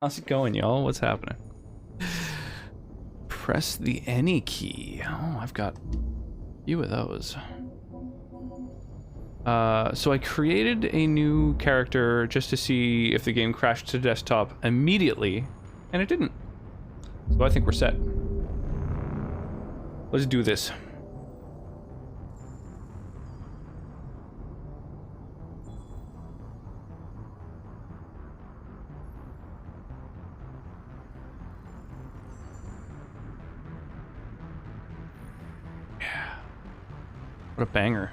How's it going, y'all? What's happening? Press the any key. Oh, I've got a few of those. So I created a new character just to see if the game crashed to desktop immediately, and it didn't. So I think we're set. Let's do this. Yeah. What a banger.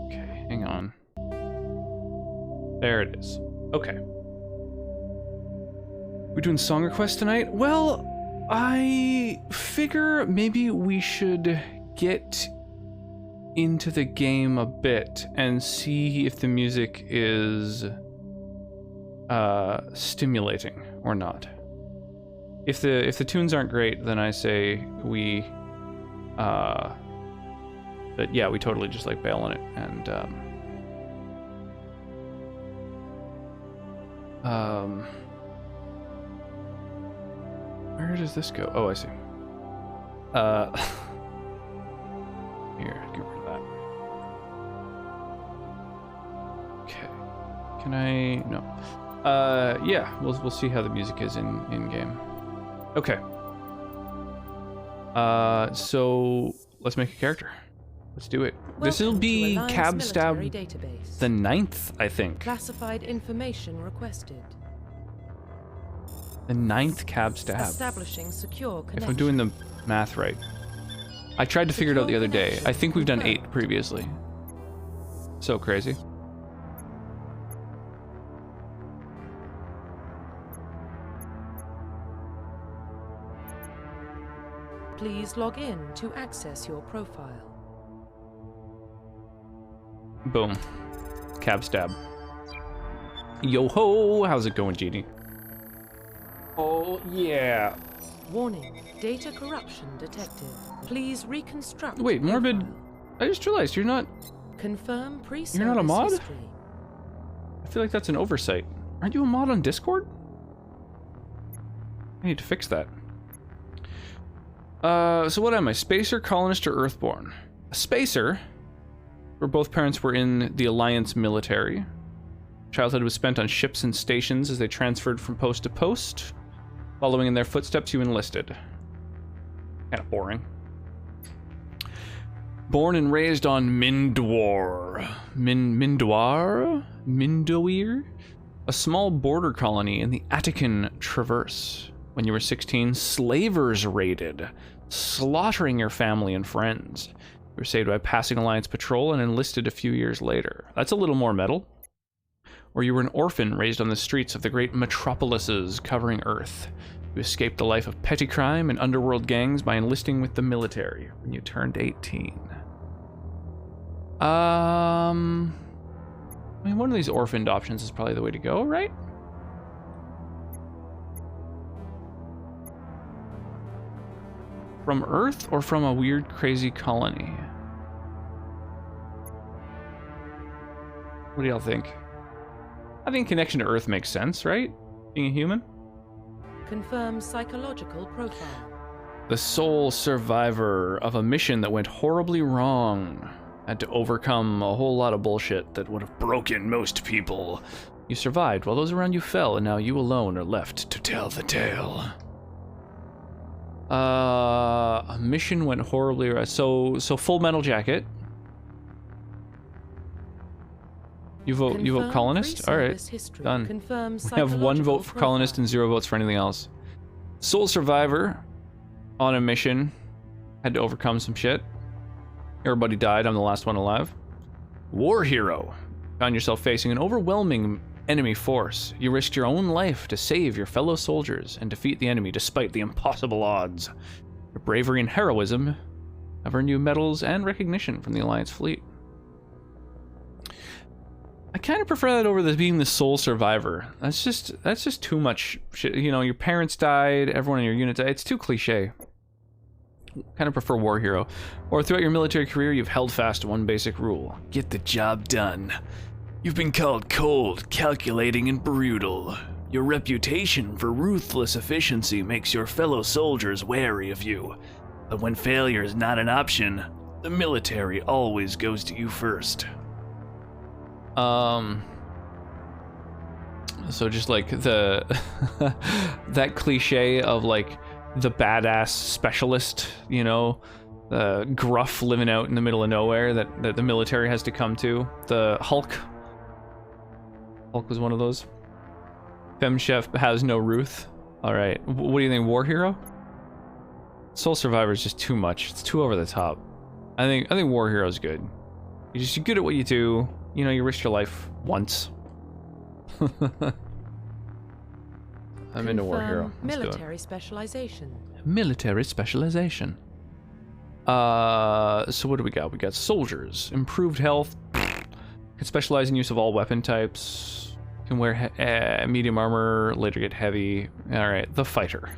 Okay, hang on. There it is. Okay. We're doing song requests tonight? Well, I figure maybe we should get into the game a bit and see if the music is stimulating or not. If the tunes aren't great, then I say we but yeah, we totally just like bail on it and where does this go? Oh, I see. Here, get rid of that. Okay. Can I? No. Yeah, we'll see how the music is in game. Okay. So let's make a character. Let's do it. This will be Cab Stab the 9th, I think. Classified information requested. The 9th Cab Stab. Establishing secure connection. If I'm doing the math right. I tried to figure it out the other day. I think we've done 8 previously. So crazy. Please log in to access your profile. Boom. Cab Stab. Yo ho! How's it going, Genie? Oh, yeah. Warning, data corruption detected. Please reconstruct. Wait, Morbid. profile. I just realized you're not. Confirm pre-service You're not a mod? history. I feel like that's an oversight. Aren't you a mod on Discord? I need to fix that. So what am I? Spacer, colonist, or Earthborn? A spacer, where both parents were in the Alliance military. Childhood was spent on ships and stations as they transferred from post to post. Following in their footsteps, you enlisted. Kind of boring. Born and raised on Mindwar. Mindoir? A small border colony in the Attican Traverse. When you were 16, slavers raided, slaughtering your family and friends. You were saved by passing Alliance patrol and enlisted a few years later. That's a little more metal. Or you were an orphan raised on the streets of the great metropolises covering Earth. You escaped the life of petty crime and underworld gangs by enlisting with the military when you turned 18. I mean, one of these orphaned options is probably the way to go, right? From Earth or from a weird, crazy colony? What do y'all think? I think connection to Earth makes sense, right? Being a human? Confirm psychological profile. The sole survivor of a mission that went horribly wrong. Had to overcome a whole lot of bullshit that would have broken most people. You survived while those around you fell, and now you alone are left to tell the tale. A mission went horribly wrong. So Full Metal Jacket. You vote colonist? Alright, done. We have 1 vote for colonist and 0 votes for anything else. Sole survivor on a mission. Had to overcome some shit. Everybody died, I'm the last one alive. War hero. Found yourself facing an overwhelming enemy force. You risked your own life to save your fellow soldiers and defeat the enemy despite the impossible odds. Your bravery and heroism have earned you medals and recognition from the Alliance fleet. I kind of prefer that over being the sole survivor. That's just too much shit. You know, your parents died, everyone in your unit died. It's too cliche. Kind of prefer war hero. Or throughout your military career, you've held fast to one basic rule: get the job done. You've been called cold, calculating, and brutal. Your reputation for ruthless efficiency makes your fellow soldiers wary of you. But when failure is not an option, the military always goes to you first. So just like the that cliche of like the badass specialist, you know, gruff living out in the middle of nowhere that the military has to come to. The Hulk was one of those. Fem Chef has no Ruth. All right, what do you think, war hero? Soul Survivor is just too much. It's too over the top. I think war hero is good. You're good at what you do. You know, you risked your life once. I'm into war hero. Military specialization. Military specialization. So what do we got? We got soldiers. Improved health. Can specialize in use of all weapon types. Can wear medium armor. Later get heavy. Alright, the fighter.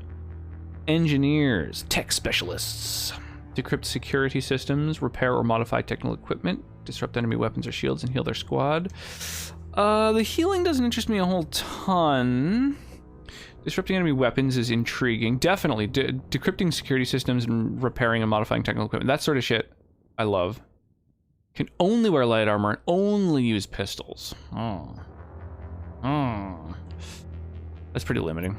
Engineers. Tech specialists. Decrypt security systems. Repair or modify technical equipment. Disrupt enemy weapons or shields and heal their squad. The healing doesn't interest me a whole ton. Disrupting enemy weapons is intriguing. Definitely. Decrypting security systems and repairing and modifying technical equipment. That sort of shit I love. Can only wear light armor and only use pistols. That's pretty limiting.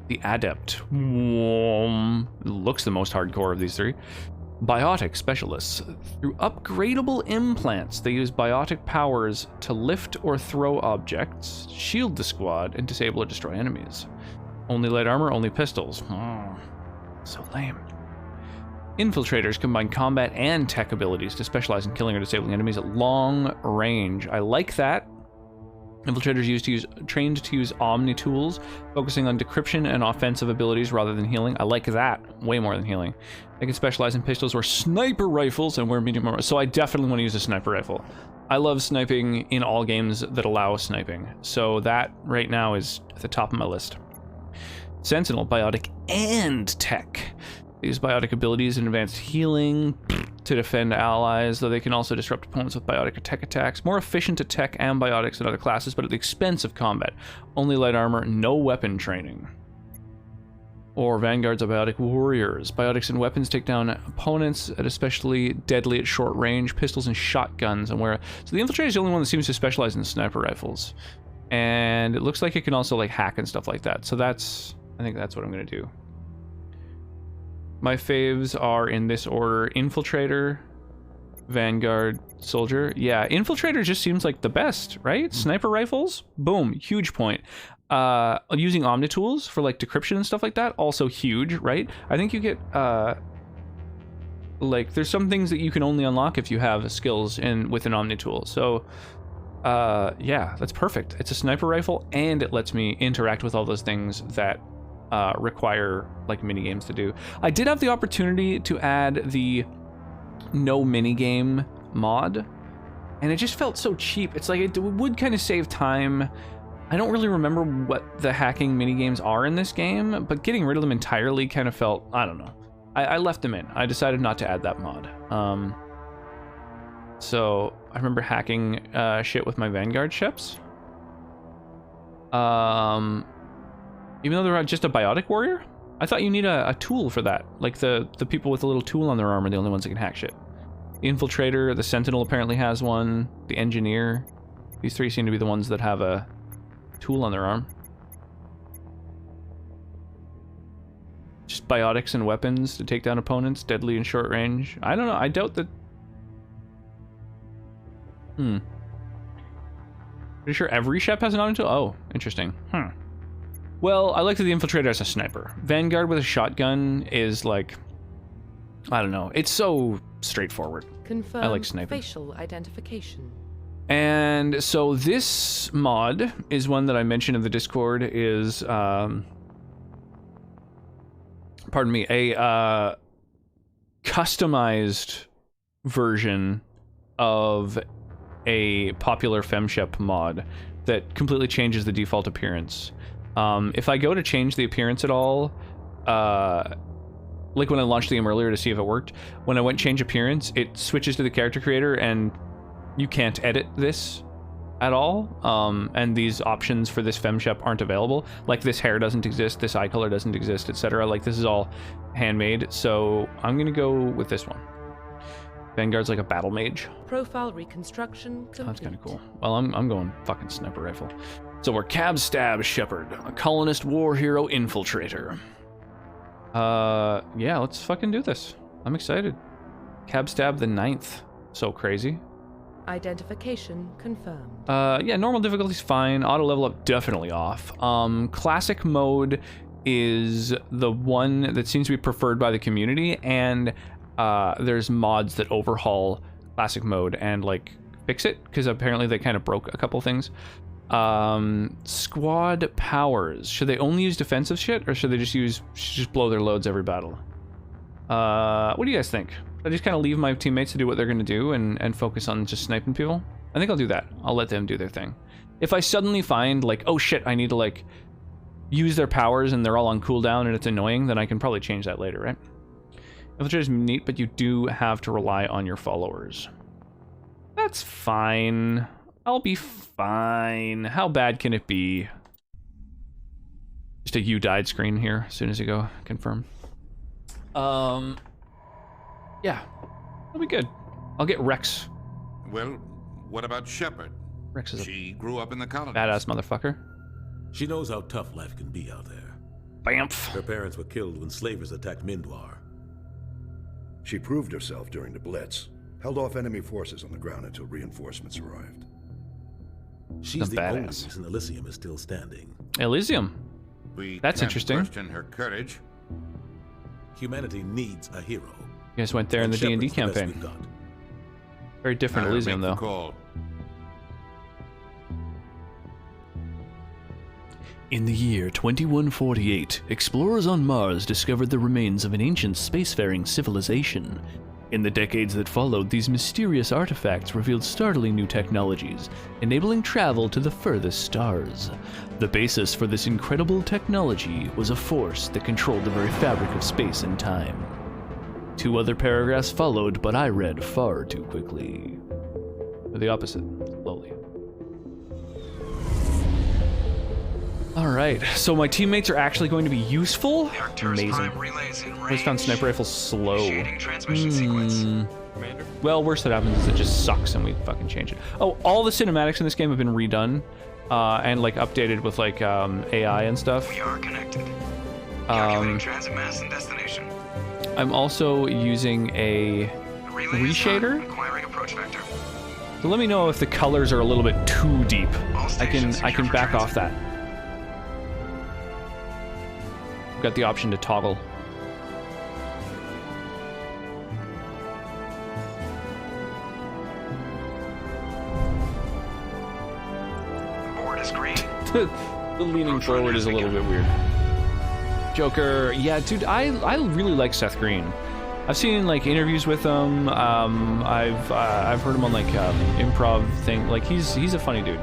The Adept. Looks the most hardcore of these three. Biotic specialists. Through upgradable implants, they use biotic powers to lift or throw objects, shield the squad, and disable or destroy enemies. Only light armor, only pistols. So lame. Infiltrators combine combat and tech abilities to specialize in killing or disabling enemies at long range. I like that. Infiltrators trained to use Omni tools, focusing on decryption and offensive abilities rather than healing. I like that way more than healing. They can specialize in pistols or sniper rifles and wear medium armor. So I definitely want to use a sniper rifle. I love sniping in all games that allow sniping. So that right now is at the top of my list. Sentinel, biotic and tech. They use biotic abilities and advanced healing to defend allies, though they can also disrupt opponents with biotic or tech attacks. More efficient at tech and biotics than other classes, but at the expense of combat. Only light armor, no weapon training. Or Vanguards of Biotic Warriors. Biotics and weapons take down opponents at especially deadly at short range, pistols and shotguns. So the Infiltrator is the only one that seems to specialize in sniper rifles. And it looks like it can also like hack and stuff like that. So I think that's what I'm going to do. My faves are in this order: Infiltrator, Vanguard, Soldier. Yeah, Infiltrator just seems like the best, right? Sniper rifles, boom, huge point. Using Omni tools for like decryption and stuff like that, also huge, right? I think you get like there's some things that you can only unlock if you have skills with an Omni tool. So yeah, that's perfect. It's a sniper rifle and it lets me interact with all those things that require like mini games to do. I did have the opportunity to add the no minigame mod, and it just felt so cheap. It's like it would kind of save time. I don't really remember what the hacking minigames are in this game, but getting rid of them entirely kind of felt, I don't know. I left them in. I decided not to add that mod. So I remember hacking shit with my Vanguard ships. Even though they're just a biotic warrior, I thought you need a tool for that. Like the people with a little tool on their arm are the only ones that can hack shit. The Infiltrator, the Sentinel apparently has one. The Engineer. These three seem to be the ones that have a tool on their arm. Just biotics and weapons to take down opponents, deadly and short range. I don't know. I doubt that. Pretty sure every ship has an Omni tool. Oh, interesting. Well, I like that the Infiltrator as a sniper. Vanguard with a shotgun is like, I don't know. It's so straightforward. Confirm I like sniping. Facial identification. And so this mod is one that I mentioned in the Discord is, pardon me, a customized version of a popular femshep mod that completely changes the default appearance. If I go to change the appearance at all, like when I launched the game earlier to see if it worked, when I went change appearance, it switches to the character creator and you can't edit this at all. And these options for this femshep aren't available. Like this hair doesn't exist, this eye color doesn't exist, etc. Like this is all handmade. So I'm gonna go with this one. Vanguard's like a battle mage. Profile reconstruction complete. Oh, that's kind of cool. Well, I'm going fucking sniper rifle. So we're Cab Stab Shepherd, a colonist war hero infiltrator. Yeah, let's fucking do this. I'm excited. Cab Stab the 9th. So crazy. Identification confirmed. Yeah, normal difficulty's fine. Auto level up definitely off. Classic mode is the one that seems to be preferred by the community, and there's mods that overhaul classic mode and like fix it, because apparently they kind of broke a couple things. Squad powers. Should they only use defensive shit, or should they just blow their loads every battle? What do you guys think? Should I just kind of leave my teammates to do what they're gonna do and focus on just sniping people? I think I'll do that. I'll let them do their thing. If I suddenly find like, oh shit, I need to like use their powers and they're all on cooldown and it's annoying, then I can probably change that later, right? Infiltrator is neat, but you do have to rely on your followers. That's fine. I'll be fine. How bad can it be? Just a you died screen here as soon as you go confirm. Yeah, that'll be good. I'll get Rex. Well, what about Shepard? Rex is She grew up in the colony. badass motherfucker. She knows how tough life can be out there. Bamf. Her parents were killed when slavers attacked Mindwar. She proved herself during the Blitz, held off enemy forces on the ground until reinforcements arrived. She's the only badass. reason Elysium is still standing. Elysium. We That's can't interesting. question her courage. Humanity needs a hero. You guys went there in the And D&D Shepard's the best campaign. we've got. Very different I'll Elysium, make the though. call. In the year 2148, explorers on Mars discovered the remains of an ancient spacefaring civilization. In the decades that followed, these mysterious artifacts revealed startling new technologies, enabling travel to the furthest stars. The basis for this incredible technology was a force that controlled the very fabric of space and time. 2 other paragraphs followed, but I read far too quickly. Or the opposite, slowly. Alright, so my teammates are actually going to be useful? Amazing. I just found sniper rifle slow. Well, worst that happens is it just sucks and we fucking change it. Oh, all the cinematics in this game have been redone and like updated with like AI and stuff. We are connected. Calculating transit mass and destination. I'm also using a reshader. Acquiring approach vector. So let me know if the colors are a little bit too deep. I can back off that. I've got the option to toggle. The board is green. The leaning forward is a little bit weird. Joker, yeah, dude, I really like Seth Green. I've seen like interviews with him. I've heard him on like improv thing. Like he's a funny dude.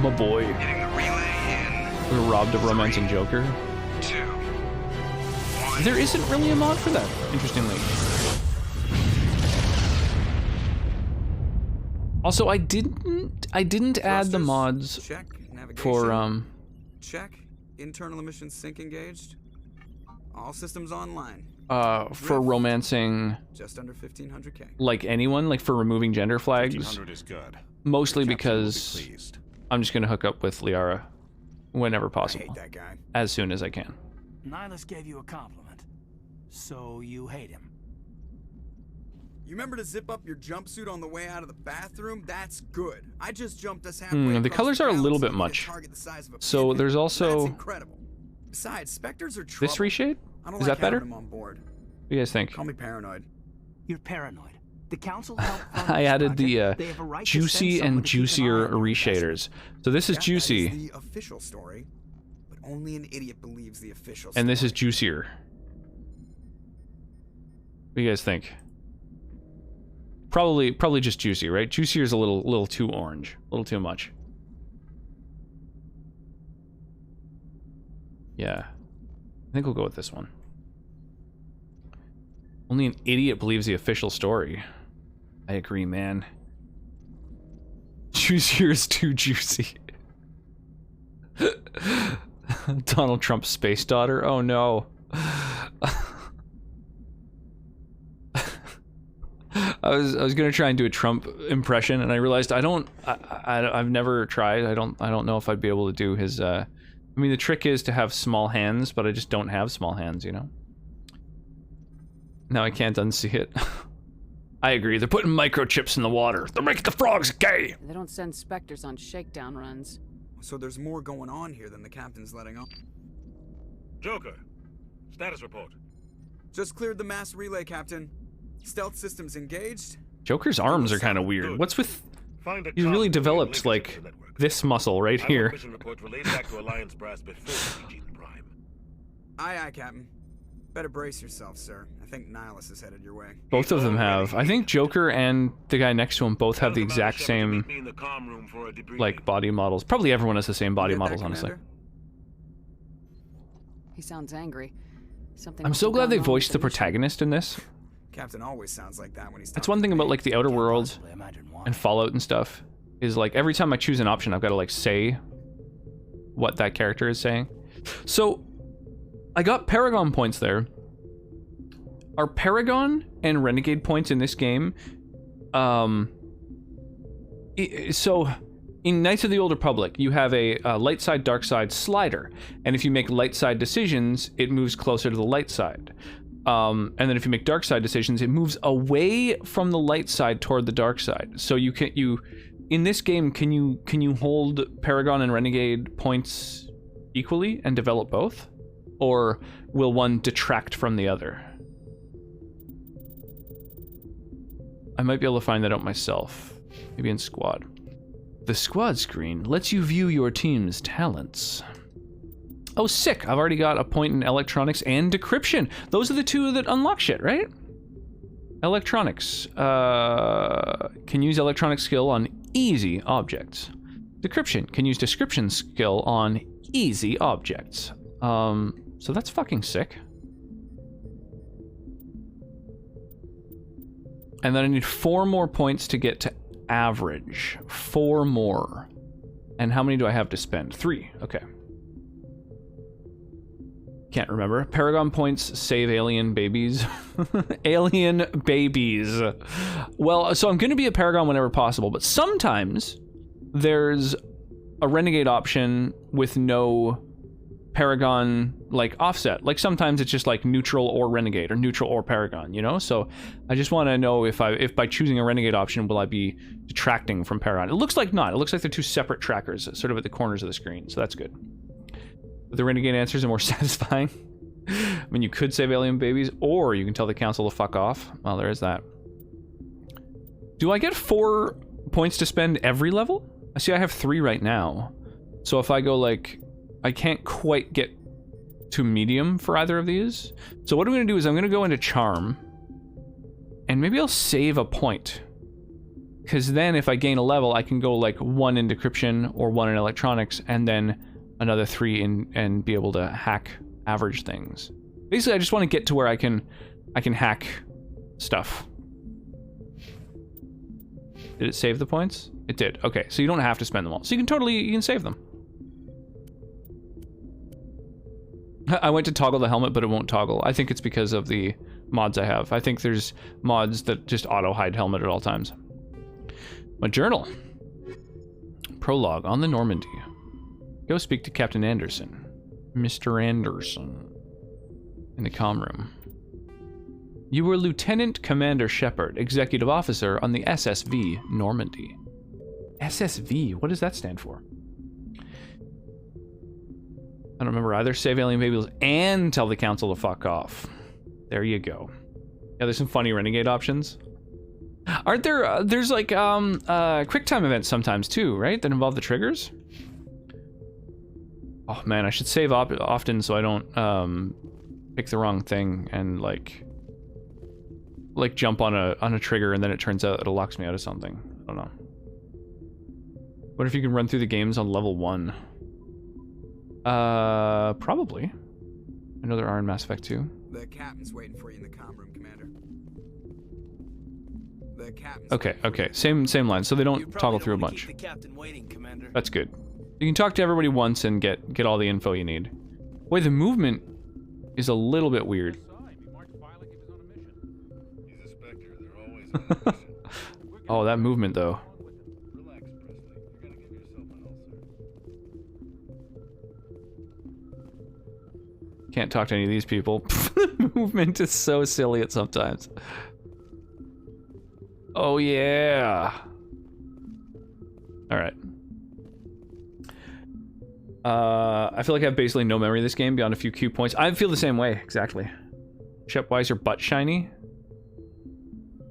My boy. Hitting the relay in. We're robbed of romancing Joker. 2, 1. There isn't really a mod for that, interestingly. Also, I didn't add the mods Check. Navigation. for Check. Internal emissions sync engaged. All systems online. for romancing Just under 1500K. like anyone, like for removing gender flags. 1500 is good. Mostly The captain will be because pleased. I'm just gonna hook up with Liara whenever I possible, hate that guy. as soon as I can. Nihilus gave you a compliment. So you hate him. You remember to zip up your jumpsuit on the way out of the bathroom? That's good. I just jumped us halfway. The across colors are a little bit galaxy much. to target the size of a So pinhead. there's also That's incredible. Besides, specters are trouble. this reshade. I don't Is like that better? having them on board. What do you guys think? Call me paranoid. You're paranoid. The council helped fund I this added the project. They have a right to send juicy someone and to keep an juicier eye on your reshaders. So this is That juicy, is the official story, but only an idiot believes the official story. and this is juicier. What do you guys think? Probably just juicy, right? Juicier is a little too orange, a little too much. Yeah, I think we'll go with this one. Only an idiot believes the official story. I agree, man. Juicier is too juicy. Donald Trump's space daughter. Oh no. I was gonna try and do a Trump impression, and I realized I've never tried. I don't know if I'd be able to do his. I mean, the trick is to have small hands, but I just don't have small hands, you know. Now I can't unsee it. I agree. They're putting microchips in the water. They're making the frogs gay. They don't send specters on shakedown runs. So there's more going on here than the captain's letting on. Joker, status report. Just cleared the mass relay, Captain. Stealth systems engaged. Joker's arms are kind of weird. What's with... He's really developed, like, this muscle right here. Mission report relayed back to Alliance brass before Eugene Prime. Aye, aye, Captain. Better brace yourself, sir. I think Nihilus is headed your way. Both of them have. I think Joker and the guy next to him both have the exact same, like, body models. Probably everyone has the same body models, honestly. He sounds angry. Something I'm so glad they voiced the protagonist in this. Captain always sounds like that when he's. That's one thing about, like, the Outer Worlds and Fallout and stuff, is, like, every time I choose an option, I've got to, like, say what that character is saying. So, I got Paragon points there. Are Paragon and Renegade points in this game? So, in Knights of the Old Republic, you have a light side, dark side slider. And if you make light side decisions, it moves closer to the light side. And then if you make dark side decisions, it moves away from the light side toward the dark side. So in this game, can you hold Paragon and Renegade points equally and develop both? Or will one detract from the other? I might be able to find that out myself. Maybe in Squad. The Squad screen lets you view your team's talents. Oh, sick. I've already got a point in electronics and decryption. Those are the two that unlock shit, right? Electronics. Can use electronic skill on easy objects. Decryption. Can use description skill on easy objects. So that's fucking sick. And then I need 4 more points to get to average. 4 more. And how many do I have to spend? 3. Okay. Can't remember. Paragon points save alien babies. Alien babies. Well, so I'm going to be a Paragon whenever possible, but sometimes there's a Renegade option with no Paragon, like, offset. Like, sometimes it's just, like, neutral or Renegade, or neutral or Paragon, you know? So I just want to know if by choosing a Renegade option, will I be detracting from Paragon? It looks like not. It looks like they're 2 separate trackers, sort of at the corners of the screen, so that's good. But the Renegade answers are more satisfying. I mean, you could save alien babies, or you can tell the council to fuck off. Well, there is that. Do I get 4 points to spend every level? I see I have 3 right now. So if I go, like... I can't quite get to medium for either of these. So what I'm going to do is I'm going to go into charm. And maybe I'll save a point. Because then if I gain a level, I can go like 1 in decryption or 1 in electronics. And then another 3 in and be able to hack average things. Basically, I just want to get to where I can hack stuff. Did it save the points? It did. Okay, so you don't have to spend them all. So you can save them. I went to toggle the helmet, but it won't toggle. I think it's because of the mods I have. I think there's mods that just auto-hide helmet at all times. My journal. Prologue on the Normandy. Go speak to Captain Anderson. Mr. Anderson. In the comm room. You were Lieutenant Commander Shepard, Executive Officer on the SSV Normandy. SSV? What does that stand for? I don't remember either. Save alien babies and tell the council to fuck off. There you go. Yeah, there's some funny Renegade options. Aren't there, there's like, QuickTime events sometimes too, right? That involve the triggers? Oh man, I should save often so I don't, pick the wrong thing and like... like jump on a trigger and then it turns out it locks me out of something. I don't know. What if you can run through the games on level 1? Probably. I know there are in Mass Effect 2. The captain's waiting for you in the comm room, Commander. The captain's Okay. Same line. So they don't toggle through a bunch. Keep the captain waiting, Commander. That's good. You can talk to everybody once and get all the info you need. Boy, the movement is a little bit weird. He's a Spectre. They're always on a mission. Oh, that movement though. Relax, Presley. You're gonna give yourself an ulcer. Can't talk to any of these people. The movement is so silly at sometimes. Oh yeah. All right. I feel like I have basically no memory of this game beyond a few cue points. I feel the same way, exactly. Shep, why is your butt shiny?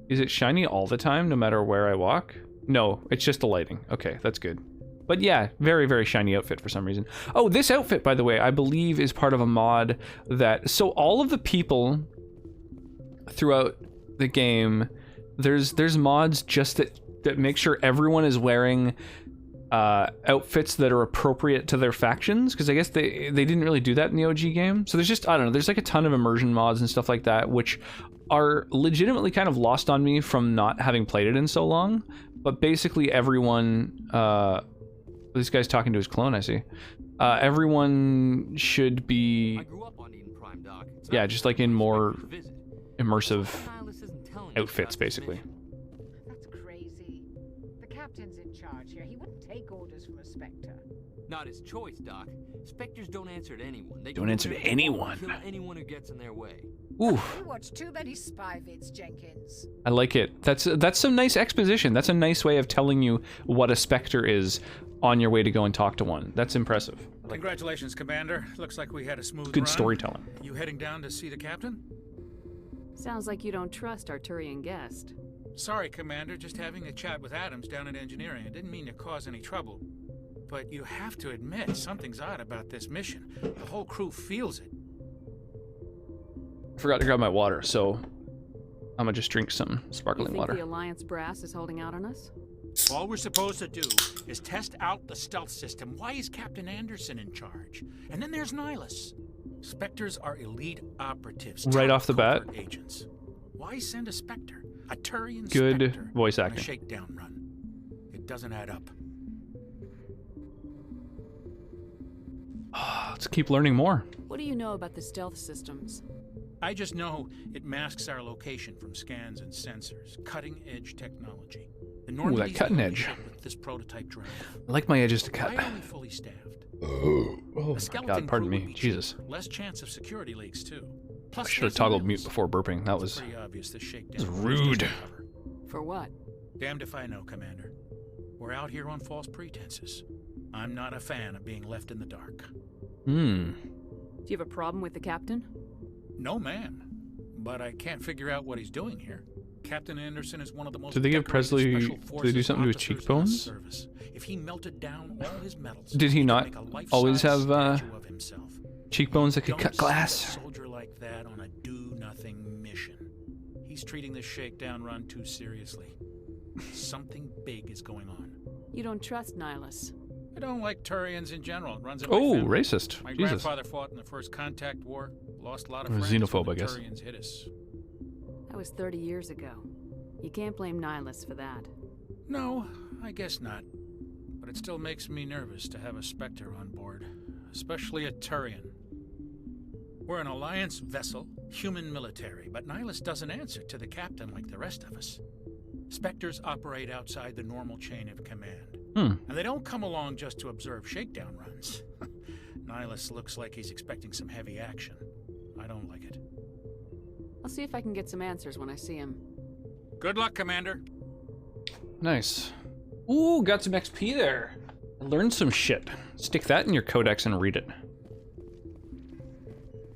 Is it shiny all the time, no matter where I walk? No, it's just the lighting. Okay, that's good. But yeah, very, very shiny outfit for some reason. Oh, this outfit, by the way, I believe is part of a mod that... So all of the people throughout the game, there's mods just that make sure everyone is wearing outfits that are appropriate to their factions, because I guess they didn't really do that in the OG game. So there's just, I don't know, there's like a ton of immersion mods and stuff like that, which are legitimately kind of lost on me from not having played it in so long. But basically everyone, this guy's talking to his clone, I see. Everyone should be, yeah, just like in more immersive outfits, basically. That's crazy. The captain's in charge here. He wouldn't take orders from a Spectre. Not his choice, Doc. Spectres don't answer to anyone. They don't answer to anyone. Kill anyone who gets in their way. Ooh. You watch too many spy vids, Jenkins. I like it. That's some nice exposition. That's a nice way of telling you what a Spectre is on your way to go and talk to one. That's impressive. Congratulations, Commander. Looks like we had a smooth Good run. storytelling. You heading down to see the captain? Sounds like you don't trust our Turian guest. Sorry, Commander. Just having a chat with Adams down at engineering. I didn't mean to cause any trouble. But you have to admit, something's odd about this mission. The whole crew feels it. I forgot to grab my water, so I'm gonna just drink some sparkling you think water. The Alliance brass is holding out on us? All we're supposed to do is test out the stealth system. Why is Captain Anderson in charge? And then there's Nihilus. Spectres are elite operatives. Right off the bat. Agents. Why send a Spectre? A Turian Good Spectre voice on a acting. shakedown run. It doesn't add up. Let's keep learning more. What do you know about the stealth systems? I just know it masks our location from scans and sensors. Cutting-edge technology. Ooh, that cutting edge. With this prototype draft. I like my edges to cut. Why only fully staffed? Oh my god, pardon me. Jesus. Less chance of security leaks too. I Plus, should have toggled mute before burping. That was pretty obvious this shakedown rude. For what? Damned if I know, Commander. We're out here on false pretenses. I'm not a fan of being left in the dark. Hmm. Do you have a problem with the captain? No, ma'am. But I can't figure out what he's doing here. Captain Anderson is one of the most. Did they give decorated Presley? special Did they do forces something to his officers in the cheekbones? service. If he melted down all his medals, Did he not could make a always life-size have statue of himself. cheekbones that could Don't cut send glass? A soldier like that on a do-nothing mission. He's treating this shakedown run too seriously. Something big is going on. You don't trust Nihilus. I don't like Turians in general. It runs in my Oh, family. racist. My Jesus. grandfather fought in the First Contact War. Lost a lot of Or friends xenophobe, when the I guess. Turians hit us. That was 30 years ago. You can't blame Nihilus for that. No, I guess not. But it still makes me nervous to have a Spectre on board. Especially a Turian. We're an Alliance vessel, human military, but Nihilus doesn't answer to the captain like the rest of us. Spectres operate outside the normal chain of command. And they don't come along just to observe shakedown runs. Nihilus looks like he's expecting some heavy action. I don't like it. I'll see if I can get some answers when I see him. Good luck, Commander. Nice. Ooh, got some XP there. I learned some shit. Stick that in your codex and read it.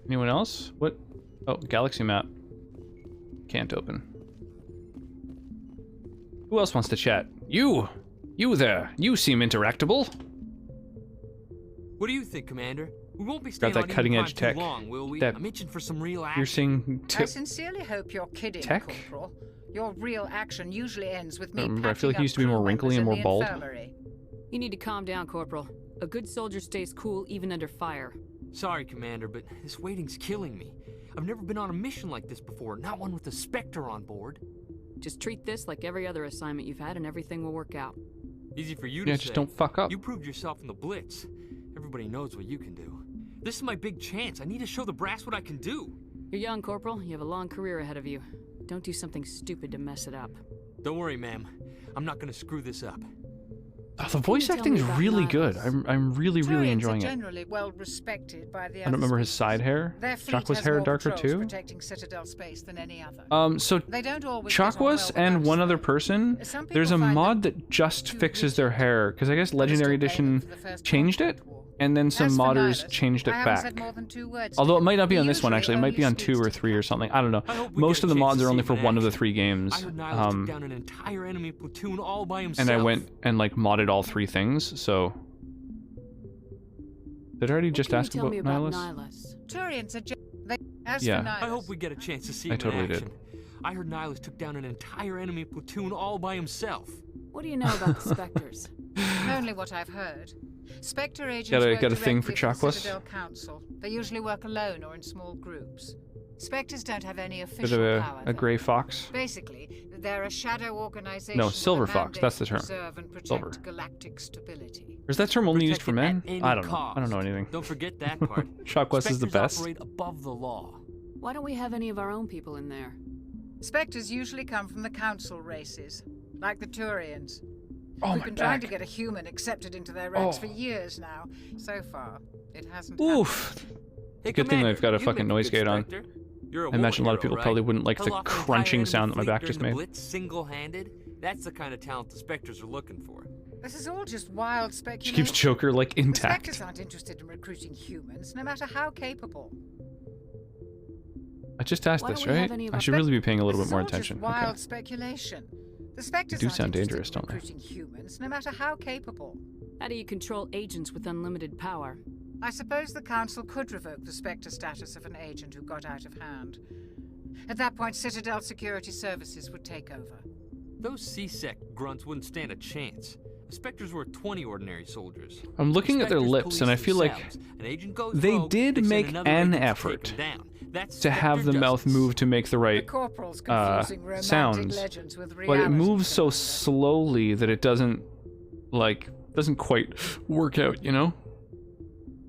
Anyone else? What? Oh, galaxy map. Can't open. Who else wants to chat? You! You there! You seem interactable! What do you think, Commander? We won't be Got staying that on cutting Eden edge Prime tech. too long, will we? That I'm itching for some real action. piercing I tip. sincerely hope you're kidding, Tech? Corporal. Your real action usually ends with me I feel like he patching used to be up more crew wrinkly and members more in the bald. infirmary. You need to calm down, Corporal. A good soldier stays cool even under fire. Sorry, Commander, but this waiting's killing me. I've never been on a mission like this before, not one with a Spectre on board. Just treat this like every other assignment you've had and everything will work out. Easy for you to Yeah, say. just don't fuck up. You proved yourself in the Blitz. Everybody knows what you can do. This is my big chance. I need to show the brass what I can do. You're young, Corporal. You have a long career ahead of you. Don't do something stupid to mess it up. Don't worry, ma'am. I'm not gonna screw this up. Oh, the voice acting is really good. I'm really enjoying it. Generally well respected by the I don't remember his side hair. Chakwa's hair darker too. Protecting Citadel space than any other. So they don't always Chakwas and one other person, there's a mod that just fixes their hair, because I guess Legendary Edition changed it, and then some modders changed it back. Although it might not be on this one, actually. It might be on 2 or 3 or something. I don't know. Most of the mods are only for one of the 3 games. I heard Niles took down an entire enemy platoon all by himself. And I went and like modded all 3 things, so... Did I already just ask about Nihilus? Turians are Yeah. I hope we get a chance to see him I totally in action. did. I heard Nihilus took down an entire enemy platoon all by himself. What do you know about the Spectres? Only what I've heard. Spectre agents Got a thing for directly Chakwas? Citadel Council. They usually work alone or in small groups. Spectres don't have any Bit official of power. a gray fox. Basically, they're a shadow organization. No, with a silver fox, mandate that's the to term. preserve and protect Silver. galactic stability. Or is that term only used for men? Protected at I any don't know. I don't know anything. Don't forget that part. Chakwas is the Spectres best. operate above the law. Why don't we have any of our own people in there? Spectres usually come from the council races, like the Turians. Oh, We've my been trying back. to get a human accepted into their ranks Oh. for years now. So far, it hasn't Oof. Hey, Good thing Commander, I've got a you fucking make noise good gate on. Spectre. You're a I imagine a lot of war people hero, probably right? wouldn't like Held the off an entire crunching enemy sound that my fleet back during just the made. Blitz single-handed. That's the kind of talent the Spectres are looking for. This is all just wild She speculation. keeps Joker like The intact. Spectres aren't interested in recruiting humans, no matter how capable. I just asked Why this, don't we have right? any of I our should really be paying a little This bit more is all just attention. wild Okay. speculation. The Spectres do aren't sound interested dangerous, in don't they? recruiting humans, no matter how capable. How do you control agents with unlimited power? I suppose the Council could revoke the Spectre status of an agent who got out of hand. At that point, Citadel Security Services would take over. Those C-Sec grunts wouldn't stand a chance. The Spectres were 20 ordinary soldiers. I'm looking at their Spectres lips, and I police feel like themselves. An agent goes they rogue, did they send make another an agent to take effort him down. That's to have the Spectre mouth justice. move to make the right Corporals confusing romantic sounds, legends with but it reality, moves so Commander. slowly that it doesn't quite work out, you know?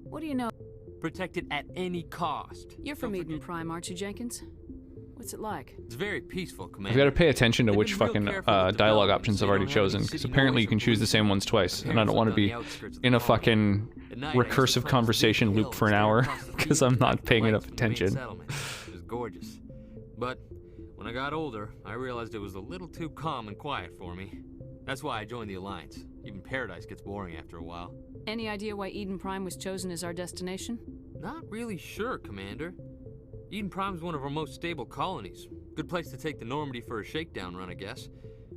What do you know? Protected at any cost. You're from Eden Prime, aren't you, Jenkins? What's it like? It's very peaceful, I've Commander. got to pay attention to They've which been real fucking careful with dialogue development, options so I've you already don't have any chosen, because city apparently noise you or can choose the police same ones twice, and I don't want to be in a fucking At night, recursive I used to front this conversation big loop hill for an staring hour, across the because field I'm at not the paying lights enough from the main attention. settlement. It was gorgeous. But when I got older, I realized it was a little too calm and quiet for me. That's why I joined the Alliance. Even Paradise gets boring after a while. Any idea why Eden Prime was chosen as our destination? Not really sure, Commander. Eden Prime's one of our most stable colonies. Good place to take the Normandy for a shakedown run, I guess.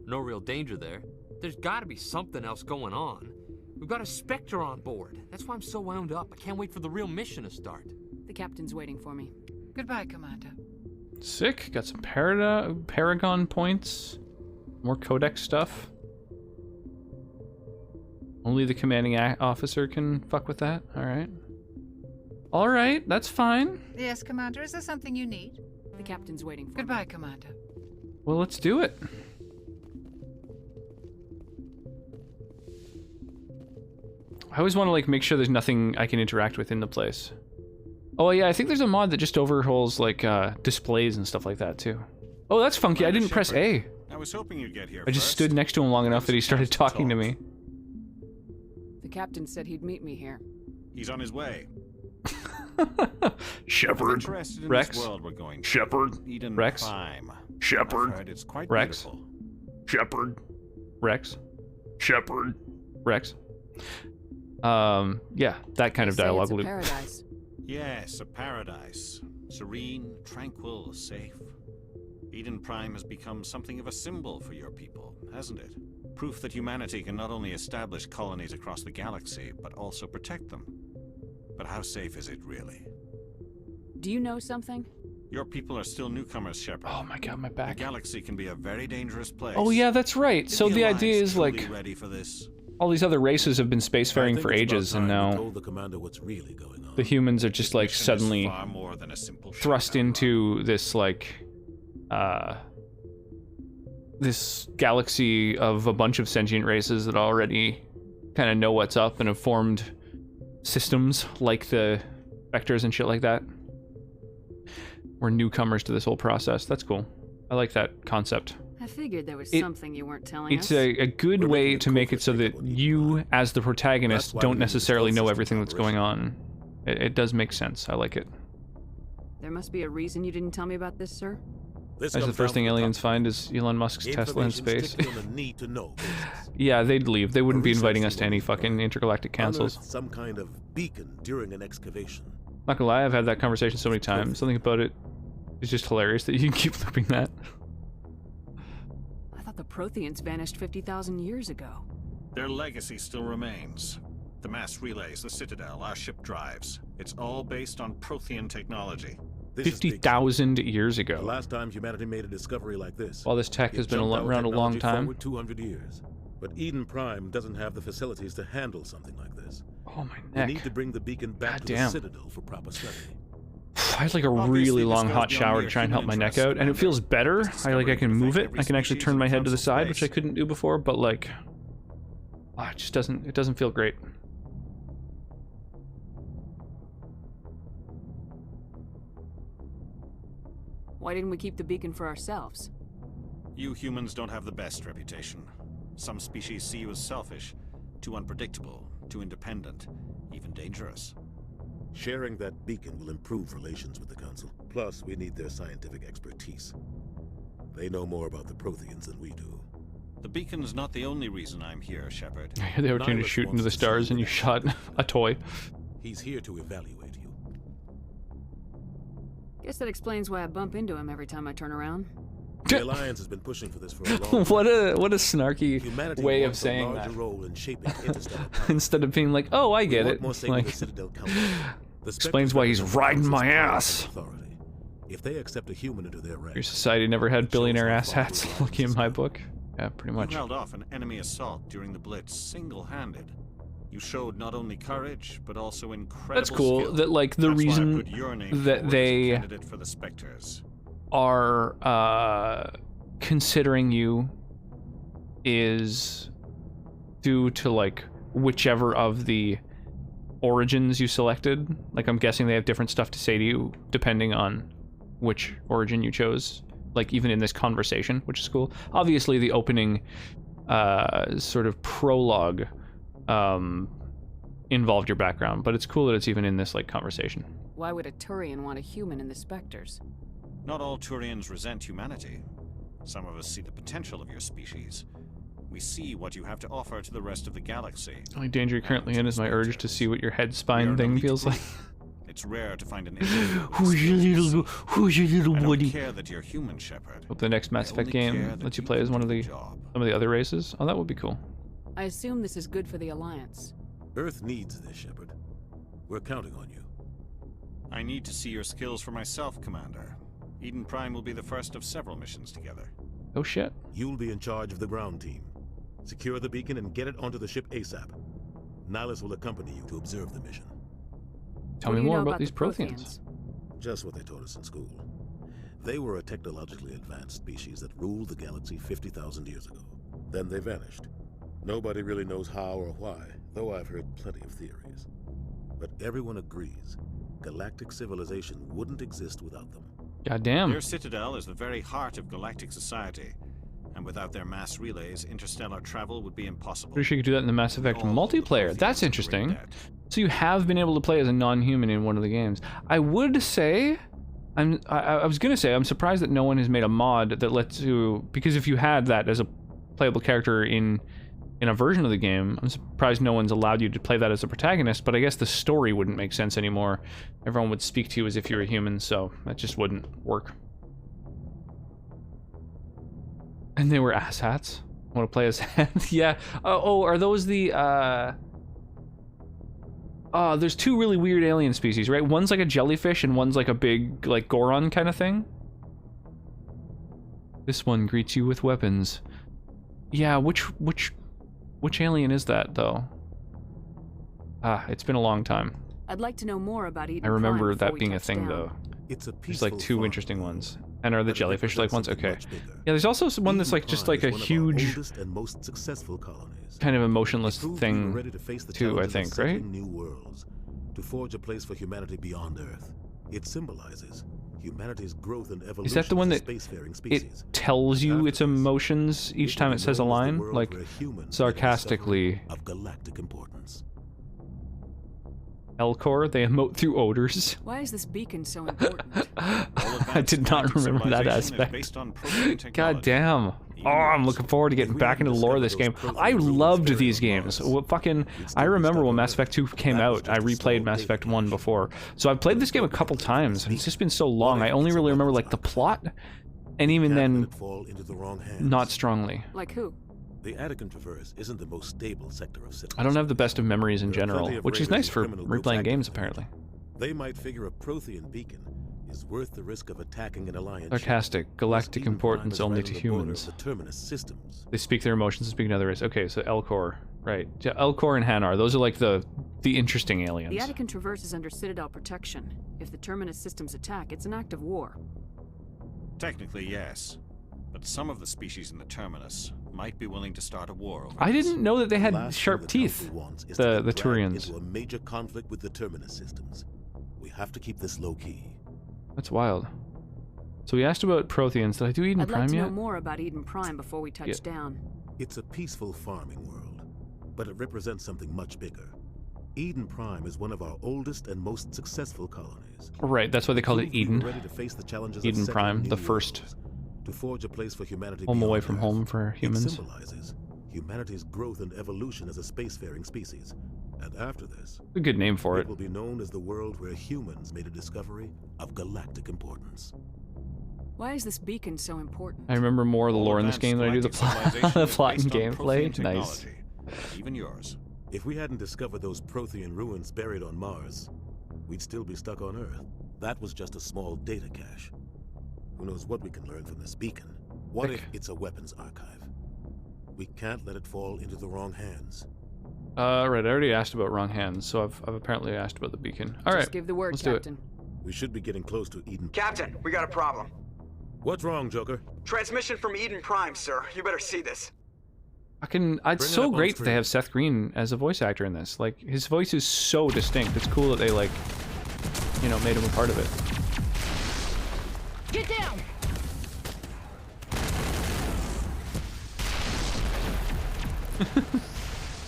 No real danger there. There's gotta be something else going on. We've got a Spectre on board. That's why I'm so wound up. I can't wait for the real mission to start. The captain's waiting for me. Goodbye, Commander. Sick. Got some Paragon points. More Codex stuff. Only the commanding officer can fuck with that. Alright. Alright, that's fine. Yes, Commander, is there something you need? The captain's waiting for Goodbye, Commander. Well, let's do it. I always want to like make sure there's nothing I can interact with in the place. Oh yeah, I think there's a mod that just overhauls like displays and stuff like that too. Oh, that's funky. I didn't press A. I was hoping you'd get here I just first. stood next to him long enough that he started talking to me. The captain said he'd meet me here. He's on his way. Shepard. Interested in Rex. this world we're going to. Shepard. Eden Rex. Prime. Shepard. I've heard it's quite Rex. beautiful. Shepard. Rex. Shepard. Rex. Yeah, that kind of They say dialogue it's a loop. paradise. Yes, a paradise. Serene, tranquil, safe. Eden Prime has become something of a symbol for your people, hasn't it? Proof that humanity can not only establish colonies across the galaxy, but also protect them. But how safe is it really? Do you know something? Your people are still newcomers, Shepard. Oh my god, my The back. galaxy can be a very dangerous place. Oh yeah, that's right. So the idea is like ready for this? all these other races have been spacefaring for ages, and now told the commander what's really going on. the humans are just like suddenly Far more than a simple thrust into this like this galaxy of a bunch of sentient races that already kind of know what's up and have formed systems like the vectors and shit like that. We're newcomers to this whole process. That's cool. I like that concept. I figured there was something you weren't telling us. It's a good way to make it so that you, as the protagonist, don't necessarily know everything that's going on. It does make sense. I like it. There must be a reason you didn't tell me about this, sir. That's the first thing aliens find is Elon Musk's Tesla in space. Yeah, they'd leave. They wouldn't be inviting us to any fucking intergalactic councils. Some kind of beacon during an excavation. Not gonna lie, I've had that conversation so many times. Something about it is just hilarious that you can keep looping that. I thought the Protheans vanished 50,000 years ago. Their legacy still remains. The mass relays, the Citadel, our ship drives. It's all based on Prothean technology. 50,000 years ago. The last time humanity made a discovery like this. Well, this tech has been around a long time. 200 years. But Eden Prime doesn't have the facilities to handle something like this. Oh my neck. We need to bring the beacon back to the Citadel for proper study. I had like a really long hot shower to try and help my neck out, and it feels better. I can move it. I can actually turn my head to the side, which I couldn't do before, but like it just doesn't feel great. Why didn't we keep the beacon for ourselves? You humans don't have the best reputation. Some species see you as selfish, too unpredictable, too independent, even dangerous. Sharing that beacon will improve relations with the Council. Plus, we need their scientific expertise. They know more about the Protheans than we do. The beacon's not the only reason I'm here, Shepard. I had the opportunity to shoot into the stars and you shot a toy. He's here to evaluate you. Guess that explains why I bump into him every time I turn around. The Alliance has been pushing for this for a long time. what a snarky Humanity way of wants saying a larger that. role in shaping interstellar power. Instead of being like, oh, I get We it. want more say Like, with the Citadel Council. The explains why he's Spectres riding my represent ass. authority. If they accept a human into their ranks, Your society never had billionaire ass hats, looking in my book. Yeah, pretty much. You held off an enemy assault during the Blitz single-handed. You showed not only courage, but also incredible That's cool. skill. That like the That's why I reason put your name that forward as a they candidate for the Spectres. are considering you is due to like whichever of the origins you selected. Like I'm guessing they have different stuff to say to you depending on which origin you chose. Like even in this conversation, which is cool. Obviously the opening sort of prologue involved your background, but it's cool that it's even in this like conversation. Why would a Turian want a human in the Spectres? Not all Turians resent humanity. Some of us see the potential of your species. We see what you have to offer to the rest of the galaxy. The only danger you're currently in is my urge to see what your head spine thing feels like. It's rare to find an individual. Who's your little I don't buddy? care that you're human, Shepard. Hope the next Mass Effect game lets you play as one of the some of the other races. Oh, that would be cool. I assume this is good for the Alliance. Earth needs this, Shepard. We're counting on you. I need to see your skills for myself, Commander. Eden Prime will be the first of several missions together. Oh shit. You'll be in charge of the ground team. Secure the beacon and get it onto the ship ASAP. Nihilus will accompany you to observe the mission. Tell me more about these Protheans. Just what they taught us in school. They were a technologically advanced species that ruled the galaxy 50,000 years ago. Then they vanished. Nobody really knows how or why, though I've heard plenty of theories. But everyone agrees, galactic civilization wouldn't exist without them. Goddamn. Their citadel is the very heart of galactic society, and without their mass relays, interstellar travel would be impossible. Pretty sure you could do that in the Mass Effect multiplayer. That's interesting. So you have been able to play as a non-human in one of the games. I would say, I was gonna say, I'm surprised that no one has made a mod that lets you, because if you had that as a playable character in a version of the game, I'm surprised no one's allowed you to play that as a protagonist, but I guess the story wouldn't make sense anymore. Everyone would speak to you as if you were a human, so that just wouldn't work. And they were asshats. Want to play as yeah. Oh, are those the There's two really weird alien species, right? One's like a jellyfish and one's like a big, like, Goron kind of thing. This one greets you with weapons. Yeah, which alien is that, though? It's been a long time. I'd like to know more about Eden I remember Prime that being a thing, down. though. It's a There's like two interesting ones. And are the jellyfish-like ones? Okay. Much bigger. Yeah, there's also one that's like just like a Eden Prime is one of our huge, oldest and most successful colonies. kind of emotionless It proved we were thing, ready to face the too, I challenges of think, right? settling new worlds, to forge a place for humanity beyond Earth. It symbolizes humanity's growth and evolution. Is that the one as a that spacefaring species. it tells you its emotions each time it says a line? Like, sarcastically, of galactic importance. Elcor, they emote through odors. Why is this beacon so important? I did not remember that aspect. God damn. Oh, I'm looking forward to getting back into the lore of this game. I loved these games. I remember when Mass Effect 2 came out, I replayed Mass Effect 1 before. So I've played this game a couple times, and it's just been so long. I only really remember, like, the plot, and even then, not strongly. Like who? The Attican Traverse isn't the most stable sector of civilization. I don't have the best of memories in general, which is nice for replaying games, apparently. They might figure a Prothean beacon is worth the risk of attacking an alliance. Sarcastic, galactic importance only to humans. The Terminus systems. They speak their emotions and speak in other ways. Okay, so Elcor, right. Yeah, Elcor and Hanar, those are like the interesting aliens. The Attican Traverse is under Citadel protection. If the Terminus systems attack, it's an act of war. Technically, yes. But some of the species in the Terminus might be willing to start a war over I this. didn't know that they had Last sharp thing teeth, Council wants is the to get dragged Turians. into a major conflict with the Terminus systems. We have to keep this low key. That's wild. So we asked about Protheans. Did I do Eden I'd Prime like to yet? know more about Eden Prime before we touch down. It's a peaceful farming world, but it represents something much bigger. Eden Prime is one of our oldest and most successful colonies. Right, that's why they called it Proved we were Eden. ready to face the challenges of Eden settling Prime, new the first worlds, to forge a place for humanity home away beyond from Earth. home for It humans. symbolizes humanity's growth and evolution as a spacefaring species. And after this, A good name for it it. will be known as the world where humans made a discovery of galactic importance. Why is this beacon so important? I remember more of the lore in this game than I do the plot, the plot and Based on gameplay. Prothean Nice. technology. Even yours. If we hadn't discovered those Prothean ruins buried on Mars, we'd still be stuck on Earth. That was just a small data cache. Who knows what we can learn from this beacon? What if it's a weapons archive? We can't let it fall into the wrong hands. Right, I already asked about wrong hands, so I've apparently asked about the beacon. Alright, Just give the word, let's do it. Captain. We should be getting close to Eden. Captain, we got a problem. What's wrong, Joker? Transmission from Eden Prime, sir. You better see this. It's Bring it so up on great that they screen. have Seth Green as a voice actor in this. Like, his voice is so distinct. It's cool that they, like, you know, made him a part of it. Get down!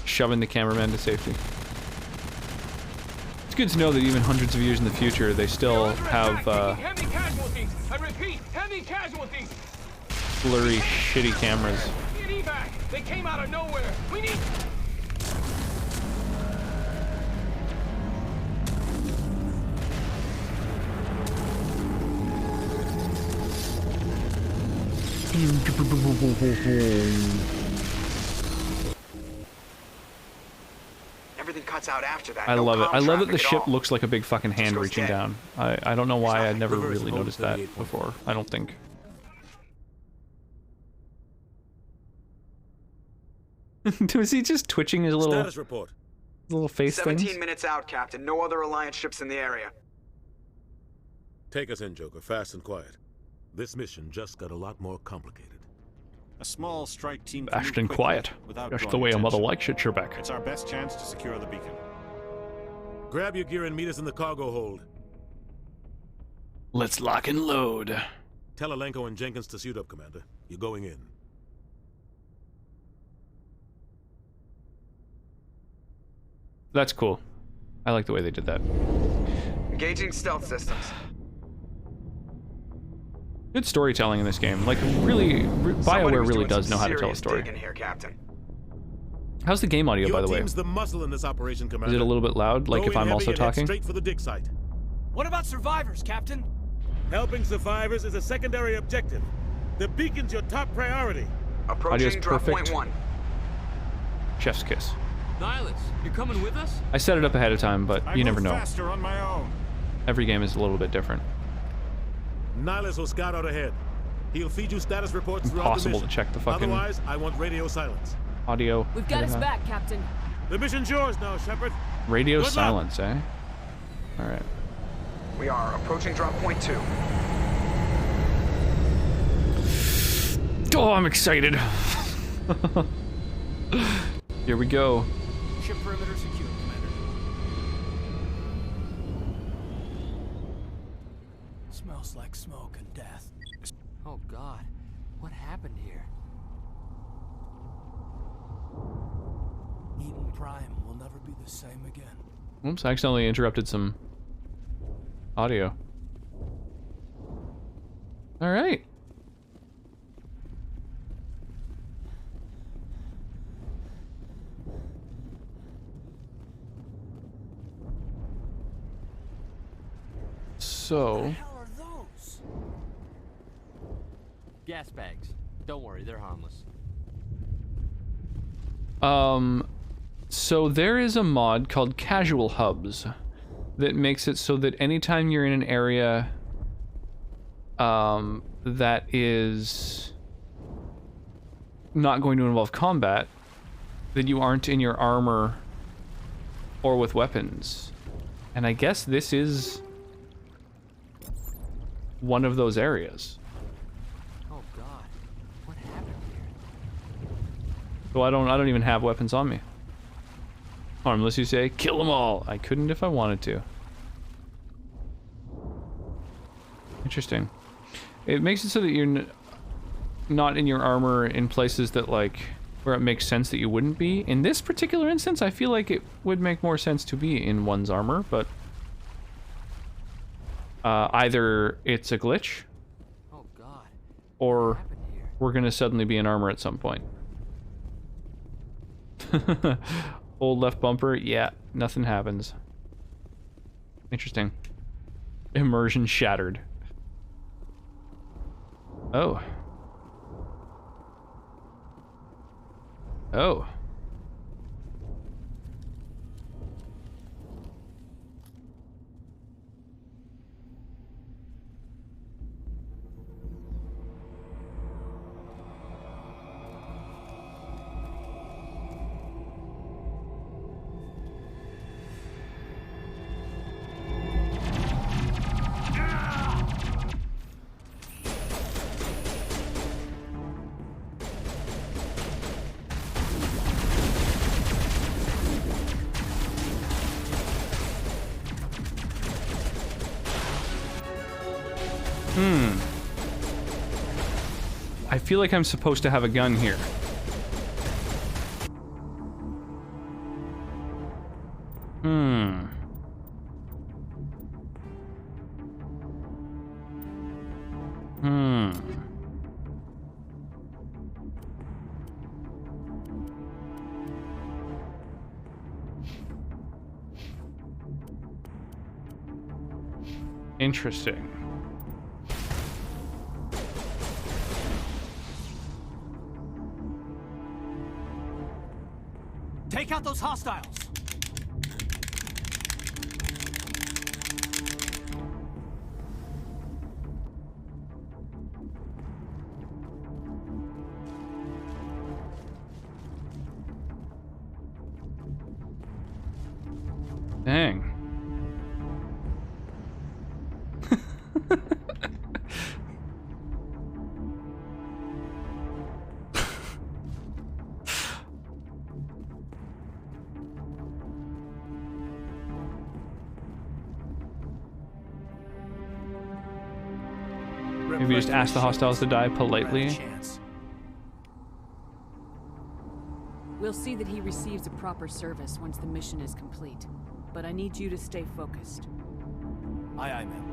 Shoving the cameraman to safety. It's good to know that even hundreds of years in the future, they still have Heavy casualties! I repeat, heavy casualties! blurry, shitty cameras. Need evac! They came out of nowhere! We need... Everything cuts out after that. I No love it. comm I love that the traffic at ship all. looks like a big fucking hand goes reaching dead. down. I don't know why I'd never Reverse really mode noticed that 38.4. before. I don't think. Was he just twitching his Status report. little face 17 things? minutes out, Captain. No other Alliance ships in the area. Take us in, Joker, fast and quiet. This mission just got a lot more complicated. A small strike team can Fast move and quickly quiet. without Just the drawing way a mother attention. likes it, Trebek. It's our best chance to secure the beacon. Grab your gear and meet us in the cargo hold. Let's lock and load. Tell Alenko and Jenkins to suit up, Commander. You're going in. That's cool. I like the way they did that. Engaging stealth systems. Good storytelling in this game. Like, really, BioWare really does know how to tell a story. Here, Captain. How's the game audio, by the way? Your team's the muscle in this operation, Commander. Is it a little bit loud, like Go if in I'm heavy also and head talking? straight for the dig site. What about survivors, Captain? Helping survivors is a secondary objective. The beacon's your top priority. Audio's Approaching drop perfect. point 1. Chef's kiss. Nihilus, you're coming with us? I set it up ahead of time, but you never know. Faster on my own. Every game is a little bit different. Nihilus will scout out ahead. He'll feed you status reports throughout the Impossible mission. to check the fucking Otherwise, I want radio silence. audio. We've got his back, Captain. The mission's yours now, Shepard. Radio Good silence, eh? All right. We are approaching drop point 2. Oh, I'm excited. Here we go. Ship perimeter secure, Commander. Smells like smoke and death. Oh God, what happened here? Eden Prime will never be the same again. Oops, I accidentally interrupted some audio. All right. So, What the hell are those? Gas bags. Don't worry, they're harmless. so there is a mod called Casual Hubs that makes it so that anytime you're in an area that is not going to involve combat, that you aren't in your armor or with weapons. And I guess this is one of those areas. Oh God, what happened here? So I don't even have weapons on me. Unless you say, kill them all. I couldn't if I wanted to. Interesting. It makes it so that you're not in your armor in places that, like, where it makes sense that you wouldn't be. In this particular instance, I feel like it would make more sense to be in one's armor, but either it's a glitch, oh God, or we're gonna suddenly be in armor at some point. Old left bumper, yeah, nothing happens. Interesting. Immersion shattered. Oh. Oh. I feel like I'm supposed to have a gun here. Interesting. Take out those hostiles! Dang. Maybe just ask the hostiles to die politely. We'll see that he receives a proper service once the mission is complete. But I need you to stay focused. Aye, aye, ma'am.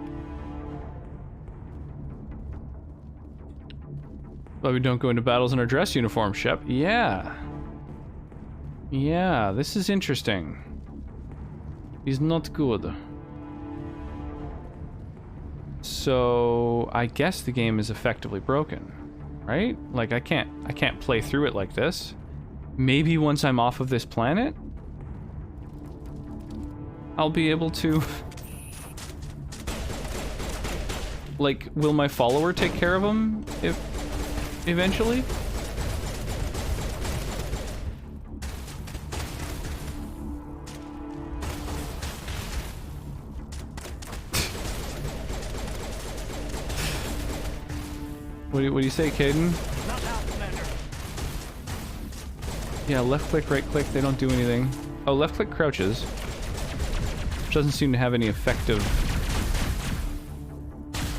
But we don't go into battles in our dress uniform, Shep. Yeah. Yeah, this is interesting. He's not good. So I guess the game is effectively broken, right? Like I can't play through it like this. Maybe once I'm off of this planet, I'll be able to... Like, will my follower take care of him if eventually? What do you say, Caden? Yeah, left click, right click, they don't do anything. Oh, left click crouches. Which doesn't seem to have any effective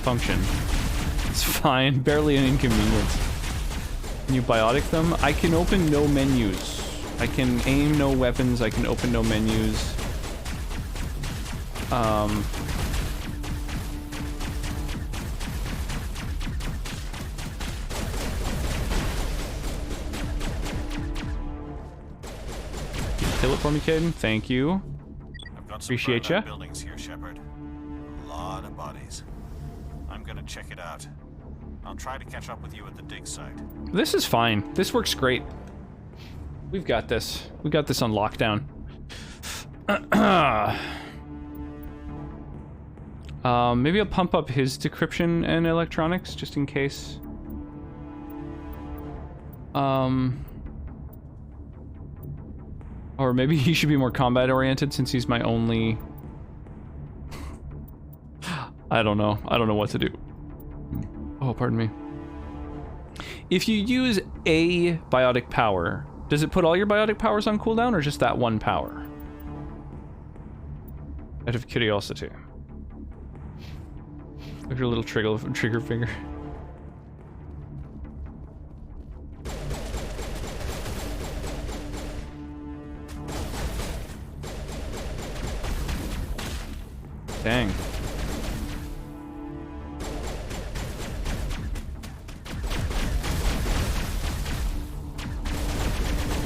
function. It's fine, barely an inconvenience. Can you biotic them? I can open no menus. I can aim no weapons, I can open no menus. Kill it for me, Caden. Thank you. I've got some Appreciate ya. buildings here, Shepard. A lot of bodies. I'm gonna check it out. I'll try to catch up with you at the dig site. This is fine. This works great. We've got this. We got this on lockdown. Maybe I'll pump up his decryption and electronics just in case. Or maybe he should be more combat oriented since he's my only... I don't know. I don't know what to do. Oh, pardon me. If you use a biotic power, does it put all your biotic powers on cooldown or just that one power? Out of curiosity. Look at your little trigger finger. Dang.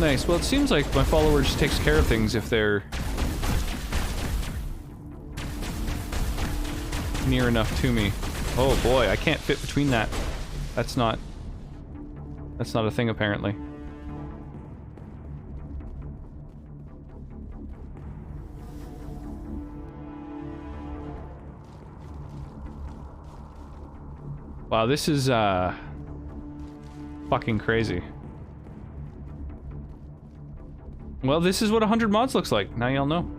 Nice. Well, it seems like my follower just takes care of things if they're near enough to me. Oh boy, I can't fit between that. That's not a thing apparently. Wow, this is fucking crazy. Well, this is what 100 mods looks like. Now y'all know.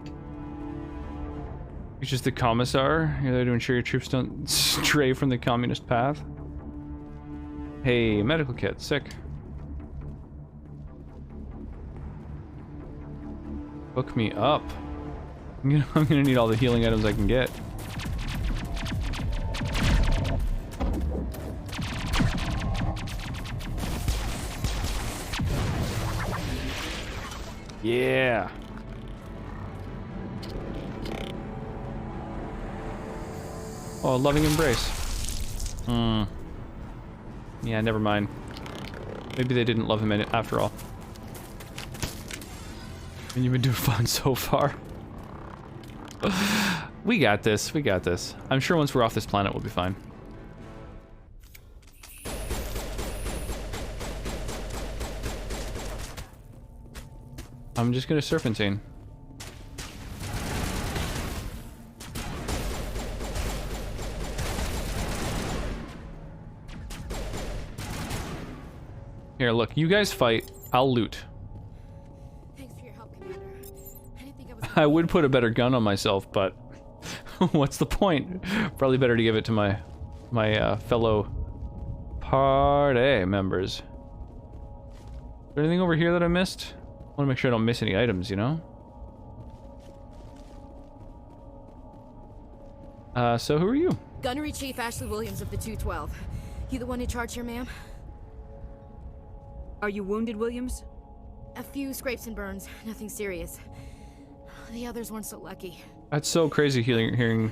You're just the commissar. You're there to ensure your troops don't stray from the communist path. Hey, medical kit. Sick. Hook me up. I'm gonna need all the healing items I can get. Yeah. Oh, loving embrace. Yeah, never mind. Maybe they didn't love him in it after all. And you've been doing fine so far. We got this. We got this. I'm sure once we're off this planet, we'll be fine. I'm just gonna serpentine. Here, look, you guys fight, I'll loot. Thanks for your help, Commander. I didn't think I was I would put a better gun on myself, but what's the point? Probably better to give it to my fellow party members. Is there anything over here that I missed? I want to make sure I don't miss any items, you know? So who are you? Gunnery Chief Ashley Williams of the 212. You the one in charge here, ma'am? Are you wounded, Williams? A few scrapes and burns, nothing serious. The others weren't so lucky. That's so crazy hearing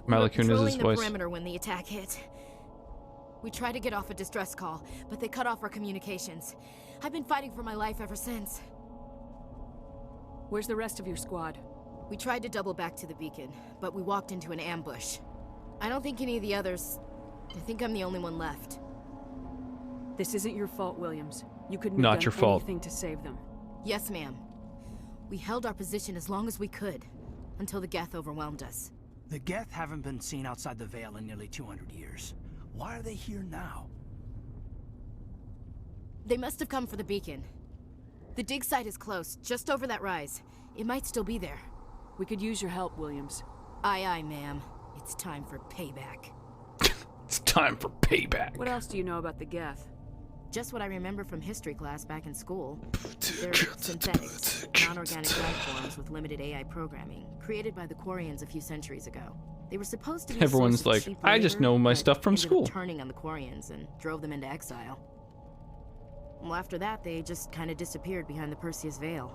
Malakunas' the voice. perimeter when the attack hit. We tried to get off a distress call, but they cut off our communications. I've been fighting for my life ever since. Where's the rest of your squad? We tried to double back to the beacon, but we walked into an ambush. I don't think any of the others... I think I'm the only one left. This isn't your fault, Williams. You couldn't Not have done your fault. anything to save them. Yes, ma'am. We held our position as long as we could. until the Geth overwhelmed us. The Geth haven't been seen outside the Veil in nearly 200 years. Why are they here now? They must have come for the beacon. The dig site is close, just over that rise. It might still be there. We could use your help, Williams. Aye, aye, ma'am. It's time for payback. It's time for payback. What else do you know about the Geth? Just what I remember from history class back in school. They're synthetics, non-organic life forms with limited AI programming, created by the Quarians a few centuries ago. They were supposed to be Everyone's like, I just know my stuff from school. Turning on the Quarians and drove them into exile. Well, after that, they just kind of disappeared behind the Perseus Veil.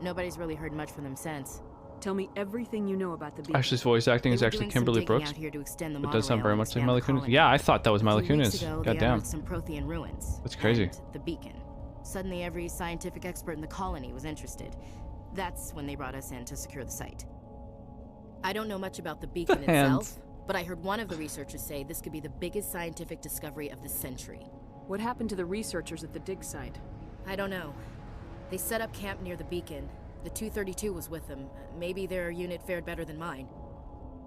Nobody's really heard much from them since. Tell me everything you know about the beacon. Ashley's voice acting is actually Kimberly Brooks. It does sound very much like Mila Kunis. Yeah, I thought that was Mila Kunis. Goddamn. Some Prothean ruins. That's crazy. And the beacon. Suddenly, every scientific expert in the colony was interested. That's when they brought us in to secure the site. I don't know much about the beacon itself, but I heard one of the researchers say this could be the biggest scientific discovery of the century. What happened to the researchers at the dig site? I don't know. They set up camp near the beacon. The 232 was with them. Maybe their unit fared better than mine.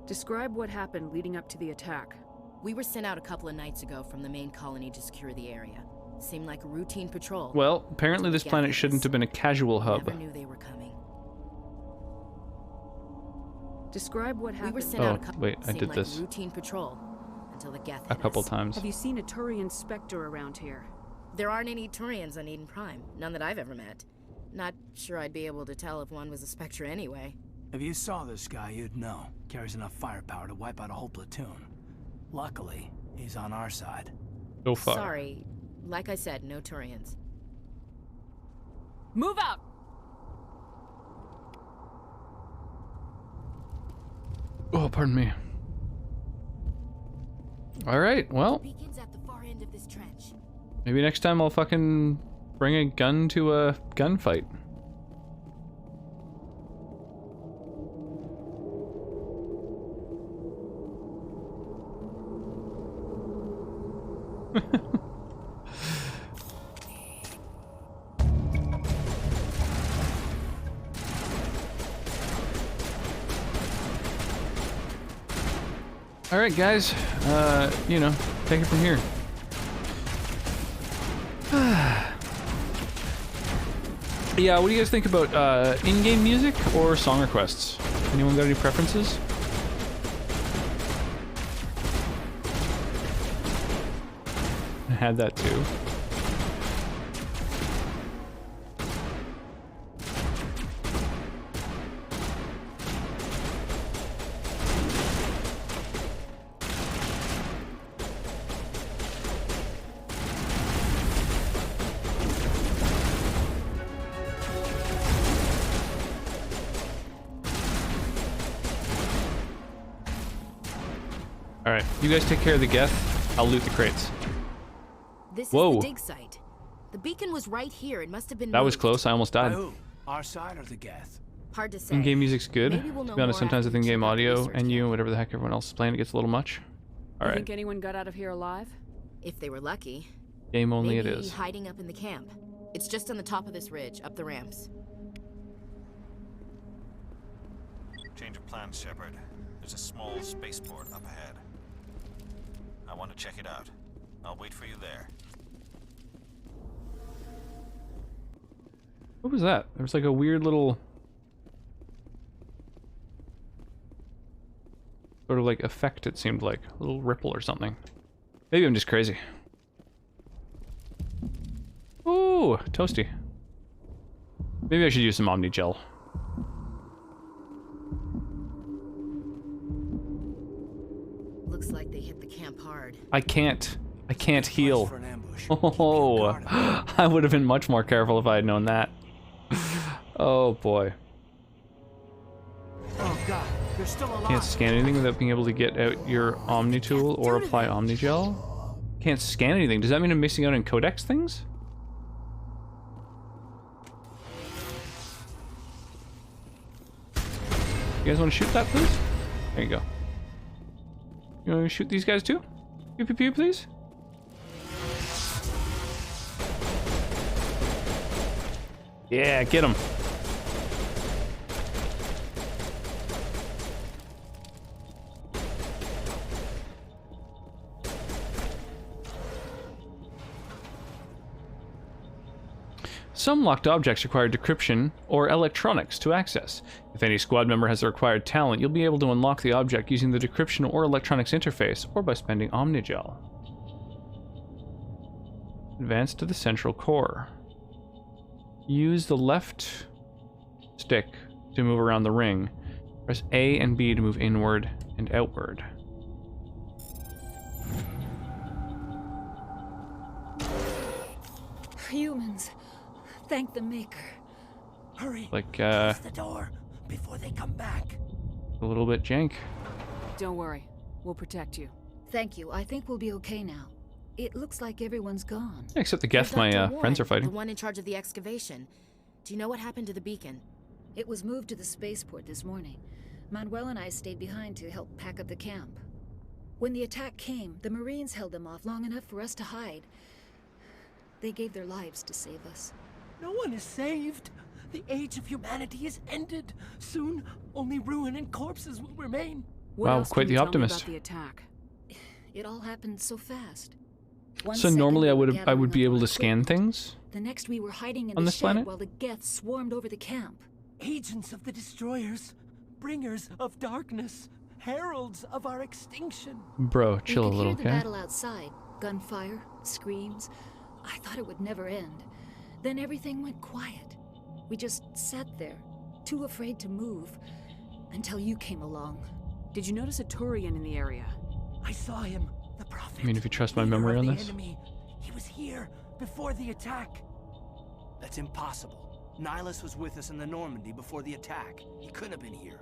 Describe what happened leading up to the attack. We were sent out a couple of nights ago from the main colony to secure the area. Seemed like a routine patrol. Well, apparently this planet shouldn't have been a casual hub. Never knew they were coming. Describe what happened. We were sent out a couple. Wait, I did like this. A routine patrol until the Geth a couple times. Have you seen a Turian Spectre around here? There aren't any Turians on Eden Prime. None that I've ever met. Not sure I'd be able to tell if one was a Spectre anyway. If you saw this guy, you'd know. Carries enough firepower to wipe out a whole platoon. Luckily, he's on our side. So far. Sorry. Like I said, no Turians. Move out! Oh, pardon me. Alright, well. The beacon's at the far end of this trench. Maybe next time I'll fucking bring a gun to a gunfight. All right, guys. You know, take it from here. Yeah, what do you guys think about in-game music or song requests? Anyone got any preferences? I had that too. Alright, you guys take care of the Geth. I'll loot the crates. This Whoa. is the dig site. The beacon was right here. It must have been That was moved. close. I almost died. By who? Our side or the Geth? Hard to say. In-game music's good. Maybe we'll To know be honest, more sometimes after with we in-game check out the audio research and camp. whatever the heck everyone else is playing, it gets a little much. You Alright. think anyone got out of here alive? If they were lucky. Game only Maybe it is. hiding up in the camp. It's just on the top of this ridge, up the ramps. Change of plans, Shepard. There's a small spaceport up ahead. I want to check it out. I'll wait for you there. What was that? There was like a weird little sort of like effect, it seemed like. A little ripple or something. Maybe I'm just crazy. Ooh, toasty. Maybe I should use some Omni Gel. Looks like they hit the camp hard. I can't heal. Oh, I would have been much more careful if I had known that. Oh boy. Oh god, you're still alive. Can't scan anything without being able to get out your Omni tool or apply Omni Gel. Can't scan anything. Does that mean I'm missing out on codex things? You guys want to shoot that, please? There you go. You want to shoot these guys too? Pew pew pew, please. Yeah, get him. Some locked objects require decryption or electronics to access. If any squad member has the required talent, you'll be able to unlock the object using the decryption or electronics interface, or by spending Omnigel. Advance to the central core. Use the left stick to move around the ring. Press A and B to move inward and outward. Humans, thank the Maker. Hurry! Like, close the door before they come back. a little bit jank. Don't worry. We'll protect you. Thank you. I think we'll be okay now. It looks like everyone's gone. Yeah, except the Geth my friends are fighting. The one in charge of the excavation. Do you know what happened to the beacon? It was moved to the spaceport this morning. Manuel and I stayed behind to help pack up the camp. When the attack came, the Marines held them off long enough for us to hide. They gave their lives to save us. No one is saved. The age of humanity is ended. Soon, only ruin and corpses will remain. Wow, quite the optimist. About the attack? It all happened so fast. So normally I would be able to scan things. The next we were hiding in on the this shed planet? while the Geth swarmed over the camp. Agents of the destroyers, bringers of darkness, heralds of our extinction. Bro, chill a We could little, hear the okay? battle outside. Gunfire, screams. I thought it would never end. Then everything went quiet. We just sat there, too afraid to move, until you came along. Did you notice a Turian in the area? I saw him, the prophet. I mean, if you trust my memory on this. Enemy. He was here before the attack. That's impossible. Nihilus was with us in the Normandy before the attack. He couldn't have been here.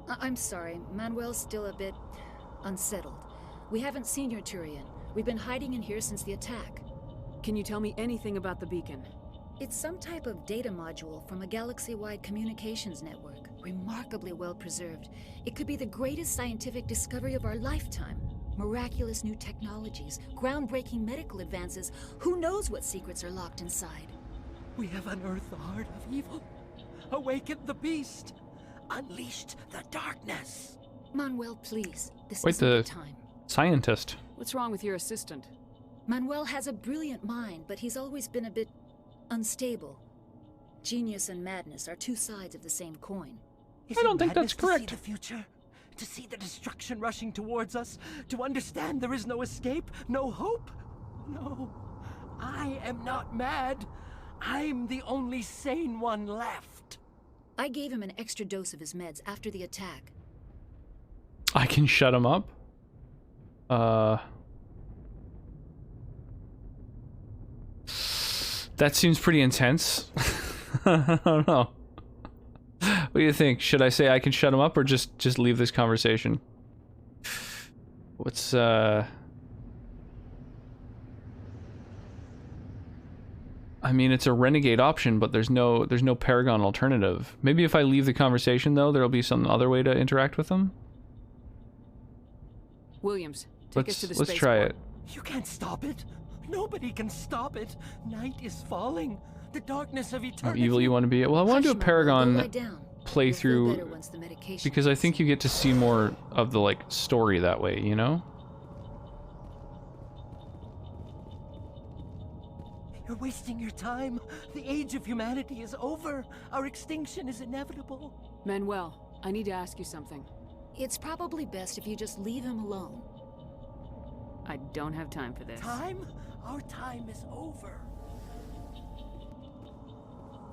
I'm sorry, Manuel's still a bit unsettled. We haven't seen your Turian. We've been hiding in here since the attack. Can you tell me anything about the beacon? It's some type of data module from a galaxy-wide communications network. Remarkably well preserved. It could be the greatest scientific discovery of our lifetime. Miraculous new technologies, groundbreaking medical advances. Who knows what secrets are locked inside? We have unearthed the heart of evil, awakened the beast, unleashed the darkness. Manuel, please. This Wait, isn't the the time. scientist. What's wrong with your assistant? Manuel has a brilliant mind, but he's always been a bit unstable. Genius and madness are two sides of the same coin. I don't think that's correct. To see the future, to see the destruction rushing towards us, to understand there is no escape, no hope. No, I am not mad. I'm the only sane one left. I gave him an extra dose of his meds after the attack. I can shut him up? That seems pretty intense. I don't know. What do you think? Should I say I can shut him up or just leave this conversation? What's I mean, it's a renegade option, but there's no Paragon alternative. Maybe if I leave the conversation though, there'll be some other way to interact with them. Williams, take us to the let's try it. You can't stop it. Nobody can stop it. Night is falling. The darkness of eternity. How evil you want to be? Well, I want to do a Paragon playthrough because I think you get to see more of the like story that way, you know? You're wasting your time. The age of humanity is over. Our extinction is inevitable. Manuel, I need to ask you something. It's probably best if you just leave him alone. I don't have time for this. Time? Our time is over.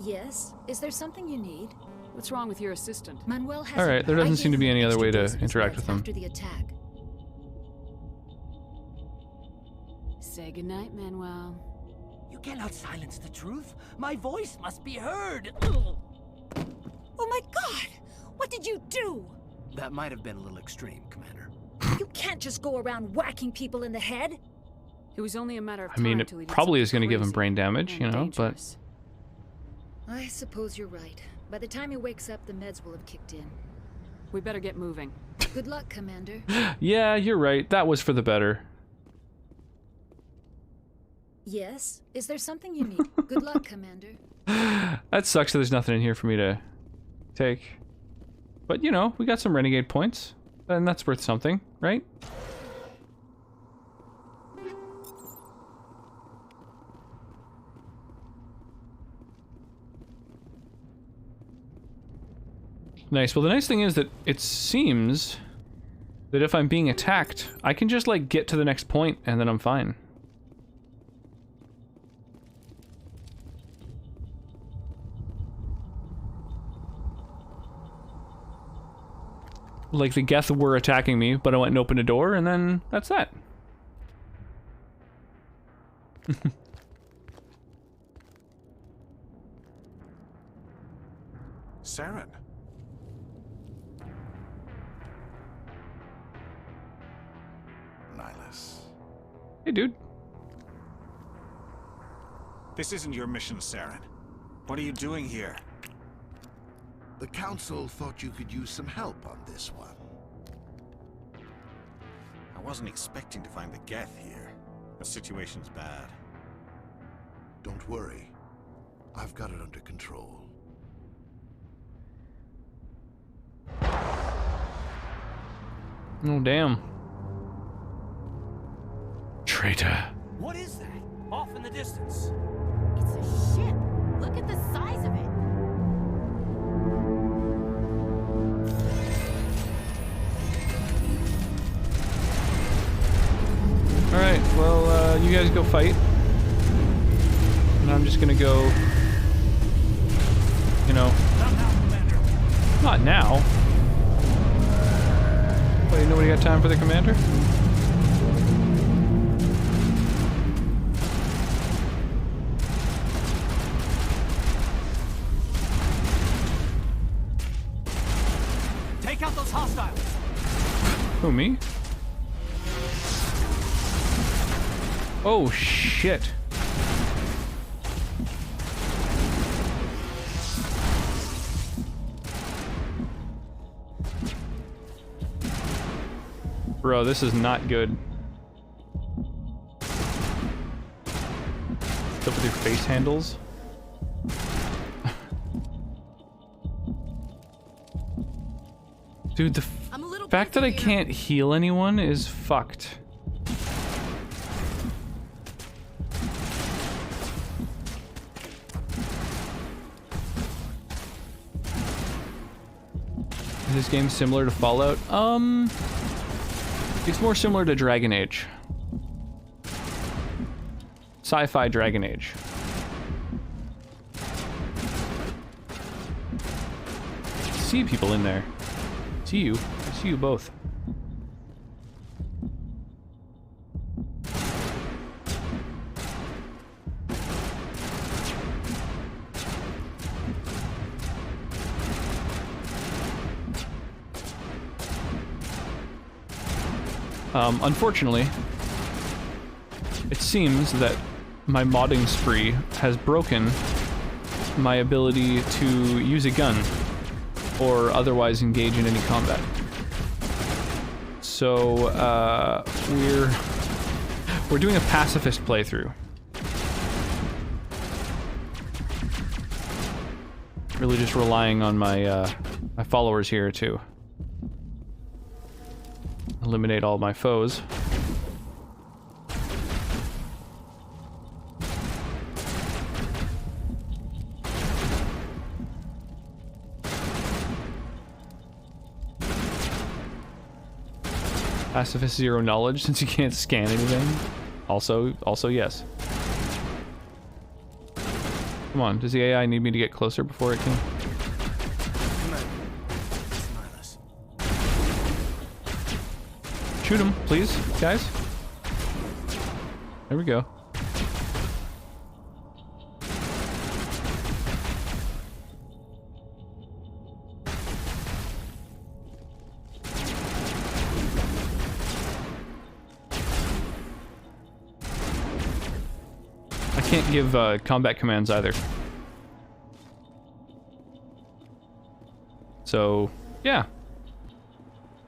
Yes? Is there something you need? What's wrong with your assistant? Manuel has Alright, there doesn't seem to be any other way to interact with him. After the attack. Say goodnight, Manuel. You cannot silence the truth. My voice must be heard. Oh my god! What did you do? That might have been a little extreme, Commander. You can't just go around whacking people in the head. It was only a matter of I time mean, until he it did probably is going to something give him crazy brain damage, and you know, dangerous. I suppose you're right. By the time he wakes up, the meds will have kicked in. We better get moving. Good luck, Commander. Yeah, you're right. That was for the better. Yes? Is there something you need? Good luck, Commander. That sucks that there's nothing in here for me to take. But, you know, we got some renegade points. And that's worth something, right? Nice. Well, the nice thing is that it seems that if I'm being attacked, I can just, like, get to the next point and then I'm fine. Like, the Geth were attacking me, but I went and opened a door, and then that's that. Saren. Nihilus. Hey, dude. This isn't your mission, Saren. What are you doing here? The Council thought you could use some help on this one. I wasn't expecting to find the Geth here. The situation's bad. Don't worry. I've got it under control. Oh, damn. Traitor. What is that? Off in the distance. It's a ship. Look at the size of it. Alright, well, you guys go fight. And I'm just gonna go... You know... Not now. Wait, nobody got time for the commander? Take out those hostiles. Who, me? Oh, shit. Bro, this is not good. What's up with your face handles? Dude, the fact that I can't heal anyone is fucked. Is this game similar to Fallout? It's more similar to Dragon Age. Sci-fi Dragon Age. I see people in there. I see you. I see you both. Unfortunately, it seems that my modding spree has broken my ability to use a gun or otherwise engage in any combat. So, we're doing a pacifist playthrough. Really just relying on my, my followers here to eliminate all my foes. Pacifist zero knowledge since you can't scan anything. Also yes. Come on, does the AI need me to get closer before it can? Shoot him, please, guys. There we go. I can't give combat commands either. So, yeah.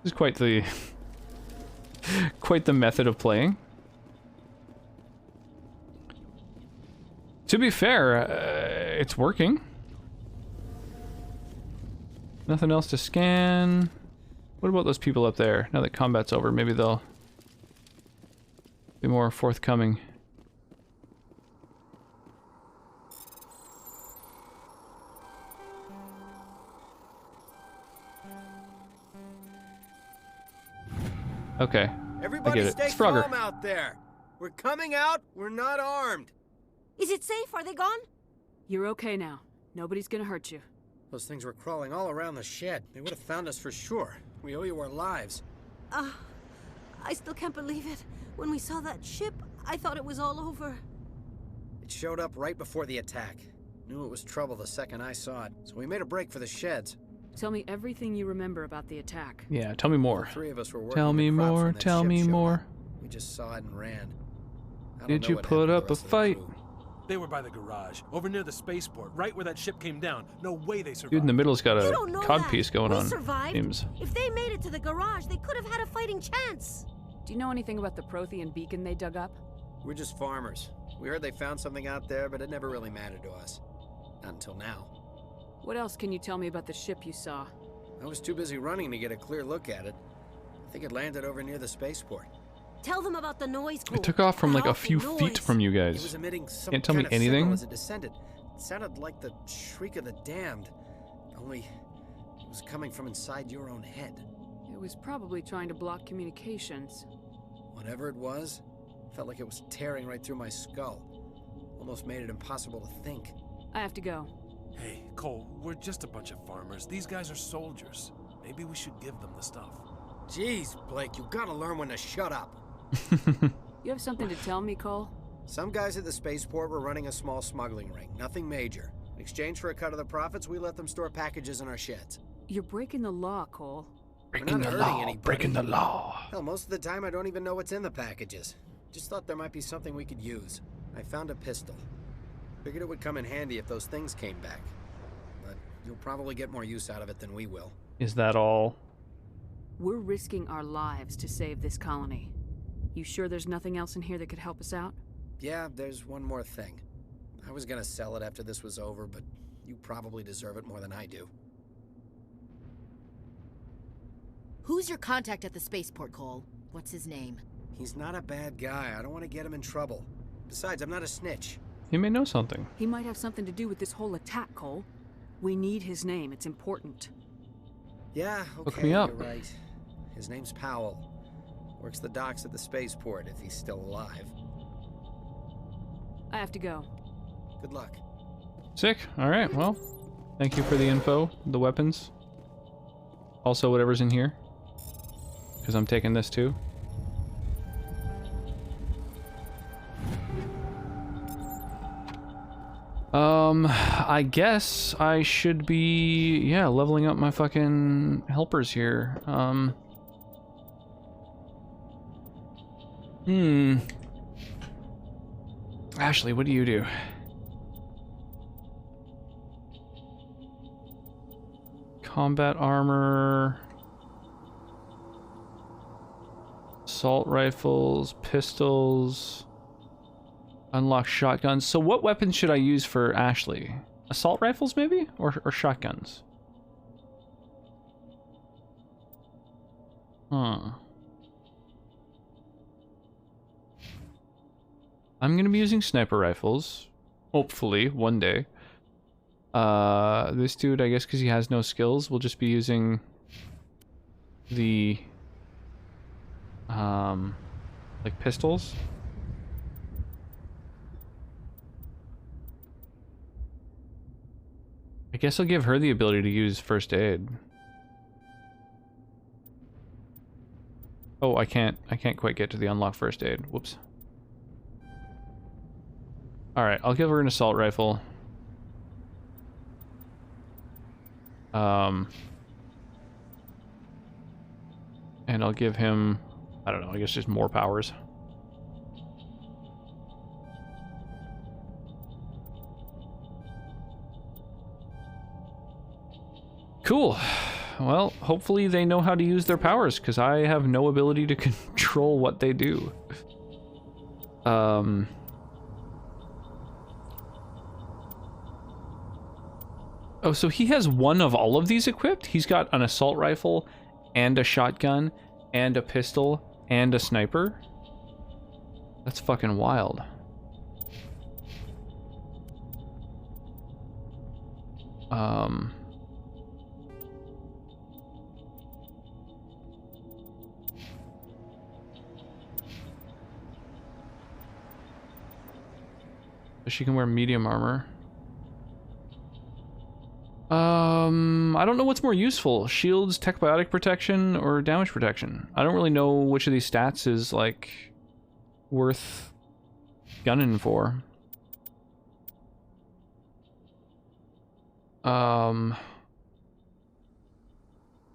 This is quite the... quite the method of playing. To be fair, it's working. Nothing else to scan. What about those people up there? Now that combat's over, maybe they'll be more forthcoming. Okay. Everybody I get it. stay It's Frogger. calm out there. We're coming out. We're not armed. Is it safe? Are they gone? You're okay now. Nobody's gonna hurt you. Those things were crawling all around the shed. They would have found us for sure. We owe you our lives. I still can't believe it. When we saw that ship, I thought it was all over. It showed up right before the attack. Knew it was trouble the second I saw it, so we made a break for the sheds. Tell me everything you remember about the attack. Yeah, tell me more. The three of us were working Tell me the crops more, when that tell ship me showed more. up. We just saw it and ran. I don't Did know you what put happened to up the a rest of the fight? crew. They were by the garage, over near the spaceport, right where that ship came down. No way they survived. Dude in the middle's got You a don't know cod that. piece going We on. survived. Seems. If they made it to the garage, they could have had a fighting chance. Do you know anything about the Prothean beacon they dug up? We're just farmers. We heard they found something out there, but it never really mattered to us. Not until now. What else can you tell me about the ship you saw? I was too busy running to get a clear look at it. I think it landed over near the spaceport. Tell them about the noise. It took off from like a few feet from you It was guys. emitting some Can't tell me kind of signal anything? as it descended. It sounded like the shriek of the damned. Only it was coming from inside your own head. It was probably trying to block communications. Whatever it was, felt like it was tearing right through my skull. Almost made it impossible to think. I have to go. Hey, Cole, we're just a bunch of farmers. These guys are soldiers. Maybe we should give them the stuff. Jeez, Blake, you gotta learn when to shut up. You have something to tell me, Cole? Some guys at the spaceport were running a small smuggling ring, nothing major. In exchange for a cut of the profits, we let them store packages in our sheds. You're breaking the law, Cole. Breaking the law, breaking the law. Hell, most of the time I don't even know what's in the packages. Just thought there might be something we could use. I found a pistol. Figured it would come in handy if those things came back. But you'll probably get more use out of it than we will. Is that all? We're risking our lives to save this colony. You sure there's nothing else in here that could help us out? Yeah, there's one more thing. I was gonna sell it after this was over, but you probably deserve it more than I do. Who's your contact at the spaceport, Cole? What's his name? He's not a bad guy. I don't want to get him in trouble. Besides, I'm not a snitch. He may know something. He might have something to do with this whole attack, Cole. We need his name. It's important. Yeah, okay, Look me up. You're right. His name's Powell. Works the docks at the spaceport if he's still alive. I have to go. Good luck. Sick. All right. Well, thank you for the info, the weapons. Also, whatever's in here, because I'm taking this too. I guess I should be, yeah, leveling up my fucking helpers here. Ashley, what do you do? Combat armor, assault rifles, pistols, unlock shotguns. So what weapons should I use for Ashley? Assault rifles maybe? Or shotguns? Huh. I'm gonna be using sniper rifles. Hopefully, one day. This dude, I guess because he has no skills, will just be using the like pistols. I guess I'll give her the ability to use first aid. Oh, I can't quite get to the unlock first aid. Whoops. Alright, I'll give her an assault rifle. And I'll give him, I don't know, I guess just more powers. Cool. Well, hopefully they know how to use their powers, because I have no ability to control what they do. Oh, so he has one of all of these equipped? He's got an assault rifle, and a shotgun, and a pistol, and a sniper? That's fucking wild. She can wear medium armor. I don't know what's more useful. Shields, tech biotic protection, or damage protection. I don't really know which of these stats is, like, worth gunning for.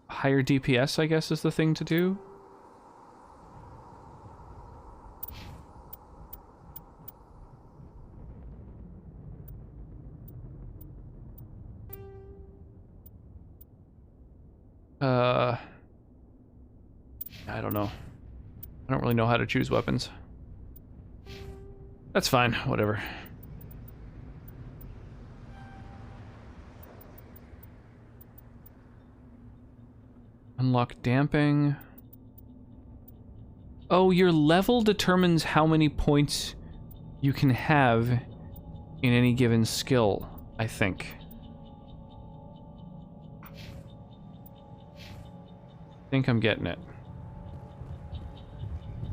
Higher DPS, I guess, is the thing to do. I don't know. I don't really know how to choose weapons. That's fine, whatever. Unlock damping. Oh, your level determines how many points you can have in any given skill, I think. I think I'm getting it.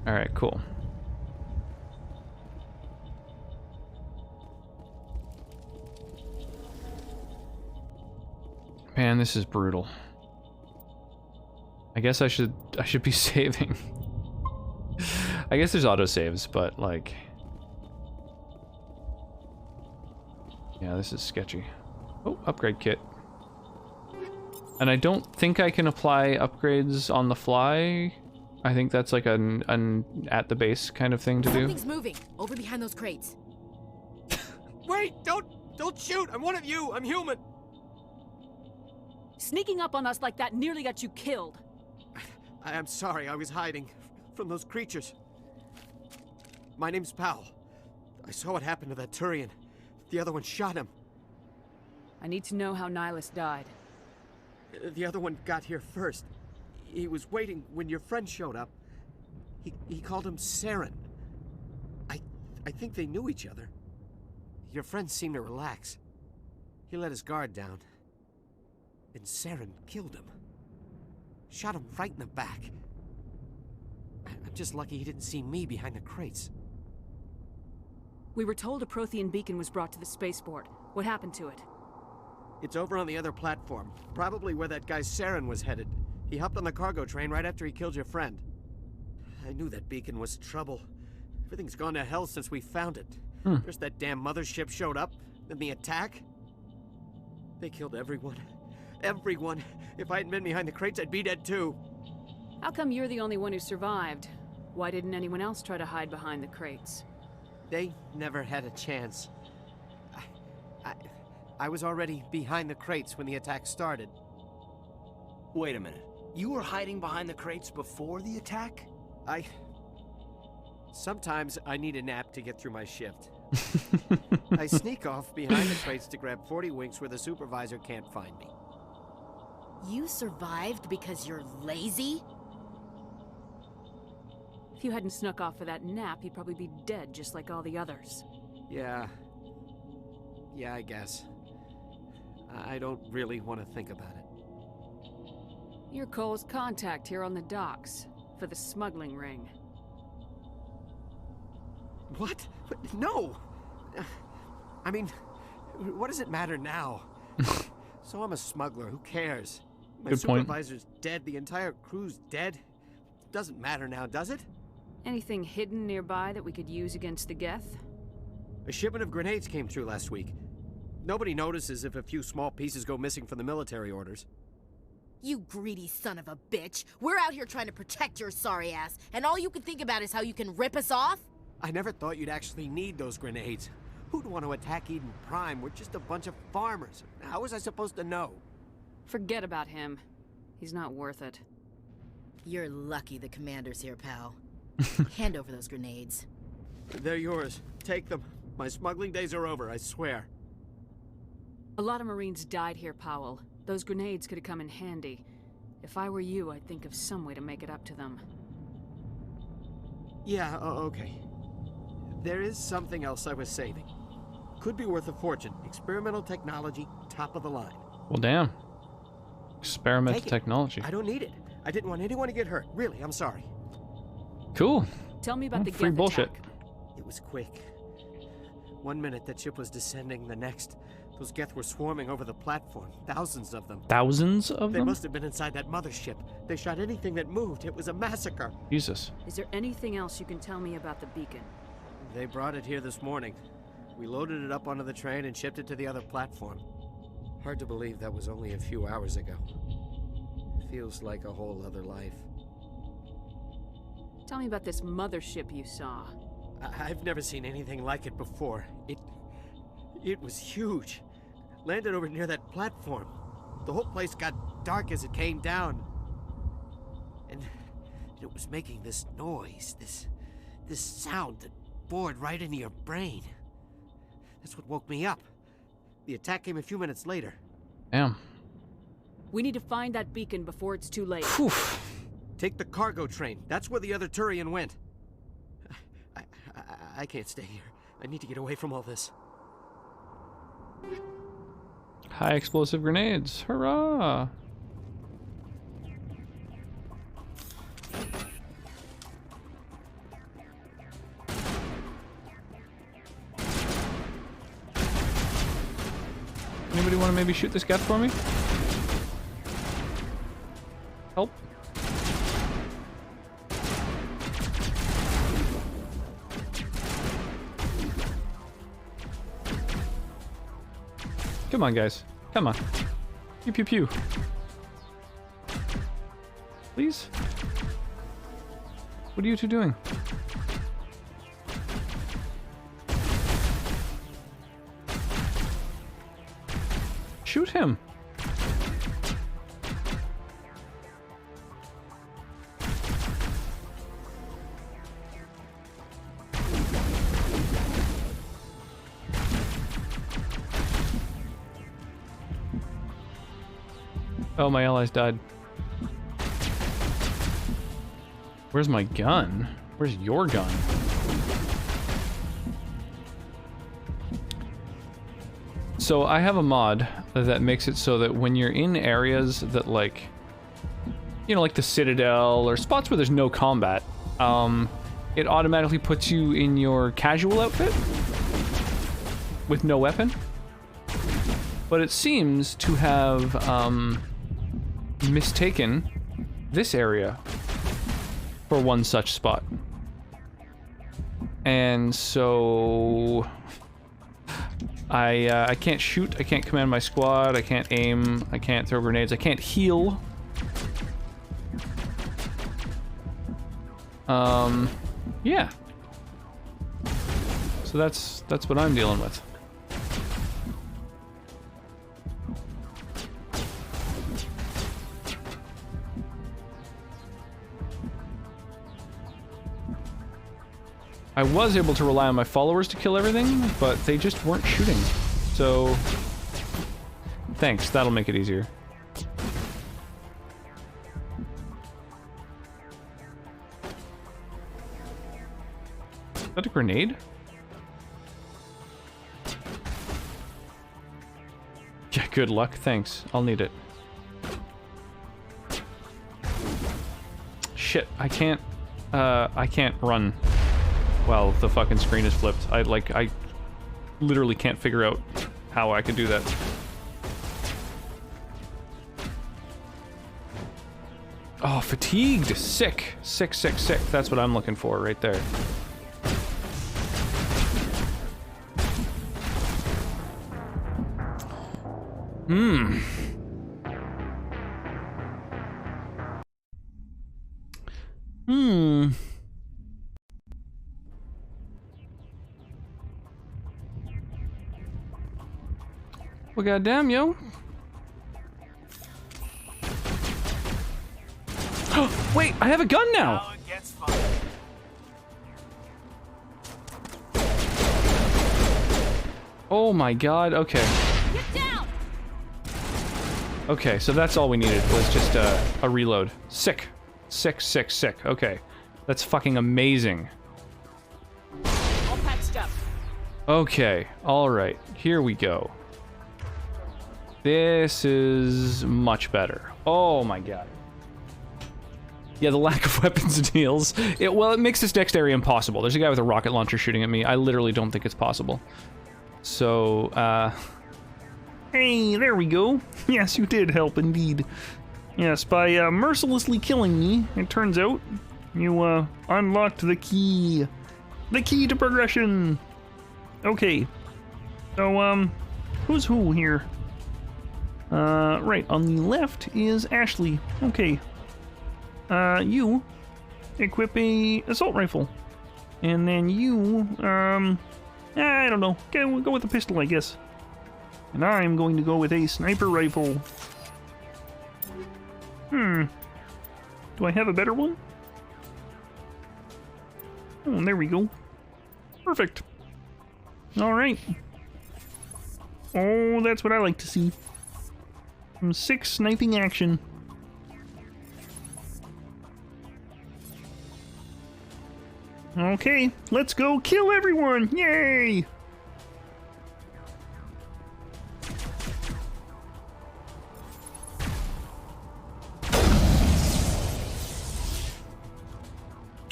Alright, cool. Man, this is brutal. I guess I should be saving. I guess there's autosaves, but like... Yeah, this is sketchy. Oh, upgrade kit. And I don't think I can apply upgrades on the fly. I think that's like an at the base kind of thing to do. Something's moving over behind those crates. Wait, don't shoot. I'm one of you. I'm human. Sneaking up on us like that nearly got you killed. I'm sorry. I was hiding from those creatures. My name's Powell. I saw what happened to that Turian. The other one shot him. I need to know how Nihilus died. The other one got here first. He was waiting when your friend showed up. He called him Saren. I think they knew each other. Your friend seemed to relax. He let his guard down. And Saren killed him. Shot him right in the back. I'm just lucky he didn't see me behind the crates. We were told a Prothean beacon was brought to the spaceport. What happened to it? It's over on the other platform. Probably where that guy Saren was headed. He hopped on the cargo train right after he killed your friend. I knew that beacon was trouble. Everything's gone to hell since we found it. First that damn mothership showed up, then the attack. They killed everyone. Everyone. If I hadn't been behind the crates, I'd be dead too. How come you're the only one who survived? Why didn't anyone else try to hide behind the crates? They never had a chance. I was already behind the crates when the attack started. Wait a minute. You were hiding behind the crates before the attack? Sometimes I need a nap to get through my shift. I sneak off behind the crates to grab 40 winks where the supervisor can't find me. You survived because you're lazy? If you hadn't snuck off for that nap, you'd probably be dead just like all the others. Yeah, I guess. I don't really want to think about it. You're Cole's contact here on the docks for the smuggling ring. What? No! I mean, what does it matter now? So I'm a smuggler, who cares? My Good point. supervisor's dead, the entire crew's dead. Doesn't matter now, does it? Anything hidden nearby that we could use against the Geth? A shipment of grenades came through last week. Nobody notices if a few small pieces go missing from the military orders. You greedy son of a bitch. We're out here trying to protect your sorry ass, and all you can think about is how you can rip us off? I never thought you'd actually need those grenades. Who'd want to attack Eden Prime? We're just a bunch of farmers. How was I supposed to know? Forget about him. He's not worth it. You're lucky the commander's here, pal. Hand over those grenades. They're yours. Take them. My smuggling days are over, I swear. A lot of Marines died here, Powell. Those grenades could have come in handy. If I were you, I'd think of some way to make it up to them. Yeah, okay. There is something else I was saving. Could be worth a fortune. Experimental technology, top of the line. Well, damn. Experimental Take it. technology. I don't need it. I didn't want anyone to get hurt. Really, I'm sorry. Cool. Tell me about the free Geth bullshit. attack. It was quick. One minute that ship was descending, the next, those Geth were swarming over the platform. Thousands of them. Thousands of them? They must have been inside that mothership. They shot anything that moved. It was a massacre. Jesus. Is there anything else you can tell me about the beacon? They brought it here this morning. We loaded it up onto the train and shipped it to the other platform. Hard to believe that was only a few hours ago. Feels like a whole other life. Tell me about this mothership you saw. I've never seen anything like it before. It was huge. Landed over near that platform. The whole place got dark as it came down. And it was making this noise, this sound that bored right into your brain. That's what woke me up. The attack came a few minutes later. Damn. We need to find that beacon before it's too late. Take the cargo train. That's where the other Turian went. I can't stay here. I need to get away from all this. High explosive grenades. Hurrah! Anybody want to maybe shoot this guy for me? Help. Come on, guys. Come on. Pew, pew, pew. Please? What are you two doing? Shoot him. Oh, my allies died. Where's my gun? Where's your gun? So I have a mod that makes it so that when you're in areas that, like, you know, like the Citadel or spots where there's no combat, it automatically puts you in your casual outfit with no weapon. But it seems to have mistaken this area for one such spot. And so I can't shoot, I can't command my squad, I can't aim, I can't throw grenades, I can't heal. Yeah. So that's what I'm dealing with. I was able to rely on my followers to kill everything, but they just weren't shooting. So, thanks, that'll make it easier. Is that a grenade? Yeah, good luck, thanks. I'll need it. Shit, I can't run. Well, the fucking screen is flipped. I literally can't figure out how I could do that. Oh, fatigued! Sick! Sick, sick, sick. That's what I'm looking for right there. Well, goddamn, yo. Wait, I have a gun now. Oh my god, okay. Get down! Okay, so that's all we needed was just a reload. Sick. Sick, sick, sick. Okay. That's fucking amazing. All patched up. Okay, alright. Here we go. This is much better. Oh my god. Yeah, the lack of weapons and heals. Well, it makes this next area impossible. There's a guy with a rocket launcher shooting at me. I literally don't think it's possible. So, Hey, there we go. Yes, you did help indeed. Yes, by mercilessly killing me, it turns out, you unlocked the key. The key to progression. Okay. So, who's who here? Right, on the left is Ashley. Okay. You equip a assault rifle. And then you, I don't know. Okay, we'll go with a pistol, I guess. And I'm going to go with a sniper rifle. Do I have a better one? Oh, there we go. Perfect. Alright. Oh, that's what I like to see. Some sick sniping action. Okay, let's go kill everyone! Yay!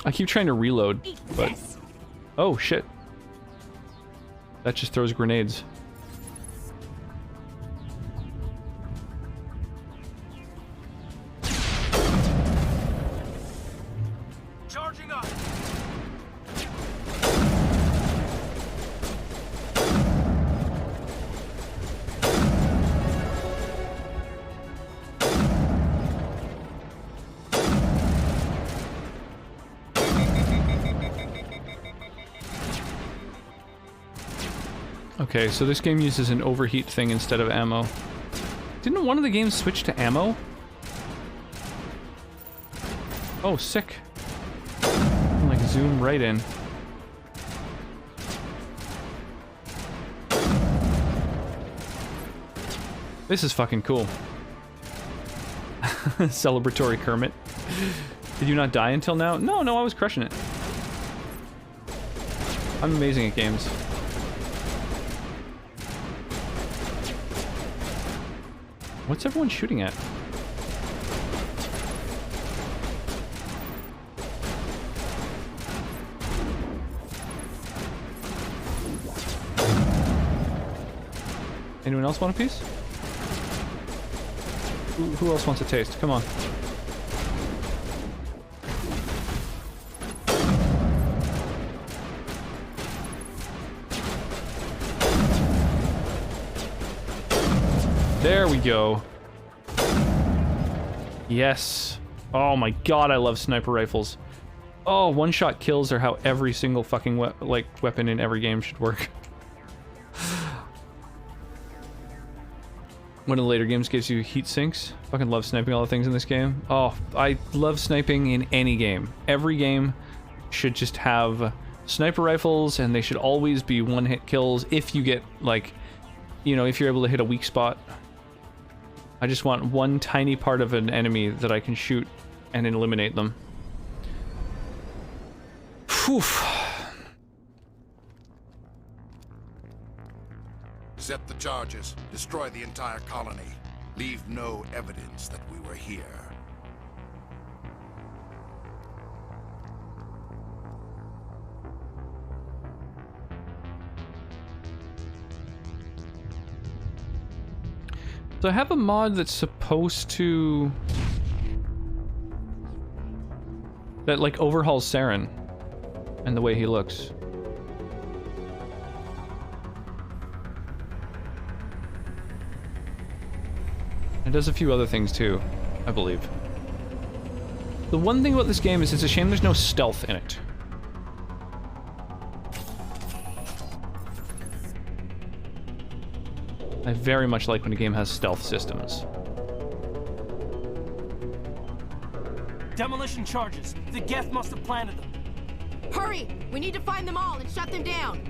I keep trying to reload, but... Oh, shit. That just throws grenades. Charging up. Okay, so this game uses an overheat thing instead of ammo. Didn't one of the games switch to ammo? Oh, sick. Like, zoom right in. This is fucking cool. Celebratory Kermit. Did you not die until now? No, I was crushing it. I'm amazing at games. What's everyone shooting at? Anyone else want a piece? Who else wants a taste? Come on. There we go. Yes. Oh my god, I love sniper rifles. Oh, one-shot kills are how every single fucking weapon in every game should work. One of the later games gives you heat sinks. Fucking love sniping all the things in this game. Oh, I love sniping in any game. Every game should just have sniper rifles, and they should always be one-hit kills if you get, like, you know, if you're able to hit a weak spot. I just want one tiny part of an enemy that I can shoot and eliminate them. Phew. Set the charges. Destroy the entire colony. Leave no evidence that we were here. So I have a mod that's supposed to... that, like, overhauls Saren and the way he looks. It does a few other things too, I believe. The one thing about this game is it's a shame there's no stealth in it. I very much like when a game has stealth systems. Demolition charges. The Geth must have planted them. Hurry! We need to find them all and shut them down!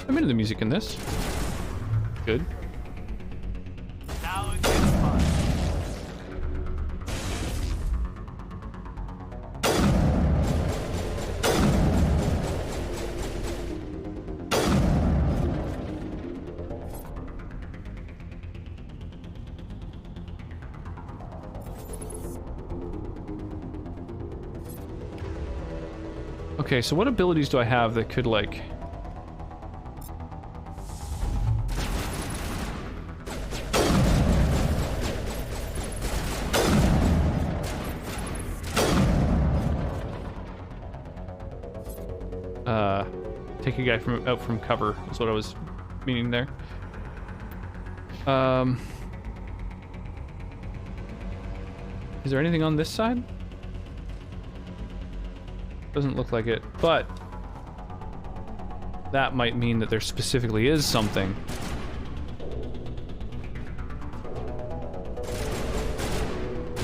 I'm into the music in this. Good. Now it gets fun. Okay, so what abilities do I have that could, like... take a guy out from cover is what I was meaning there. Is there anything on this side? Doesn't look like it, but that might mean that there specifically is something.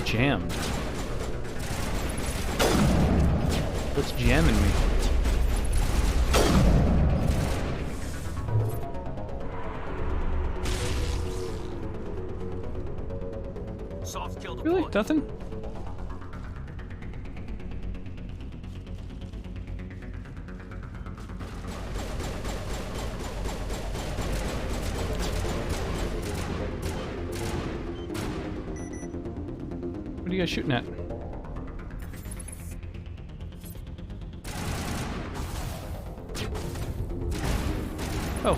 Jammed. What's jamming me? Really? Nothing? What are you guys shooting at? Oh.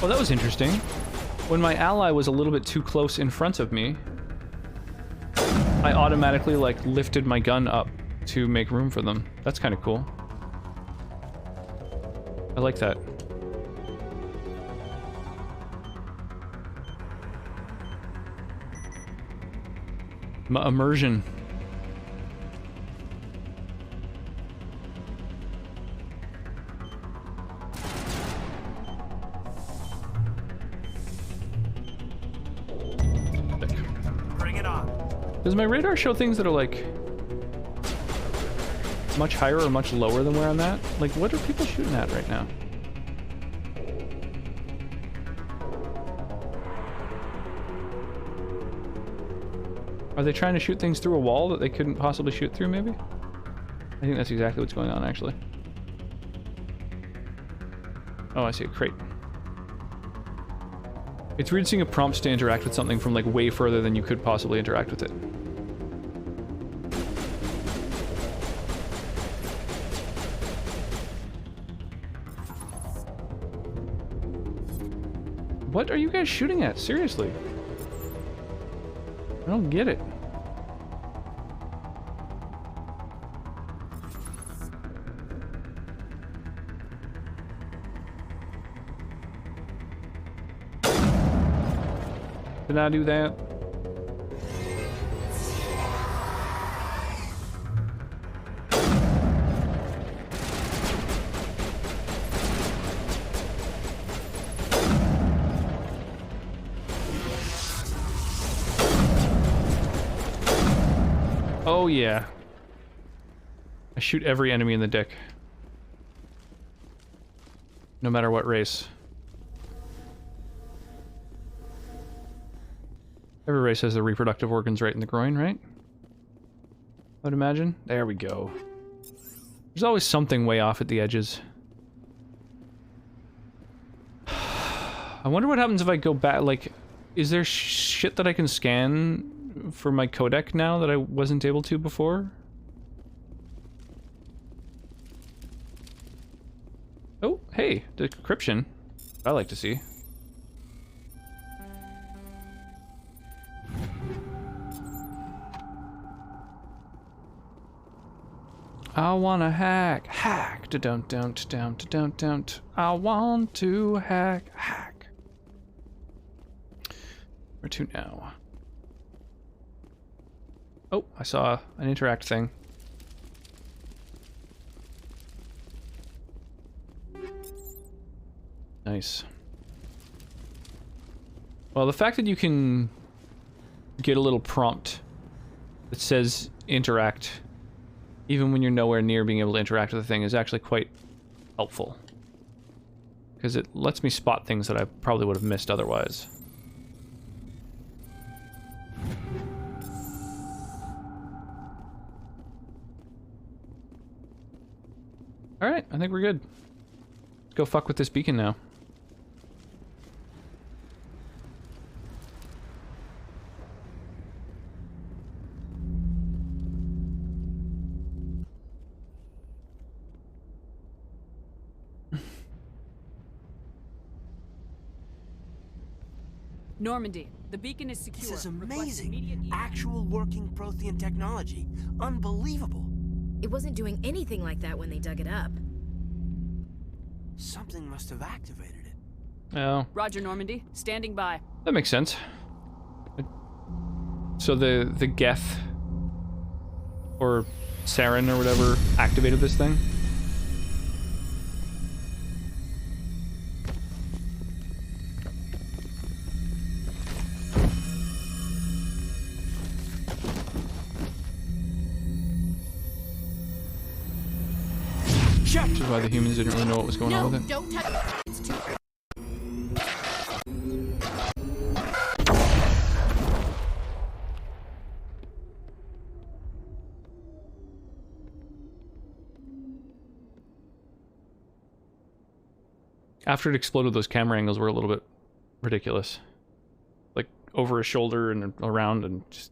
Well, that was interesting. When my ally was a little bit too close in front of me, I automatically, like, lifted my gun up to make room for them. That's kind of cool. I like that. Immersion. Does my radar show things that are, like, much higher or much lower than where I'm at? Like, what are people shooting at right now? Are they trying to shoot things through a wall that they couldn't possibly shoot through, maybe? I think that's exactly what's going on, actually. Oh, I see a crate. It's weird seeing a prompt to interact with something from, like, way further than you could possibly interact with it. What are you guys shooting at? Seriously? I don't get it. Did I do that? Oh yeah. I shoot every enemy in the dick. No matter what race. Every race has their reproductive organs right in the groin, right? I would imagine. There we go. There's always something way off at the edges. I wonder what happens if I go back, like, is there shit that I can scan for my codec now that I wasn't able to before? Oh, hey, decryption. I like to see. I wanna hack, hack, da-don't, don't, don't, don't, don't. I want to hack, hack. Where to now? Oh, I saw an interact thing. Nice. Well, the fact that you can get a little prompt that says interact, even when you're nowhere near being able to interact with the thing, is actually quite helpful. Because it lets me spot things that I probably would have missed otherwise. Alright, I think we're good. Let's go fuck with this beacon now. Normandy, the beacon is secure. This is Request amazing. immediate Actual working Prothean technology. Unbelievable. It wasn't doing anything like that when they dug it up. Something must have activated it. Oh. Roger, Normandy. Standing by. That makes sense. So the Geth or Saren or whatever activated this thing? Which is why the humans didn't really know what was going on with it. Don't touch it. It's too... After it exploded, those camera angles were a little bit ridiculous. Like, over his shoulder and around and just...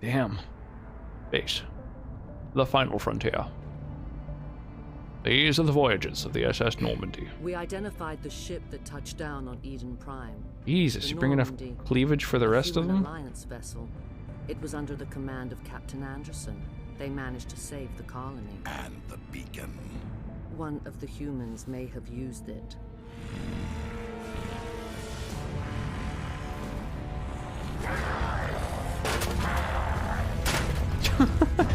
Damn. Base. The final frontier. These are the voyages of the SS Normandy. We identified the ship that touched down on Eden Prime. Jesus, you bring enough cleavage for the rest of them? Alliance vessel. It was under the command of Captain Anderson. They managed to save the colony. And the beacon. One of the humans may have used it.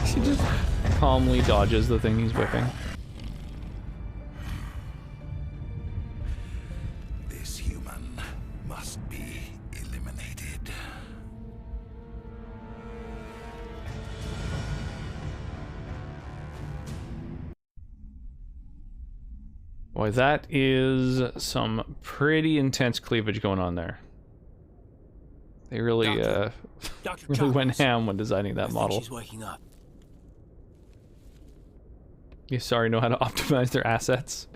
She just calmly dodges the thing he's whipping. This human must be eliminated. Boy, that is some pretty intense cleavage going on there. They really, really went ham when designing that model. She's waking up. You sorry know how to optimize their assets.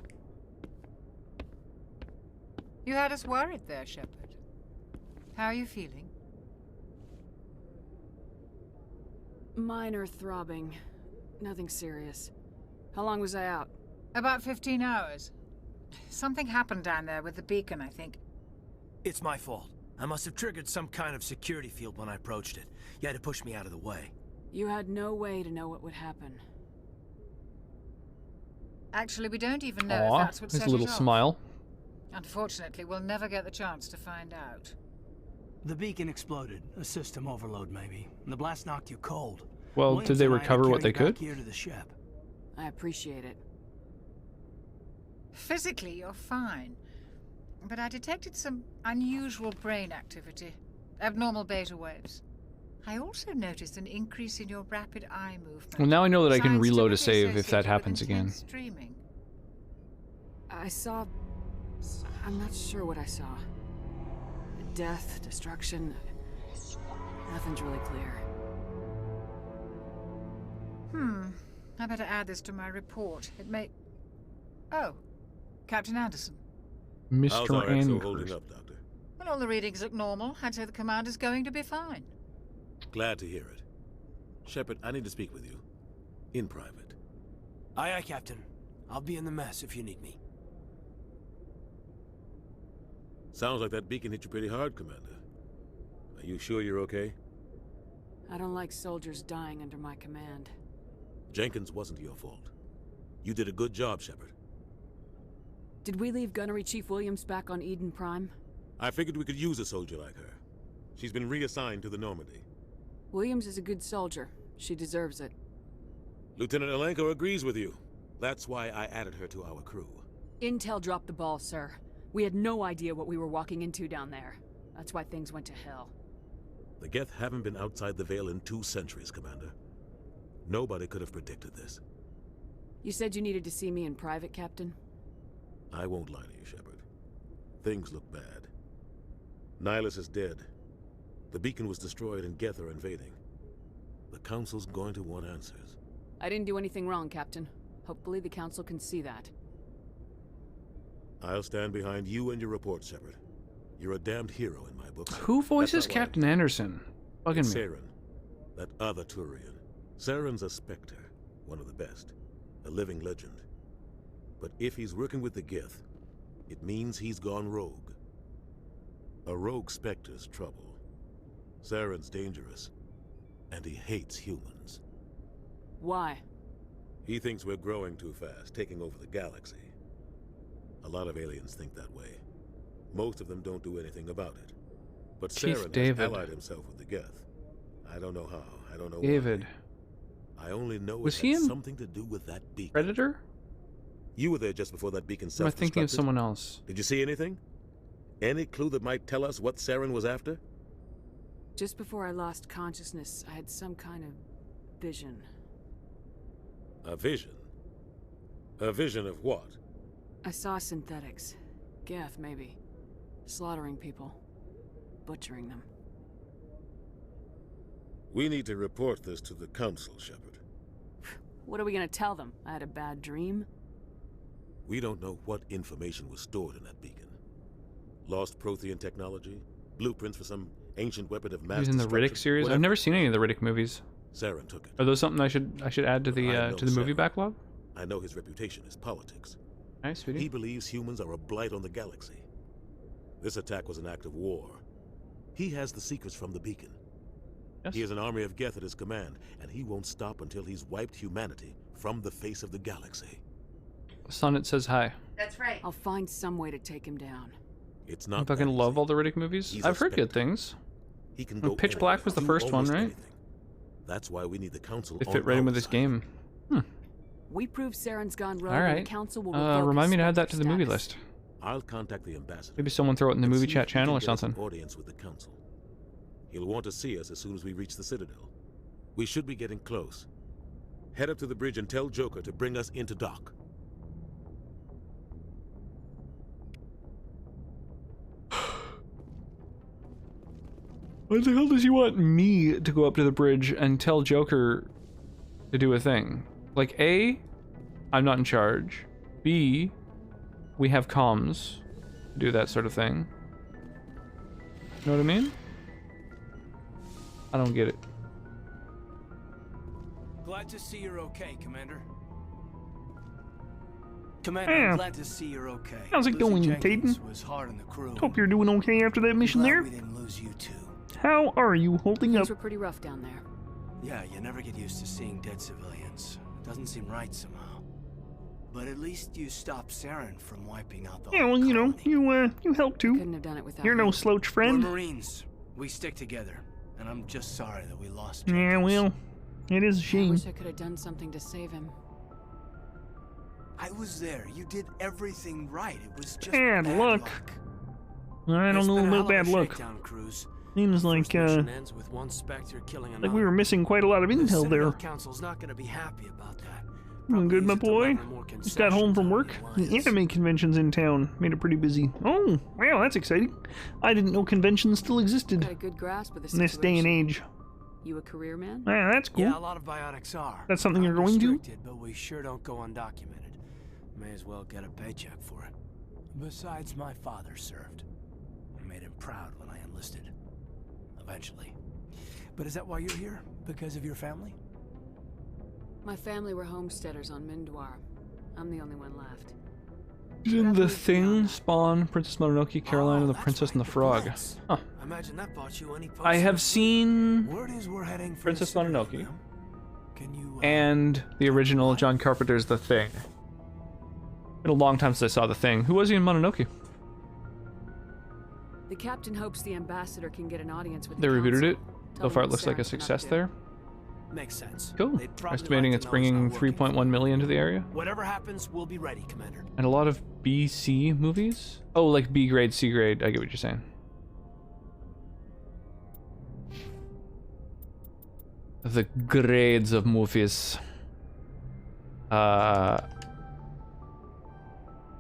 You had us worried there, Shepard. How are you feeling? Minor throbbing. Nothing serious. How long was I out? About 15 hours. Something happened down there with the beacon, I think. It's my fault. I must have triggered some kind of security field when I approached it. You had to push me out of the way. You had no way to know what would happen. Actually, we don't even know if that's what set it off. His little smile. Unfortunately, we'll never get the chance to find out. The beacon exploded. A system overload, maybe. And the blast knocked you cold. Well, Williams did they and I recover what they carried you could? back here to the ship. I appreciate it. Physically, you're fine. But I detected some unusual brain activity. Abnormal beta waves. I also noticed an increase in your rapid eye movement. Well, now I know that I can Signs reload a typically save if that associated happens with again. intense dreaming. I saw... I'm not sure what I saw. Death, destruction... Nothing's really clear. I better add this to my report. It may... Oh. Captain Anderson. How's our Mr. XO holding Andrews. up, Doctor? Well, all the readings look normal. I'd say the commander's going to be fine. Glad to hear it. Shepard, I need to speak with you. In private. Aye, aye, Captain. I'll be in the mess if you need me. Sounds like that beacon hit you pretty hard, Commander. Are you sure you're okay? I don't like soldiers dying under my command. Jenkins wasn't your fault. You did a good job, Shepard. Did we leave Gunnery Chief Williams back on Eden Prime? I figured we could use a soldier like her. She's been reassigned to the Normandy. Williams is a good soldier. She deserves it. Lieutenant Alenko agrees with you. That's why I added her to our crew. Intel dropped the ball, sir. We had no idea what we were walking into down there. That's why things went to hell. The Geth haven't been outside the Veil in 2 centuries, Commander. Nobody could have predicted this. You said you needed to see me in private, Captain? I won't lie to you, Shepard. Things look bad. Nihilus is dead. The beacon was destroyed and Geth are invading. The Council's going to want answers. I didn't do anything wrong, Captain. Hopefully the Council can see that. I'll stand behind you and your report, Shepard. You're a damned hero in my books. Who voices Captain Anderson? Bugging me. Saren, that other Turian. Saren's a Spectre, one of the best. a living legend. But if he's working with the Geth, it means he's gone rogue. A rogue Spectre's trouble. Saren's dangerous, and he hates humans. Why? He thinks we're growing too fast, taking over the galaxy. A lot of aliens think that way. Most of them don't do anything about it. But Saren has allied himself with the Geth. I don't know how, I don't know David. why. I only know Was it he had in something to do with that beacon. Predator? You were there just before that beacon Am I self-destructed. thinking of someone else? Did you see anything? Any clue that might tell us what Saren was after? Just before I lost consciousness, I had some kind of vision. A vision? A vision of what? I saw synthetics. Geth, maybe. Slaughtering people. Butchering them. We need to report this to the Council, Shepard. What are we gonna tell them? I had a bad dream? We don't know what information was stored in that beacon. Lost Prothean technology? Blueprints for some ancient weapon of mass He's in the destruction? Riddick series? Whatever. I've never seen any of the Riddick movies. Saren took it. Are those something I should add to the movie backlog? I know his reputation is politics. Nice, sweetie. He believes humans are a blight on the galaxy. This attack was an act of war. He has the secrets from the beacon. Yes. He has an army of Geth at his command, and he won't stop until he's wiped humanity from the face of the galaxy. Sonnet says hi. That's right. I'll find some way to take him down. It's I not fucking that love easy. all the Riddick movies. He's I've a heard good Spectre. things. He can Well, go Pitch Black was the do first one, almost right? anything. That's why we need the Council They on fit right in our with this side. game. We prove Saren's gone rogue All and right. the council will revoke Remind his me to add that Spectre to the movie status. list. I'll contact the ambassador. Maybe someone throw it in the and movie see chat if he channel can or get us an something. audience with the Council. He'll want to see us as soon as we reach the Citadel. We should be getting close. Head up to the bridge and tell Joker to bring us into dock. Why the hell does he want me to go up to the bridge and tell Joker to do a thing? Like, A, I'm not in charge. B, we have comms to do that sort of thing. You know what I mean? I don't get it. Glad to see you're okay, Commander. Commander, Yeah. I'm glad to see you're okay. How's it Losing going, Jenkins Caden? was hard on the crew. Hope you're doing okay after that mission Glad there. we didn't lose you too. How are you holding up? Things were pretty rough down there. Yeah, you never get used to seeing dead civilians. It doesn't seem right somehow. But at least you stopped Saren from wiping out the Yeah, whole well, you know, colony. you help too. Couldn't have done it without You're no you. slouch We're friend. Marines. We stick together. And I'm just sorry that we lost Yeah, Jenkins. well, it is a I shame. wish I could have done something to save him. I was there. You did everything right. It was just Bad bad luck. I don't It's know been a hell about of bad a luck. shakedown cruise. Seems Our like, first mission ends with one Spectre killing like another. we were missing quite a lot of The intel Citadel there. Council's not going to be happy about that. Doing good, my boy. More Just got home from work. The anime convention's in town. Made it pretty busy. Oh, wow, that's exciting. I didn't know conventions still existed Got a good grasp of the in this day and situation. age. You a career man? Ah, that's cool. Yeah, a lot of biotics are. That's something you're going to? Restricted, but we sure don't go undocumented. May as well get a paycheck for it. Besides, my father served. I made him proud when I enlisted. Eventually. But is that why you're here? Because of your family? My family were homesteaders on Mindwar. I'm the only one left. In The Thing, Spawn, Princess Mononoke, Caroline, and the Princess and the Frog. Huh. I imagine that bought you any I have seen Word is we're heading for Princess the Citadel, Mononoke ma'am. Can you and the original John Carpenter's The Thing. Been a long time since I saw The Thing. Who was he in Mononoke? The captain hopes the ambassador can get an audience with They the rebooted council. it. Tell So far, it them looks like a Saren's been up success to. there. Makes sense. Cool. They'd probably Estimating like it's to know bringing it's not working. 3.1 million to the area. Whatever happens, we'll be ready, Commander. And a lot of BC movies? Oh, like B grade, C grade. I get what you're saying. The grades of movies.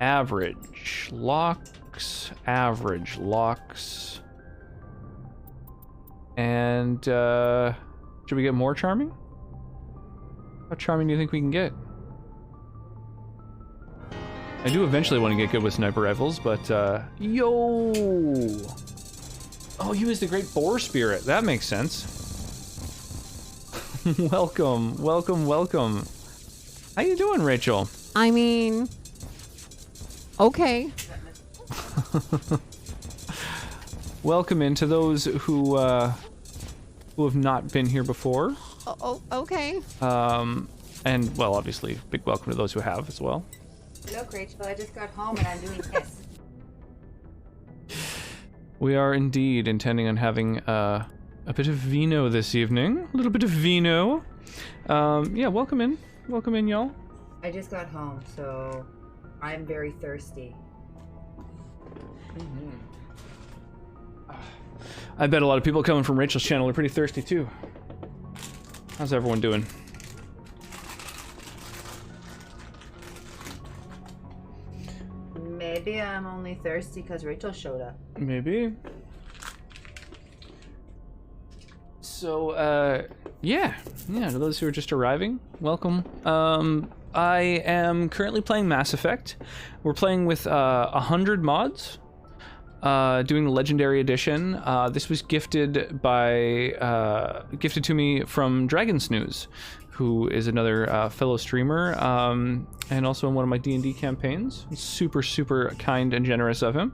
Average locks. Average locks. And, should we get more charming? How charming do you think we can get? I do eventually want to get good with sniper rifles, but, yo! Oh, he was the great boar spirit. That makes sense. Welcome, welcome, welcome. How you doing, Rachel? I mean, okay. Welcome in to those who have not been here before. Oh, okay. And well, obviously, big welcome to those who have as well. Look, Rachel, I just got home and I'm doing this. We are indeed intending on having a bit of vino this evening. A little bit of vino. Yeah, welcome in. Welcome in, y'all. I just got home, so I'm very thirsty. I bet a lot of people coming from Rachel's channel are pretty thirsty too. How's everyone doing? Maybe I'm only thirsty because Rachel showed up. Maybe. So, yeah, to those who are just arriving, welcome. I am currently playing Mass Effect. We're playing with 100 mods, doing the Legendary Edition. This was gifted to me from Dragon Snooze, who is another fellow streamer, and also in one of my D&D campaigns. Super, super kind and generous of him.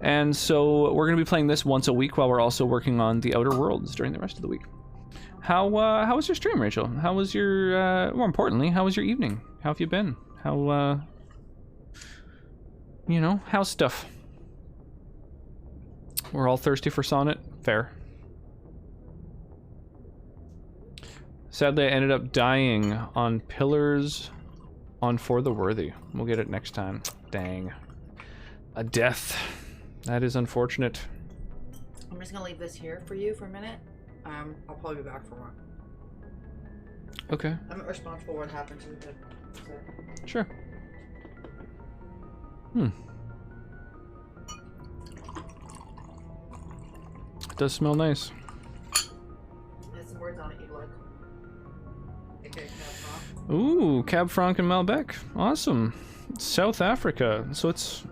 And so we're going to be playing this once a week while we're also working on the Outer Worlds during the rest of the week. How was your stream, Rachel? How was your, more importantly, how was your evening? How have you been? How, how's stuff? We're all thirsty for Sonnet. Fair. Sadly, I ended up dying on Pillars on For the Worthy. We'll get it next time. Dang. A death. That is unfortunate. I'm just gonna leave this here for you for a minute. I'll probably be back for one. Okay. I'm not responsible for what happened to the Sure. It does smell nice. There's some words on it you'd like. Okay, Ooh, Cab Franc and Malbec. Awesome. South Africa. So it's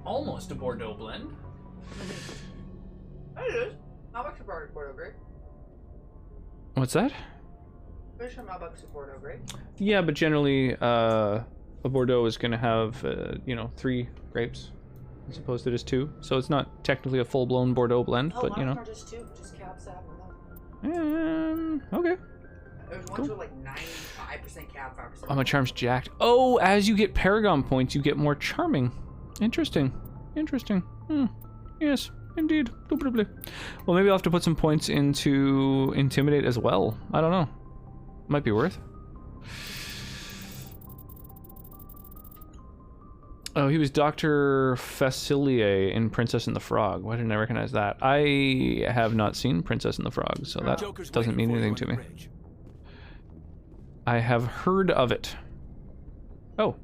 almost a Bordeaux blend. It is. Malbec's a Bordeaux grape. What's that? Pretty sure Malbec's a Bordeaux grape. Yeah, but generally a Bordeaux is going to have 3 grapes as opposed to just 2. So it's not technically a full-blown Bordeaux blend, but mine are just 2, just Cab Sav and milk. Okay. There's ones with like 95% Cab, 5%. Oh, my charm's jacked. Oh, as you get Paragon points, you get more charming. Interesting. Yes, indeed. Well, maybe I'll have to put some points into Intimidate as well. I don't know. Might be worth. Oh, he was Dr. Facilier in Princess and the Frog. Why didn't I recognize that? I have not seen Princess and the Frog, so that doesn't mean anything to me. I have heard of it. Oh.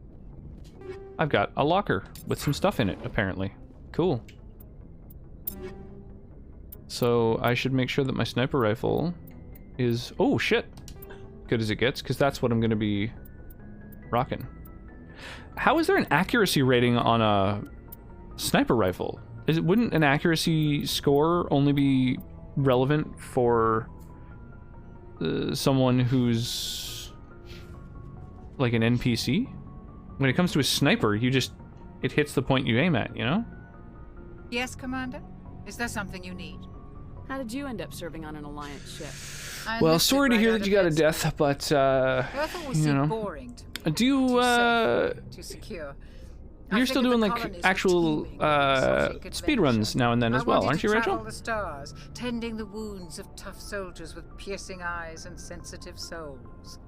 I've got a locker with some stuff in it, apparently. Cool. So I should make sure that my sniper rifle is... Oh, shit! Good as it gets, because that's what I'm going to be rocking. How is there an accuracy rating on a sniper rifle? Wouldn't an accuracy score only be relevant for someone who's like an NPC? When it comes to a sniper, it hits the point you aim at, you know? Yes, Commander? Is there something you need? How did you end up serving on an Alliance ship? Well, sorry to hear that you got a death, but, boring to do you, to secure. You're still doing, like, actual, speed runs now and then as well, aren't you, Rachel? The stars, tending the wounds of tough soldiers with piercing eyes and sensitive souls.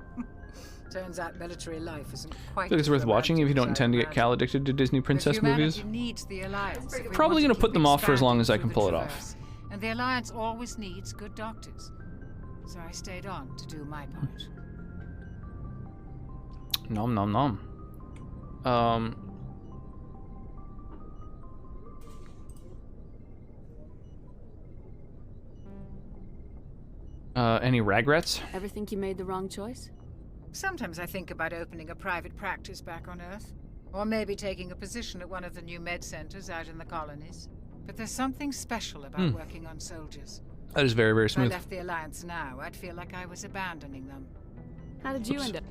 Turns out military life isn't quite. I think it's worth watching if you don't intend to get Cal addicted to Disney princess movies. Needs the Alliance. Probably gonna put them off for as long as I can pull it off. And the Alliance always needs good doctors. So I stayed on to do my part. Nom nom nom. Any regrets? Ever think you made the wrong choice? Sometimes I think about opening a private practice back on Earth. Or maybe taking a position at one of the new med centers out in the colonies. But there's something special about working on soldiers. That is very, very smooth. If I left the Alliance now, I'd feel like I was abandoning them. How did you end up?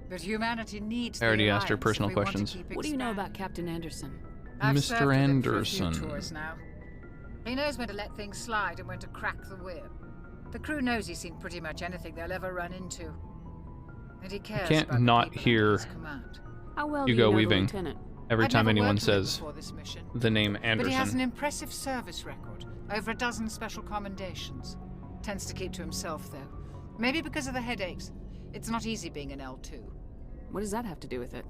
But humanity needs I already the asked her alliance personal if we want to questions. keep What do you know about expanding. Captain Anderson? I've served Mr. with him for a few Anderson. tours now. He knows when to let things slide and when to crack the whip. The crew knows he's seen pretty much anything they'll ever run into. And he cares Can't about not the people hear under his command. How well Hugo do you know Weaving the lieutenant? every I'd time never anyone worked with him says before this mission, the name but he has an Anderson. impressive service record. Over a dozen special commendations. Tends to keep to himself, though. Maybe because of the headaches. It's not easy being an L2. What does that have to do with it?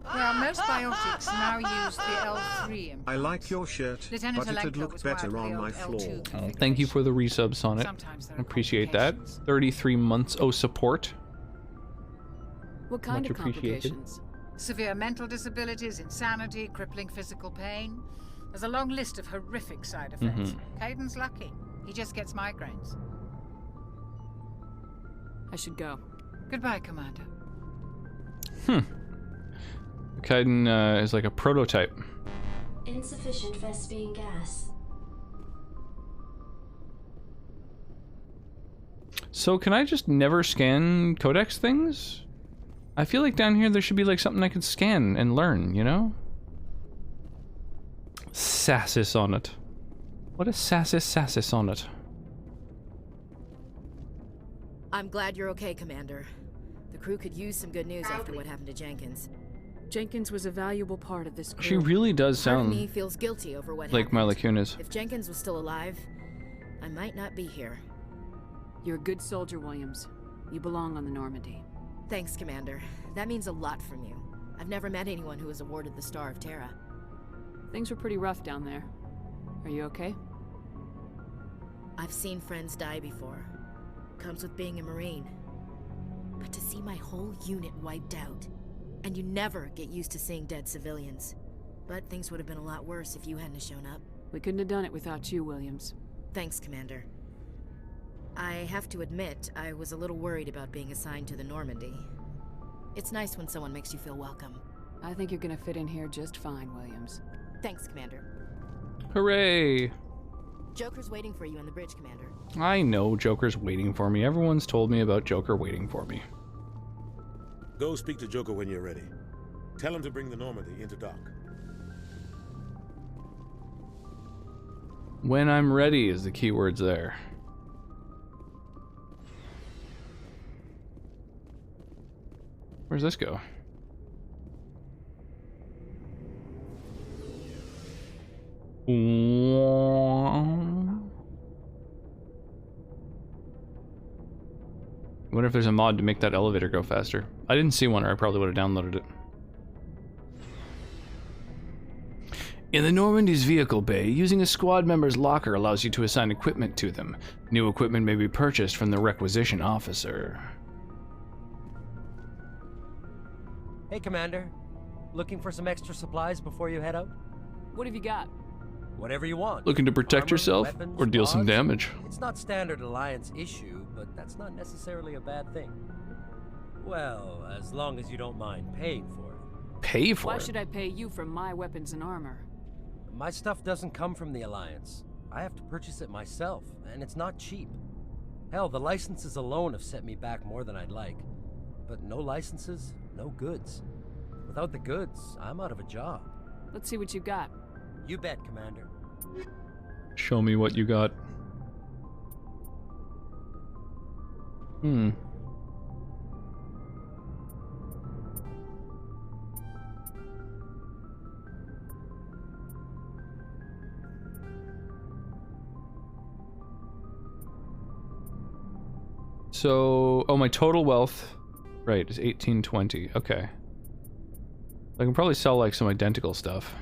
Well, most biotics now use the L3. I like your shirt, Lieutenant but it'd Alenko look was better wired on for my the floor. L2 Oh, thank you for the resubs on it. Sometimes there are Appreciate that. 33 months support. What kind Much of appreciated. complications? Severe mental disabilities, insanity, crippling physical pain. There's a long list of horrific side effects. Caden's lucky. He just gets migraines. I should go. Goodbye, Commander. Kaiden is like a prototype. Insufficient Vespine gas. So can I just never scan codex things? I feel like down here there should be like something I could scan and learn, you know? Sassis on it. What a sassis on it. I'm glad you're okay, Commander. The crew could use some good news after what happened to Jenkins. Jenkins was a valuable part of this crew. She really does Part of sound me feels guilty over what like happened. Mila Kunis. If Jenkins was still alive, I might not be here. You're a good soldier, Williams. You belong on the Normandy. Thanks, Commander. That means a lot from you. I've never met anyone who was awarded the Star of Terra. Things were pretty rough down there. Are you okay? I've seen friends die before. Comes with being a Marine. But to see my whole unit wiped out, and you never get used to seeing dead civilians. But things would have been a lot worse if you hadn't shown up. We couldn't have done it without you, Williams. Thanks, Commander. I have to admit, I was a little worried about being assigned to the Normandy. It's nice when someone makes you feel welcome. I think you're gonna fit in here just fine, Williams. Thanks, Commander. Hooray! Joker's waiting for you on the bridge, Commander. I know Joker's waiting for me. Everyone's told me about Joker waiting for me. Go speak to Joker when you're ready. Tell him to bring the Normandy into dock. When I'm ready is the keywords there. Where's this go? I wonder if there's a mod to make that elevator go faster. I didn't see one, or I probably would have downloaded it. In the Normandy's vehicle bay, using a squad member's locker allows you to assign equipment to them. New equipment may be purchased from the requisition officer. Hey, Commander. Looking for some extra supplies before you head out? What have you got? Whatever you want. Looking to protect Armor, yourself weapons, or deal some mods. damage? It's not standard Alliance issue, but that's not necessarily a bad thing. Well, as long as you don't mind paying for it. Pay for Why it? should I pay you for my weapons and armor? My stuff doesn't come from the Alliance. I have to purchase it myself, and it's not cheap. Hell, the licenses alone have set me back more than I'd like. But no licenses, no goods. Without the goods, I'm out of a job. Let's see what you got. You bet, Commander. Show me what you got. So, oh, my total wealth, right, is 1820. Okay. I can probably sell like some identical stuff.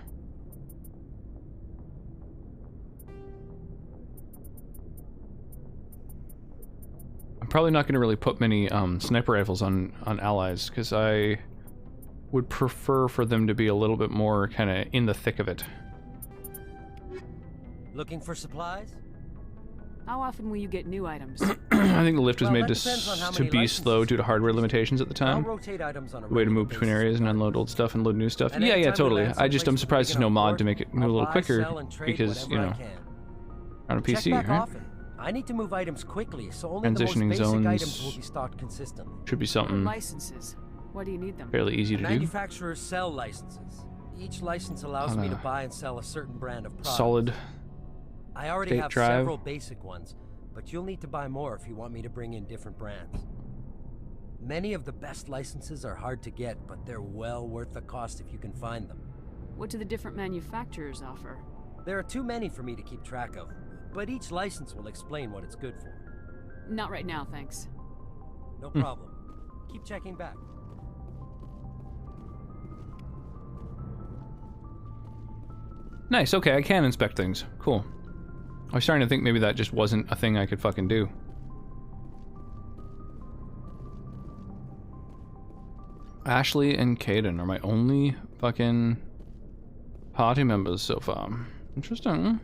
I'm probably not going to really put many sniper rifles on allies, because I would prefer for them to be a little bit more kind of in the thick of it. Looking for supplies? How often will you get new items? I think the lift was Well, made that depends on how to many be licenses slow you due to hardware limitations at the I'll time. rotate items on a The way to regular move between basis areas and around unload the old stuff and load new stuff. And Yeah, anytime we totally. land I just, I'm someplace surprised with there's no big mod enough to make it move a little I'll buy, quicker, sell, and trade because, you whatever know, I can. on a PC, Check back right? often. I need to move items quickly, so only the most Transitioning basic zones items will be stocked consistently. should be What are something. licenses? Why do you need them? Fairly easy to do. Manufacturers sell licenses. Each license allows me to buy and sell a certain brand of product. Solid. I already have drive. several basic ones, but you'll need to buy more if you want me to bring in different brands. Many of the best licenses are hard to get, but they're well worth the cost if you can find them. What do the different manufacturers offer? There are too many for me to keep track of, but each license will explain what it's good for. Not right now, thanks. No problem. Keep checking back. Nice, okay, I can inspect things. Cool. I was starting to think maybe that just wasn't a thing I could fucking do. Ashley and Caden are my only fucking party members so far. Interesting.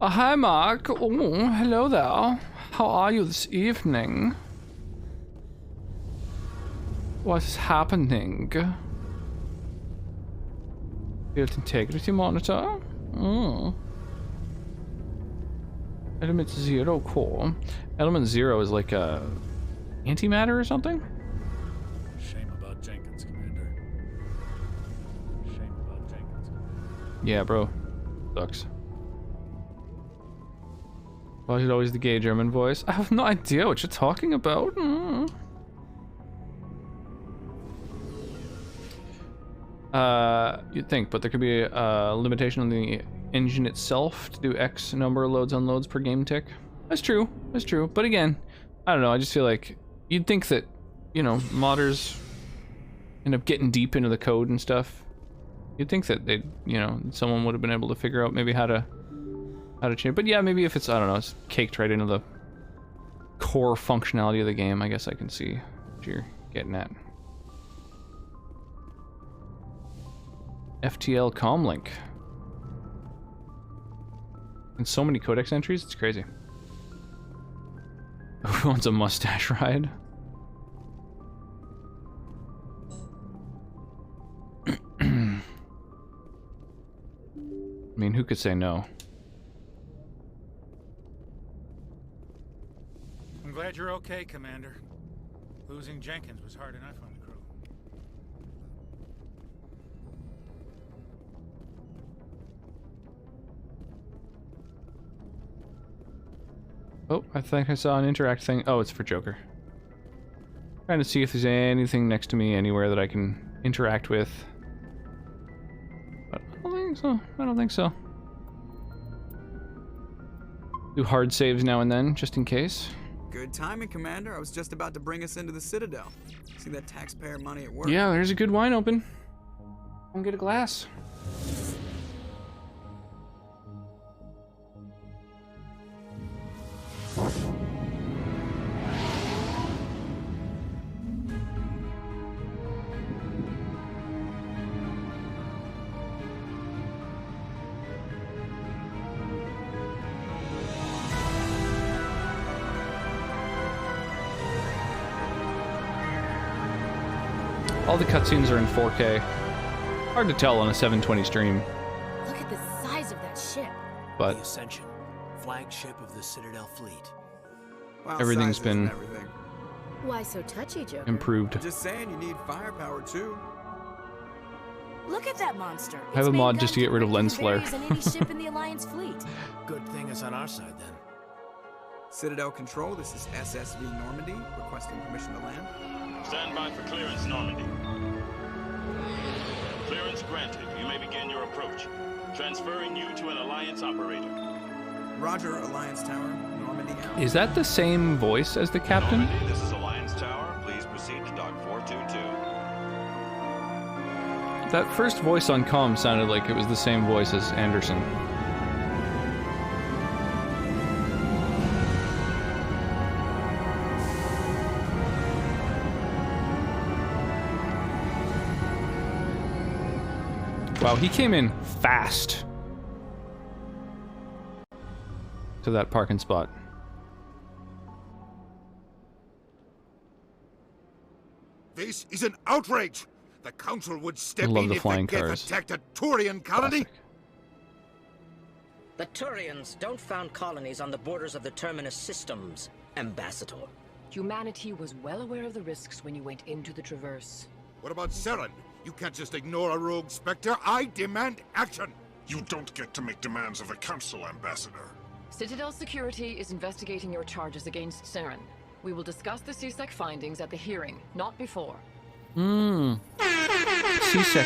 Hi, Mark. Oh, hello there. How are you this evening? What's happening? Field integrity monitor? Oh. Element 0 core. Element 0 is like a antimatter or something? Shame about Jenkins, Commander. Shame about Jenkins. Yeah, bro. Sucks. Why is it always the gay German voice? I have no idea what you're talking about. You'd think, but there could be a limitation on the engine itself to do X number of loads unloads per game tick. That's true. That's true. But again, I don't know. I just feel like you'd think that, you know, modders end up getting deep into the code and stuff. You'd think that they'd, you know, someone would have been able to figure out maybe how to change. But yeah, maybe if it's, I don't know, it's caked right into the core functionality of the game, I guess I can see what you're getting at. FTL comlink. And so many codex entries, it's crazy. Who wants a mustache ride? I mean, who could say no? I'm glad you're okay, Commander. Losing Jenkins was hard enough on the crew. Oh, I think I saw an interact thing. Oh, it's for Joker. Trying to see if there's anything next to me anywhere that I can interact with. But I don't think so. I don't think so. Do hard saves now and then, just in case. Good timing, Commander. I was just about to bring us into the Citadel. See that taxpayer money at work? Yeah, there's a good wine open. Come get a glass. All the cutscenes are in 4K. Hard to tell on a 720 stream. Look at the size of that ship. But the Ascension, flagship of the Citadel fleet. Well, everything's been Why so touchy, Joker? improved. I'm just saying, you need firepower too. Look at that monster. I have a mod just to get rid of lens flare. Any ship in the Alliance fleet. Good thing it's on our side then. Citadel Control, this is SSV Normandy, requesting permission to land. Stand by for clearance, Normandy. Clearance granted. You may begin your approach. Transferring you to an Alliance operator. Roger, Alliance Tower, Normandy out. Is that the same voice as the captain? Normandy, this is Alliance Tower. Please proceed to Dock 422. That first voice on comm sounded like it was the same voice as Anderson. Wow, he came in fast to that parking spot. This is an outrage! The Council would step love in the if flying the Geth cars. attacked a Turian colony! The Turians don't found colonies on the borders of the Terminus systems, Ambassador. Humanity was well aware of the risks when you went into the Traverse. What about Seren? You can't just ignore a rogue Spectre. I demand action! You don't get to make demands of the Council, Ambassador. Citadel Security is investigating your charges against Seren. We will discuss the CSEC findings at the hearing, not before. CSEC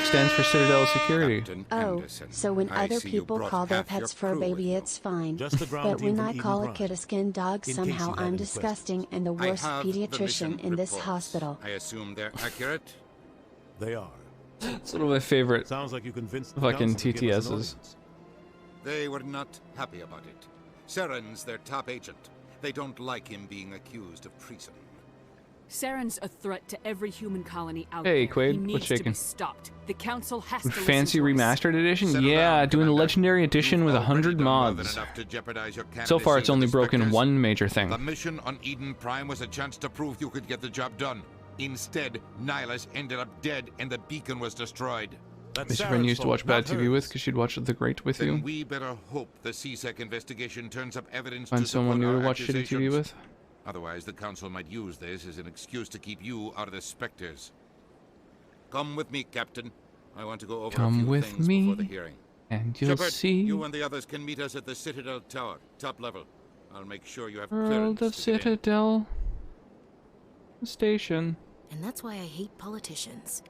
stands for Citadel Security. Oh, so when other people call their pets fur baby, it's fine. But when I call a kid-a-skin dog, somehow I'm disgusting and the worst pediatrician in this hospital. I assume they're accurate? They are. It's one of my favorite Sounds like you convinced the fucking council to give us an TTSs. audience. They were not happy about it. Seren's their top agent. They don't like him being accused of treason. Saren's a threat to every human colony out Hey, there. Quaid, He what's needs to shaking? be stopped. The council has to Fancy listen to us. remastered edition? Yeah, doing the legendary edition with 100 mods. So far, it's only broken one major thing. The mission on Eden Prime was a chance to prove you could get the job done. Instead, Nihilus ended up dead and the beacon was destroyed. This your friend used to watch bad TV with because she'd watch The Great with Then you. we better hope the CSEC investigation turns up evidence Find to someone support new to our watch shitty TV accusations. with. Otherwise, the council might use this as an excuse to keep you out of the Spectres. Come with me, Captain. I want to go over a Come few with things me, before the hearing. and you'll Shepard, see. you and the others can meet us at the Citadel Tower, top level. I'll make sure you have World clearance of to get in. Citadel Station. And that's why I hate politicians.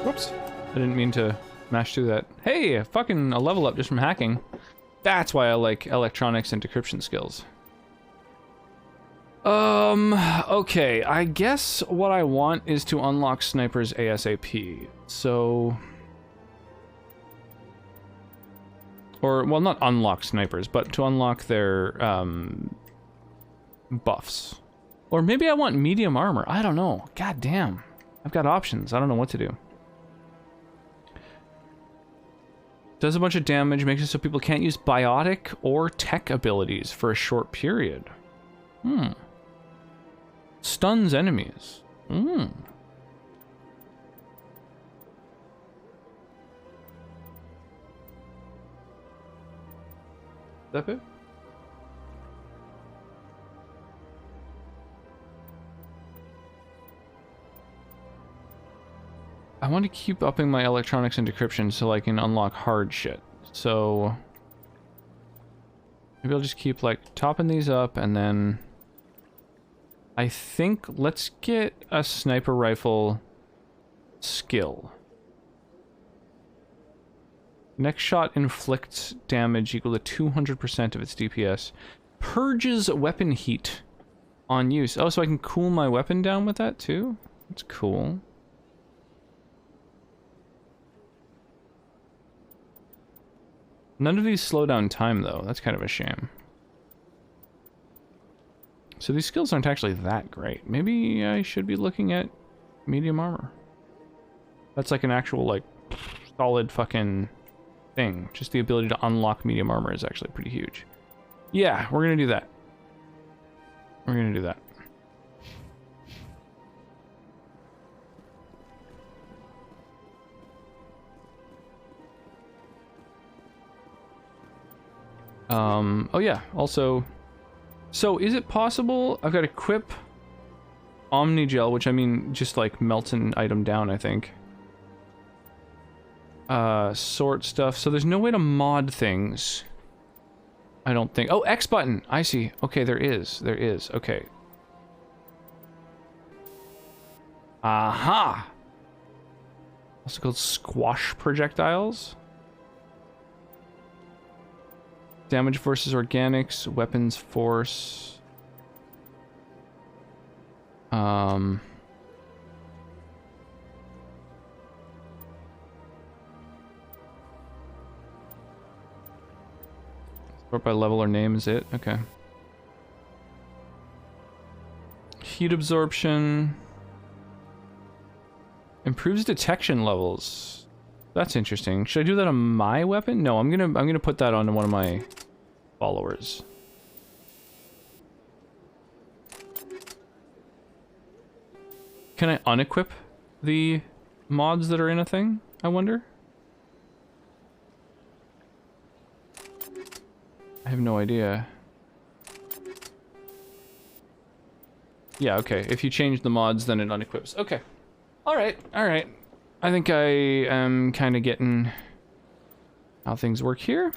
Whoops. I didn't mean to mash through that. Hey, fucking a level up just from hacking. That's why I like electronics and decryption skills. Okay, I guess what I want is to unlock snipers ASAP. So... Or, well, not unlock snipers, but to unlock their, buffs. Or maybe I want medium armor. I don't know. God damn. I've got options. I don't know what to do. Does a bunch of damage, makes it so people can't use biotic or tech abilities for a short period. Stuns enemies. Is that it? I want to keep upping my electronics and decryption so I can unlock hard shit. So maybe I'll just keep like topping these up, and then I think let's get a sniper rifle skill. Next shot inflicts damage equal to 200% of its DPS. Purges weapon heat on use. Oh, so I can cool my weapon down with that too? That's cool. None of these slow down time, though. That's kind of a shame. So these skills aren't actually that great. Maybe I should be looking at medium armor. That's like an actual, like, solid fucking thing. Just the ability to unlock medium armor is actually pretty huge. Yeah, we're gonna do that. We're gonna do that. Oh yeah, also, so is it possible, I've got equip Omnigel, which I mean, just like melts an item down, I think. Sort stuff, so there's no way to mod things, I don't think. Oh, X button, I see. Okay, there is, okay. Aha! Also called squash projectiles. Damage versus organics, weapons force. Sort by level or name is it? Okay. Heat absorption. Improves detection levels. That's interesting. Should I do that on my weapon? No, I'm gonna put that on one of my followers. Can I unequip the mods that are in a thing, I wonder? I have no idea. Yeah, okay. If you change the mods, then it unequips. Okay. Alright, alright. I think I am kind of getting how things work here.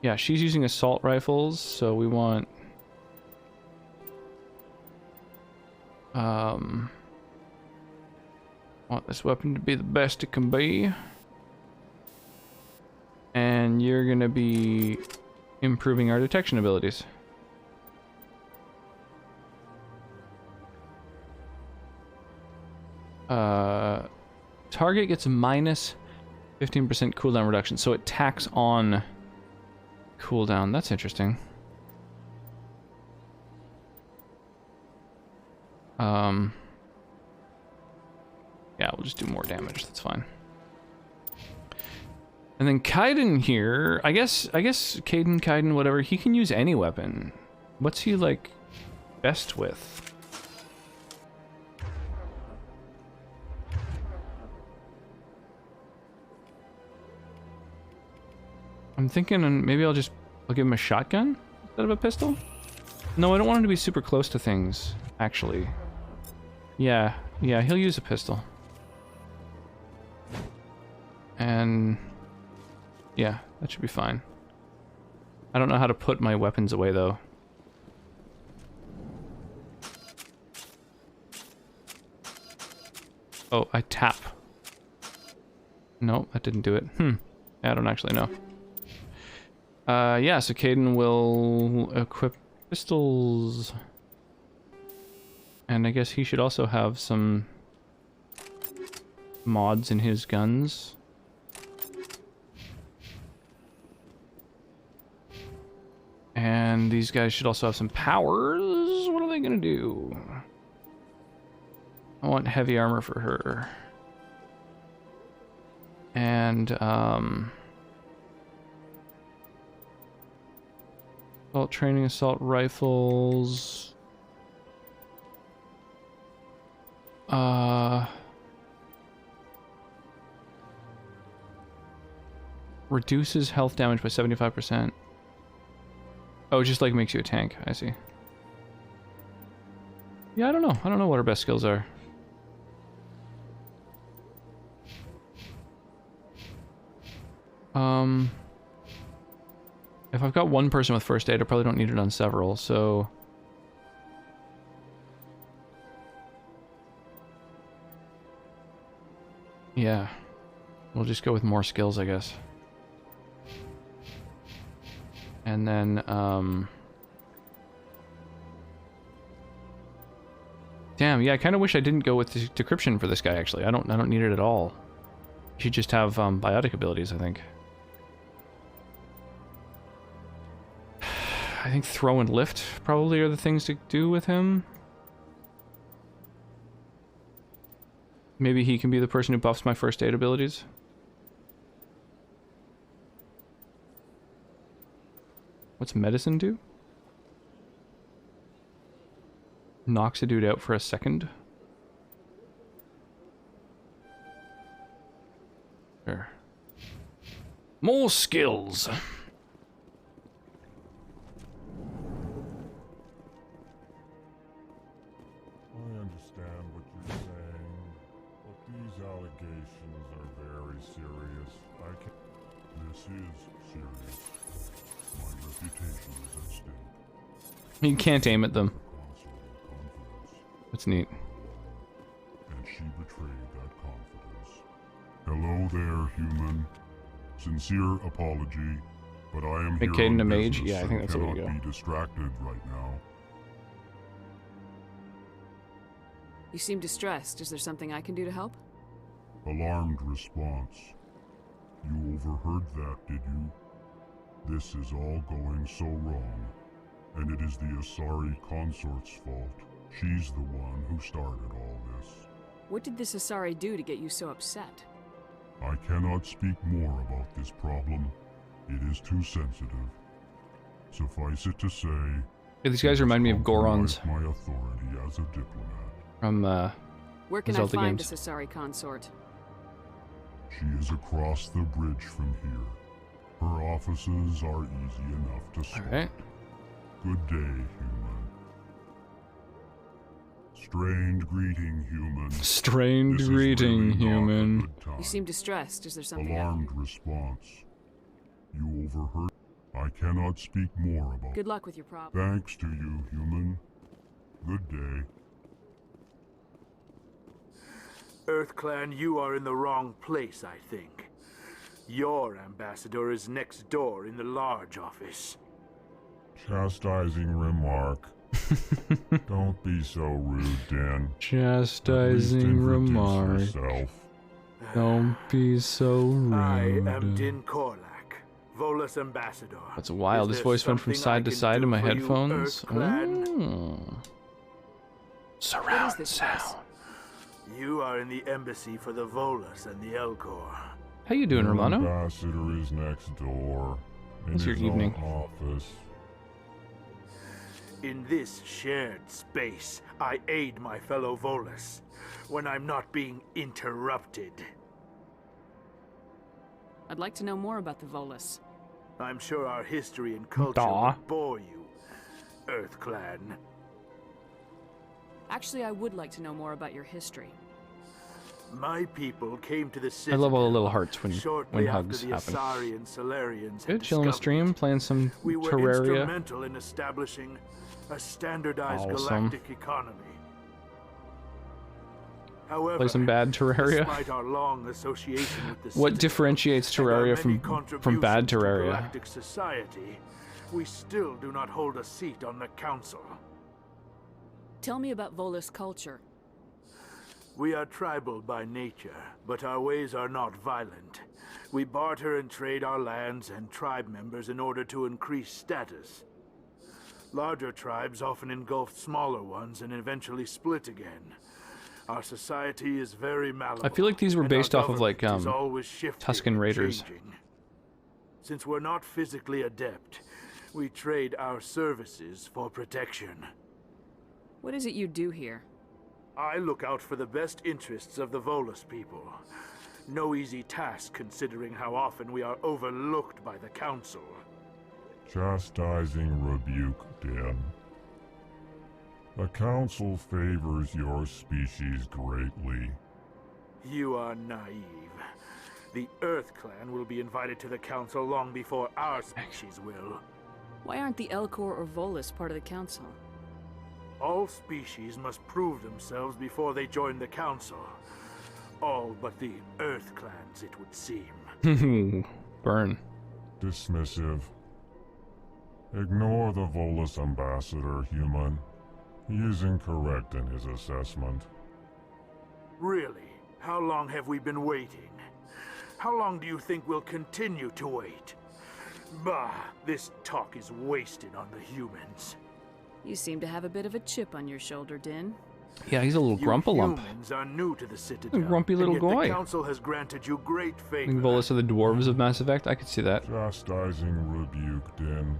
Yeah, she's using assault rifles, so we want... want this weapon to be the best it can be. And you're gonna be improving our detection abilities. Target gets minus 15% cooldown reduction, so it tacks on cooldown. That's interesting. Yeah, we'll just do more damage. That's fine. And then Kaiden here, I guess Kaiden, whatever, he can use any weapon. What's he, like, best with? I'm thinking maybe I'll give him a shotgun instead of a pistol? No, I don't want him to be super close to things, actually. Yeah, he'll use a pistol. And... yeah, that should be fine. I don't know how to put my weapons away, though. Oh, I tap. No, that didn't do it. I don't actually know. Yeah, so Kaiden will equip pistols. And I guess he should also have some mods in his guns. And these guys should also have some powers. What are they gonna do? I want heavy armor for her. And, assault training, assault rifles. Reduces health damage by 75%. Oh, it just like makes you a tank. I see. Yeah, I don't know. I don't know what our best skills are. If I've got one person with first aid, I probably don't need it on several, so... yeah. We'll just go with more skills, I guess. And then, damn, yeah, I kind of wish I didn't go with the decryption for this guy, actually. I don't need it at all. You should just have, biotic abilities, I think. I think throw and lift probably are the things to do with him. Maybe he can be the person who buffs my first aid abilities. What's medicine do? Knocks a dude out for a second. Sure. More skills. I understand what you're saying, but these allegations are very serious. This is serious. My reputation is at stake. You can't aim at them. That's neat. And she betrayed that confidence. Hello there, human. Sincere apology, but I am Make here Kaiden on a mage? business Yeah, I think and that's the way to cannot go. be distracted right now. You seem distressed. Is there something I can do to help? Alarmed response. You overheard that, did you? This is all going so wrong, and it is the Asari consort's fault. She's the one who started all this. What did this Asari do to get you so upset? I cannot speak more about this problem. It is too sensitive. Suffice it to say, Hey, these guys remind me of compromised Gorons my authority as a diplomat. from Where can I Zelda find games. the Sasari consort? She is across the bridge from here. Her offices are easy enough to spot. Alright. Good day, human. Strained greeting, human. Strained This is greeting, really not a human. good time. You seem distressed. Is there something? Alarmed response. You overheard. I cannot speak more about. Good luck with your problem. Thanks to you, human. Good day. EarthClan, you are in the wrong place, I think. Your ambassador is next door in the large office. Chastising remark. Don't be so rude, Dan. Chastising remark. Yourself. Don't be so rude. I am Din Korlak, Volus ambassador. That's wild. This voice went from side to side in my headphones. Surround sound. You are in the embassy for the Volus and the Elcor. How you doing, Romano? Ambassador is next door. In How's your his evening? own office. In this shared space, I aid my fellow Volus when I'm not being interrupted. I'd like to know more about the Volus. I'm sure our history and culture would bore you, EarthClan. Actually, I would like to know more about your history. My people came to the I city love all the little hearts when shortly hugs after the happen. Asari and Solarians Good, had chilling the stream, playing some we were Terraria. instrumental in establishing a standardized Awesome. galactic economy. However, Play some bad Terraria. despite our long association with the What Citadel differentiates and our Terraria many from bad contributions to Terraria? galactic society, we still do not hold a seat on the council. Tell me about Volus culture. We are tribal by nature, but our ways are not violent. We barter and trade our lands and tribe members in order to increase status. Larger tribes often engulf smaller ones and eventually split again. Our society is very malleable. I feel like these were and our based off of like government is always shifting Tuscan and Raiders. changing. Since we're not physically adept, we trade our services for protection. What is it you do here? I look out for the best interests of the Volus people. No easy task considering how often we are overlooked by the Council. Chastising rebuke, Dan. The Council favors your species greatly. You are naive. The EarthClan will be invited to the Council long before our species will. Why aren't the Elcor or Volus part of the council? All species must prove themselves before they join the Council. All but the EarthClans, it would seem. Burn. Dismissive. Ignore the Volus ambassador, human. He is incorrect in his assessment. Really? How long have we been waiting? How long do you think we'll continue to wait? Bah, this talk is wasted on the humans. You seem to have a bit of a chip on your shoulder, Din. Yeah, he's a little grumpalump. Humans are new to the Citadel. A grumpy little and yet guy. The Council has granted you great I favor. think Volus are the dwarves of Mass Effect. I could see that. Chastising rebuke, Din.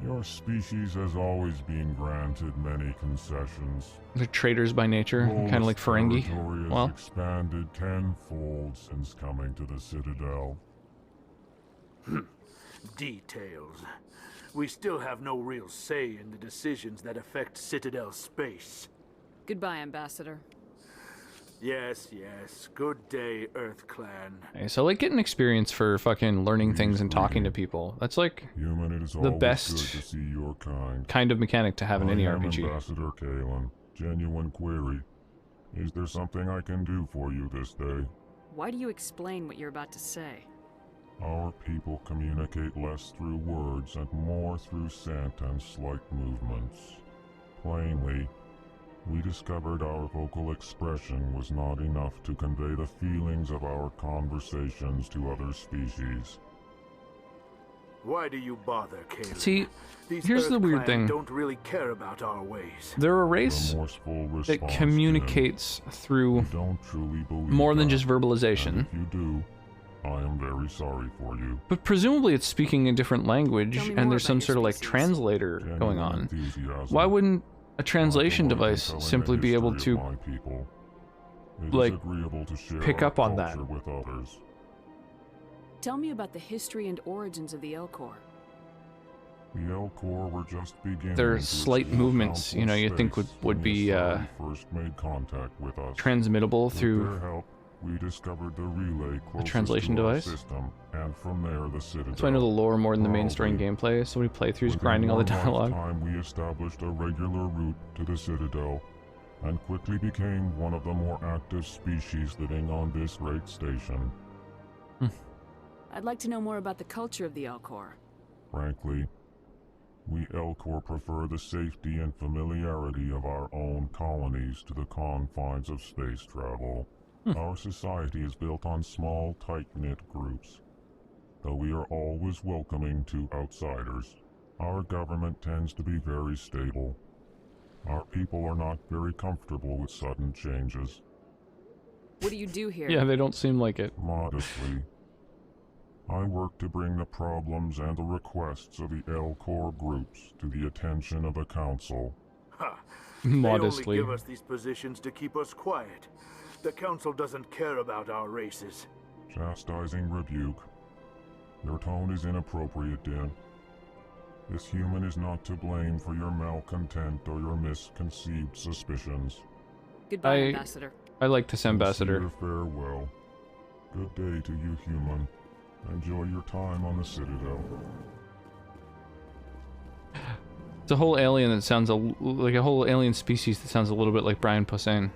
Your species has always been granted many concessions. They're traitors by nature, kind of like Ferengi. Territory has Well, expanded tenfold since coming to the Citadel. Details. We still have no real say in the decisions that affect Citadel space. Goodbye, Ambassador. Yes, yes. Good day, EarthClan. okay, so like getting experience for fucking learning things and talking to people. That's like Human, it is the always best good to see your kind of mechanic to have in any I am RPG. Ambassador Kalen. Genuine query. Is there something I can do for you this day? Why do you explain what you're about to say? Our people communicate less through words and more through scent and slight movements. Plainly, we discovered our vocal expression was not enough to convey the feelings of our conversations to other species. Why do you bother, Caleb? See, These here's the weird EarthClan thing. Don't really care about our ways. They're a race Remorseful that response, communicates through don't truly believe more than that. just verbalization. And if you do, I am very sorry for you. But presumably it's speaking a different language, and there's some sort of like translator going on. Why wouldn't a translation device simply be able to like pick up on that? With others. Tell me about the history and origins of the Elcor. The Elcor were just beginning. Their slight movements, you know, you think would be first made contact with us. transmittable With through their help, we discovered the relay a translation to our device. system, and from there the Citadel. That's why I know the lore more than the main story and gameplay. So many playthroughs grinding all the dialogue. Time we established a regular route to the Citadel, and quickly became one of the more active species living on this great station. I'd like to know more about the culture of the Elcor. Frankly, we Elcor prefer the safety and familiarity of our own colonies to the confines of space travel. Our society is built on small, tight-knit groups. Though we are always welcoming to outsiders, our government tends to be very stable. Our people are not very comfortable with sudden changes. What do you do here? Yeah, they don't seem like it. Modestly, I work to bring the problems and the requests of the Elcor groups to the attention of the Council. Ha! Modestly. They only give us these positions to keep us quiet. The Council doesn't care about our races. Chastising rebuke. Your tone is inappropriate, Din. This human is not to blame for your malcontent or your misconceived suspicions. Goodbye, Ambassador. I like this ambassador. Sincere farewell. Good day to you, human. Enjoy your time on the Citadel. It's a whole alien that sounds like a whole alien species that sounds a little bit like Brian Posehn.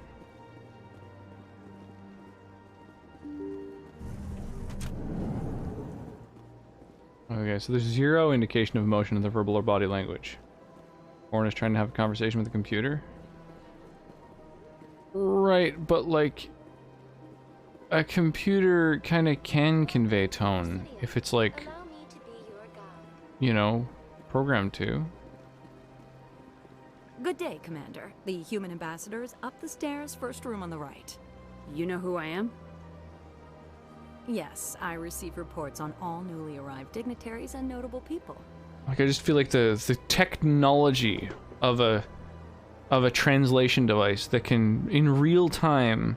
Okay, so there's zero indication of emotion in the verbal or body language. Orn is trying to have a conversation with the computer. Right, but like a computer kind of can convey tone if it's like, you know, programmed to. Good day, Commander. The human ambassador is up the stairs, first room on the right. You know who I am? Yes, I receive reports on all newly arrived dignitaries and notable people. Like, I just feel like the technology of a translation device that can in real time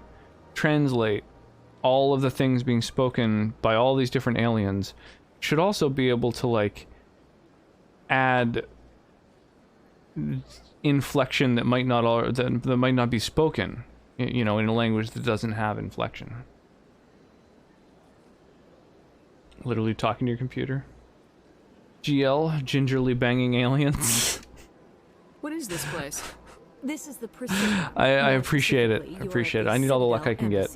translate all of the things being spoken by all these different aliens should also be able to like add inflection that might not be spoken, you know, in a language that doesn't have inflection. Literally talking to your computer. GL, gingerly banging aliens. What is this place? This is the Presidio. I appreciate it. I appreciate it. I need all the luck I can get.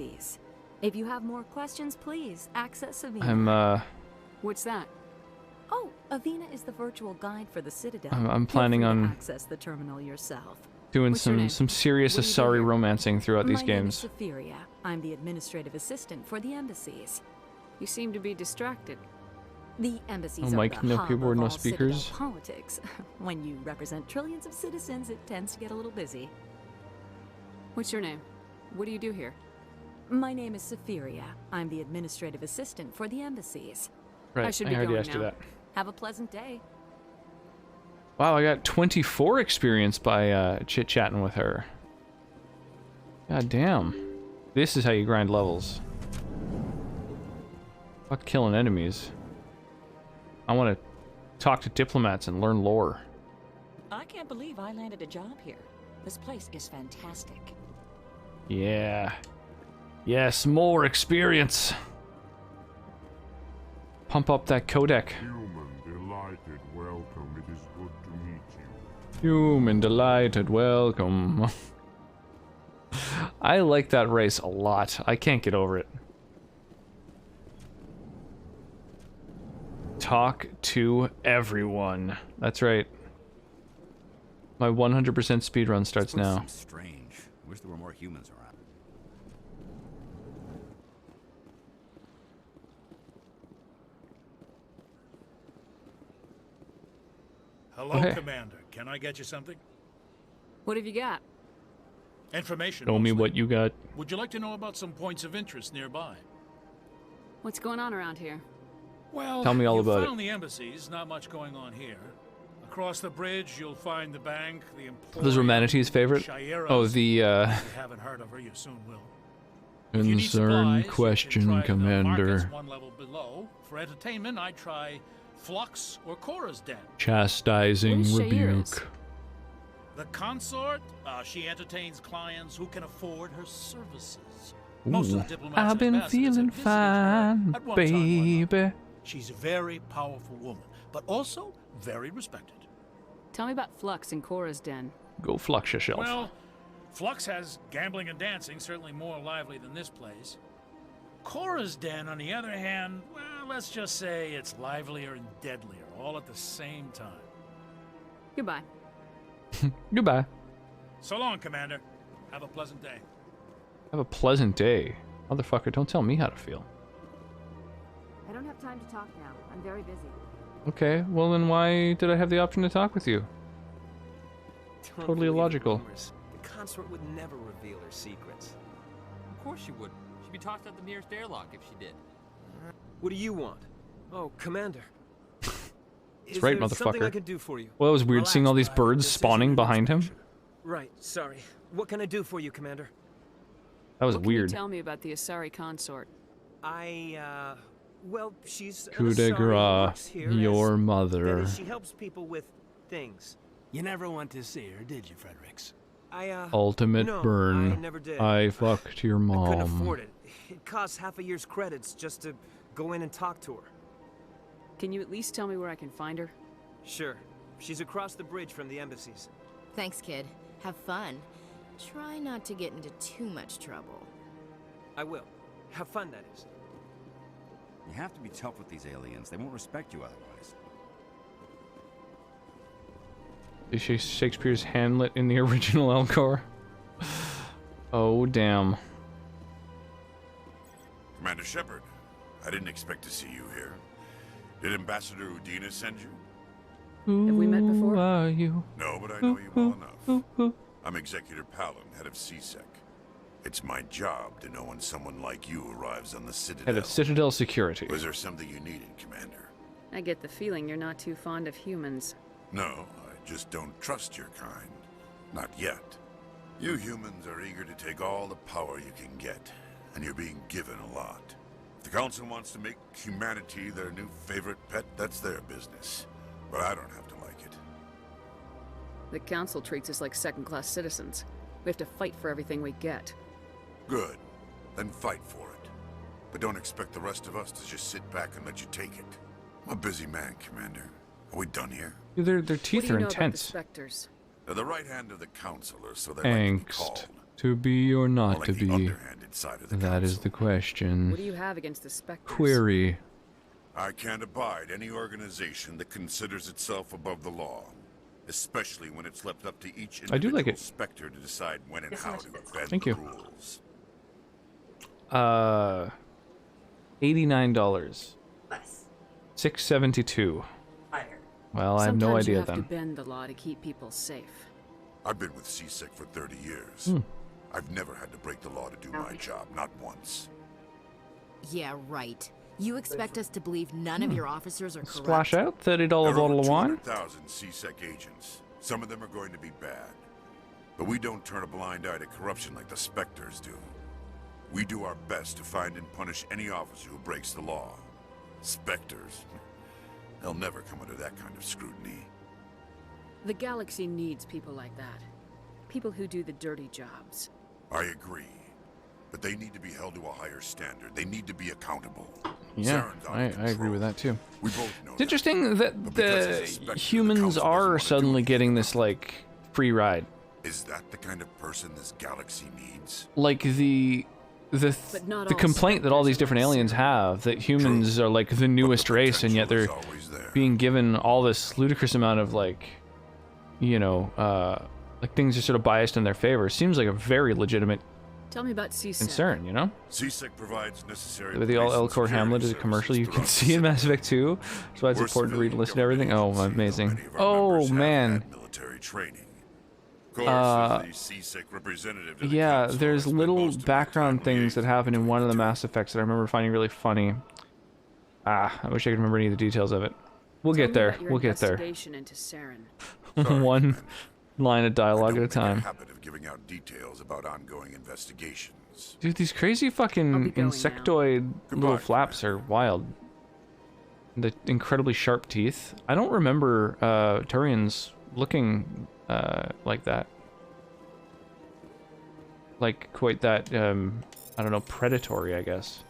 If you have more questions, please access Avina. I'm What's that? Oh, Avina is the virtual guide for the Citadel. I'm planning on access the terminal yourself. Doing some serious Asari romancing throughout these games. My name is Safiria. I'm the administrative assistant for the embassies. You seem to be distracted. The embassies Oh, Mike, are the no hub keyboard, of no all speakers. Citadel politics. When you represent trillions of citizens, it tends to get a little busy. What's your name? What do you do here? My name is Safiria. I'm the administrative assistant for the embassies. Right, I should be already going asked now. you that. Have a pleasant day. Wow, I got 24 experience by chit-chatting with her. God damn. This is how you grind levels. Fuck killing enemies. I want to talk to diplomats and learn lore. I can't believe I landed a job here. This place is fantastic. Yeah. Yes, more experience. Pump up that codec. Human, delighted, welcome. It is good to meet you. Human, delighted, welcome. I like that race a lot. I can't get over it. Talk to everyone. That's right. My 100% speedrun starts now. Strange. Wish there were more humans around. Hello, Okay. Commander. Can I get you something? What have you got? Information. Show me mostly. what you got. Would you like to know about some points of interest nearby? What's going on around here? Well, tell me all about it. You found the embassies. Not much going on here. Across the bridge, you'll find the bank, the emporium. Those were Manatee's favorite. Oh, the If you haven't heard of her, you soon will. concern question, Commander. One level below. For entertainment, I'd try Flux or Cora's Den. Chastising rebuke. The consort, she entertains clients who can afford her services. Ooh, Most of the diplomats I've and been ambassadors feeling have visited her fine, at one time or another. baby. She's a very powerful woman, but also very respected. Tell me about Flux and Cora's Den. Go flux yourself. Well, Flux has gambling and dancing, certainly more lively than this place. Cora's Den, on the other hand, well, let's just say it's livelier and deadlier, all at the same time. Goodbye. Goodbye. So long, Commander. Have a pleasant day. Have a pleasant day. Motherfucker, don't tell me how to feel. I don't have time to talk now. I'm very busy. Okay, well then why did I have the option to talk with you? Don't Totally believe illogical. rumors. The consort would never reveal her secrets. Of course she would. She'd be tossed out the nearest airlock if she did. What do you want? Oh, Commander. That's right, there something I motherfucker. can do for you? Well, it was weird seeing all these birds spawning behind him. Right, sorry. What can I do for you, Commander? That was What weird. Can you tell me about the Asari consort? Well, she's an Coup de Asari who grace, works here your as- mother. that is, she helps people with things. You never went to see her, did you, Fredericks? Ultimate no, burn. I never did. I fucked your I couldn't mom. afford it. It costs half a year's credits just to go in and talk to her. Can you at least tell me where I can find her? Sure. She's across the bridge from the embassies. Thanks, kid. Have fun. Try not to get into too much trouble. I will. Have fun, that is. You have to be tough with these aliens. They won't respect you otherwise. Is Shakespeare's Hamlet in the original Elcor? Oh, damn. Commander Shepard, I didn't expect to see you here. Did Ambassador Udina send you? Have we met before? Who are you? No, but I know you well enough. I'm Executor Palin, head of CSEC. It's my job to know when someone like you arrives on the Citadel. Head of Citadel Security. Was there something you needed, Commander? I get the feeling you're not too fond of humans. No, I just don't trust your kind. Not yet. You humans are eager to take all the power you can get, and you're being given a lot. If the Council wants to make humanity their new favorite pet, that's their business. But I don't have to like it. The Council treats us like second-class citizens. We have to fight for everything we get. Good. Then fight for it. But don't expect the rest of us to just sit back and let you take it. I'm a busy man, Commander. Are we done here? Their teeth are What do you know about the intense. Spectres? They're the right hand of the Councilor, so they like to be Angst. called. To be or not Like to the be? underhanded side of the That is Council. the question. What do you have against the Spectres? Query. I can't abide any organization that considers itself above the law, especially when it's left up to each I do individual like it. Spectre to decide when and how to bend Thank the you. rules. $89. Less. $6.72. Higher. Well, I have no Sometimes idea you have then. to bend the law to keep people safe. I've been with CSEC for 30 years. Hmm. I've never had to break the law to do my job, not once. Yeah, right. You expect us to believe none of your officers are corrupt? Splash out $30 There are bottle over of wine. 200,000 CSEC agents. Some of them are going to be bad. But we don't turn a blind eye to corruption like the Spectres do. We do our best to find and punish any officer who breaks the law. Spectres, they'll never come under that kind of scrutiny. The galaxy needs people like that. People who do the dirty jobs. I agree. But they need to be held to a higher standard. They need to be accountable. Yeah, Zaren's out I of agree with that too. We both know It's interesting that because the it's a Spectre, the humans Council doesn't are wanna do suddenly anything getting about this like free ride. Is that the kind of person this galaxy needs? Like the But not all complaint that all these different aliens have that humans are like the newest race, and yet they're being given all this ludicrous amount of like, you know, like things are sort of biased in their favor. Seems like a very legitimate Tell me about CSEC. concern, you know? CSEC provides necessary With the all Elcor Hamlet is a commercial you can see in Mass Effect 2. That's why it's important to read and listen to everything. Oh, amazing. Oh, man. military training. Of course, as the CSEC representative to the Yeah, Council, there's I spend little most of my background time things that happen in one of the Mass Effects that I remember finding really funny. I wish I could remember any of the details of it. We'll get there. We'll get there. Into Saren. One line of dialogue at a time. Habit of giving out details about ongoing investigations. Dude, these crazy fucking insectoid little flaps are wild. The incredibly sharp teeth. I don't remember Turians looking like that. Like quite that, I don't know, predatory, I guess.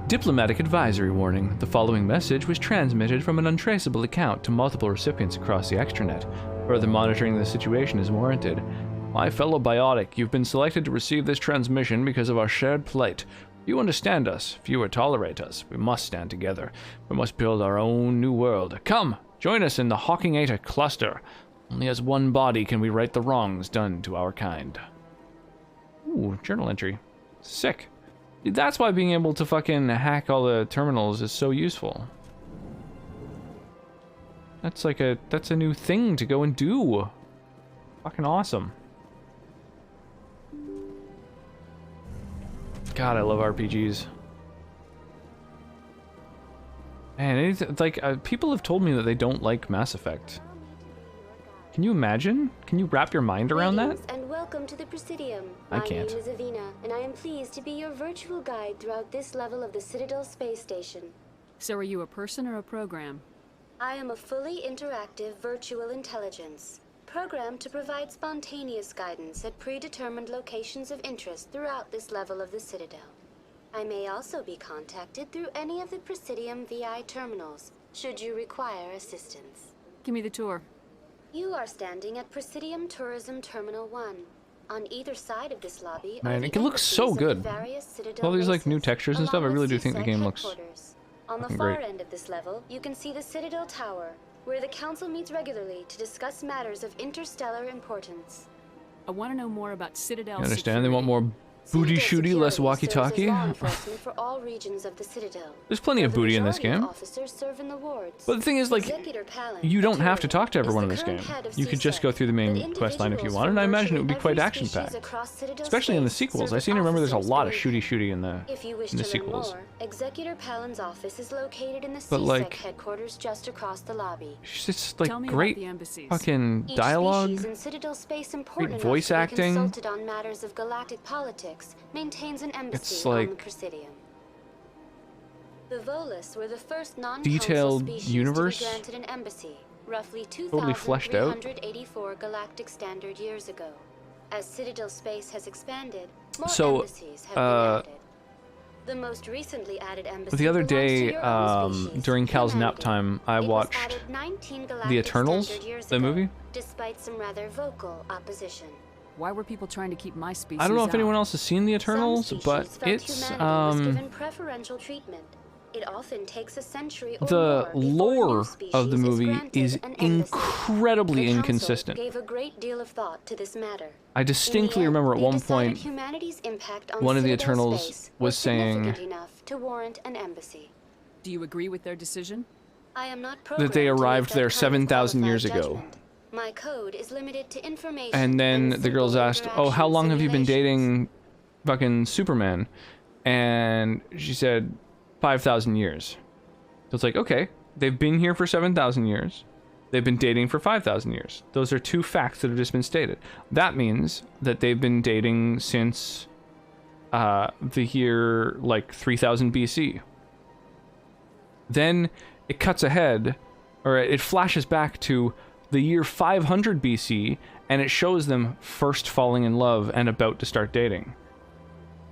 Diplomatic advisory warning. The following message was transmitted from an untraceable account to multiple recipients across the extranet. Further monitoring of the situation is warranted. My fellow biotic, you've been selected to receive this transmission because of our shared plight. You understand us. Fewer tolerate us. We must stand together. We must build our own new world. Come, join us in the Hawking Eta cluster. Only as one body can we right the wrongs done to our kind. Ooh, journal entry. Sick. Dude, that's why being able to fucking hack all the terminals is so useful. That's like that's a new thing to go and do. Fucking awesome. God, I love RPGs. Man, people have told me that they don't like Mass Effect. Can you imagine? Can you wrap your mind around that? And welcome to the Presidium. I can't. My name is Avina, and I am pleased to be your virtual guide throughout this level of the Citadel space station. So are you a person or a program? I am a fully interactive virtual intelligence, programmed to provide spontaneous guidance at predetermined locations of interest throughout this level of the Citadel. I may also be contacted through any of the Presidium VI terminals, should you require assistance. Give me the tour. You are standing at Presidium Tourism Terminal 1. On either side of this lobby, man, it looks so good. All these like new textures and stuff, I really do think the game looks on the far end of this level, you can see the Citadel Tower, where the Council meets regularly to discuss matters of interstellar importance. I want to know more about Citadel. I understand they want more booty shooty, less walkie-talkie. There's plenty of booty in this game. But the thing is, like, you don't have to talk to everyone in this game. You could just go through the main quest line if you wanted, and I imagine it would be quite action-packed. Especially in the sequels. I seem to remember there's a lot of shooty-shooty in the sequels. Executor Palin's office is located in the but, like, headquarters just across the lobby. It's just, like, great fucking dialogue, great voice acting. Consulted on matters of galactic politics. Maintains an embassy like on the Presidium. The Volus were the first detailed universe, granted an embassy, roughly totally fleshed out. 2,384 galactic standard years ago. As Citadel space has expanded, more embassies have been added. The most recently added embassy. The other day, during Cal's nap time, I watched The Eternals, the movie. Despite some rather vocal opposition. Why were people trying to keep my species I don't know if out? anyone else has seen The Eternals, but it's was given preferential treatment. It often takes a century or the more lore of the movie is incredibly inconsistent. Gave a great deal of thought to this matter. I distinctly remember at one point one of the Eternals was saying enough to warrant an embassy. Do you agree with their decision? I am not that they arrived there 7,000 years ago. My code is limited to information. And then the girls asked, "Oh, how long have you been dating fucking Superman?" And she said 5,000 years. So it's like, okay, they've been here for 7,000 years. They've been dating for 5,000 years. Those are two facts that have just been stated. That means that they've been dating since the year like 3000 BC. Then it cuts ahead, or it flashes back to the year 500 BC, and it shows them first falling in love and about to start dating.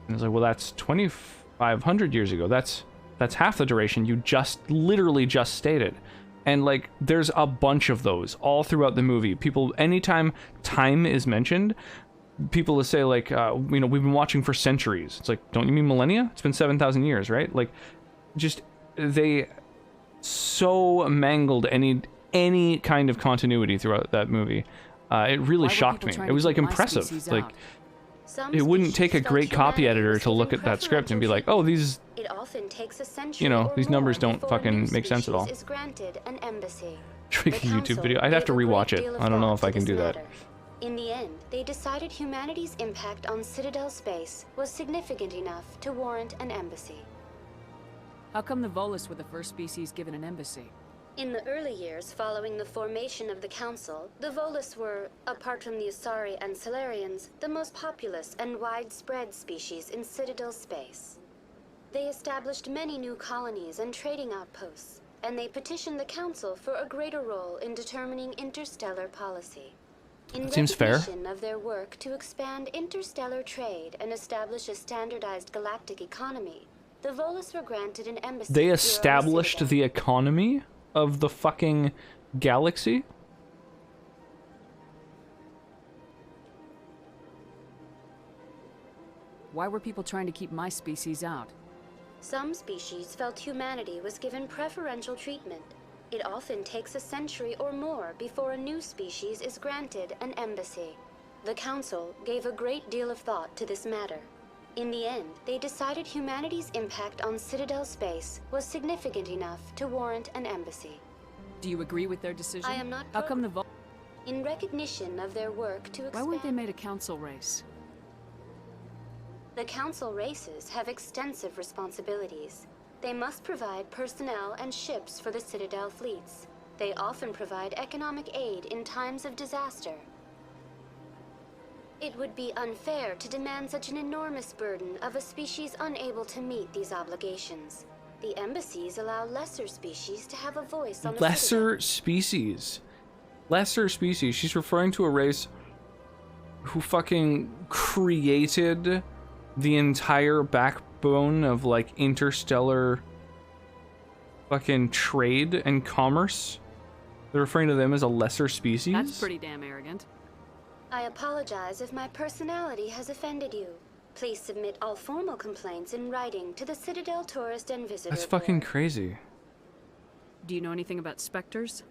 And it's like, well, that's 2,500 years ago. That's half the duration you literally just stated. And like, there's a bunch of those all throughout the movie. People, anytime time is mentioned, people will say like, we've been watching for centuries. It's like, don't you mean millennia? It's been 7,000 years, right? Like, just they so mangled any kind of continuity throughout that movie. It really shocked me. It was like impressive. Like, it wouldn't take a great copy editor to look at that script and be like, oh, these, these numbers don't fucking make sense at all. Tricky YouTube video. I'd have to rewatch it. I don't know if I can do that. In the end, they decided humanity's impact on Citadel space was significant enough to warrant an embassy. How come the Volus were the first species given an embassy? In the early years following the formation of the Council, the Volus were, apart from the Asari and Solarians, the most populous and widespread species in Citadel space. They established many new colonies and trading outposts, and they petitioned the Council for a greater role in determining interstellar policy. In Seems fair. recognition of their work to expand interstellar trade and establish a standardized galactic economy, the Volus were granted an embassy. They established the economy of the fucking galaxy? Why were people trying to keep my species out? Some species felt humanity was given preferential treatment. It often takes a century or more before a new species is granted an embassy. The Council gave a great deal of thought to this matter. In the end, they decided humanity's impact on Citadel space was significant enough to warrant an embassy. Do you agree with their decision? I am not. How come the In recognition of their work to expand... Why weren't they made a council race? The Council races have extensive responsibilities. They must provide personnel and ships for the Citadel fleets. They often provide economic aid in times of disaster. It would be unfair to demand such an enormous burden of a species unable to meet these obligations. The embassies allow lesser species to have a voice on the Lesser species. Lesser species. She's referring to a race who fucking created the entire backbone of, like, interstellar fucking trade and commerce. They're referring to them as a lesser species? That's pretty damn arrogant. I apologize if my personality has offended you. Please submit all formal complaints in writing to the Citadel Tourist and Visitor That's fucking Board. crazy. Do you know anything about specters?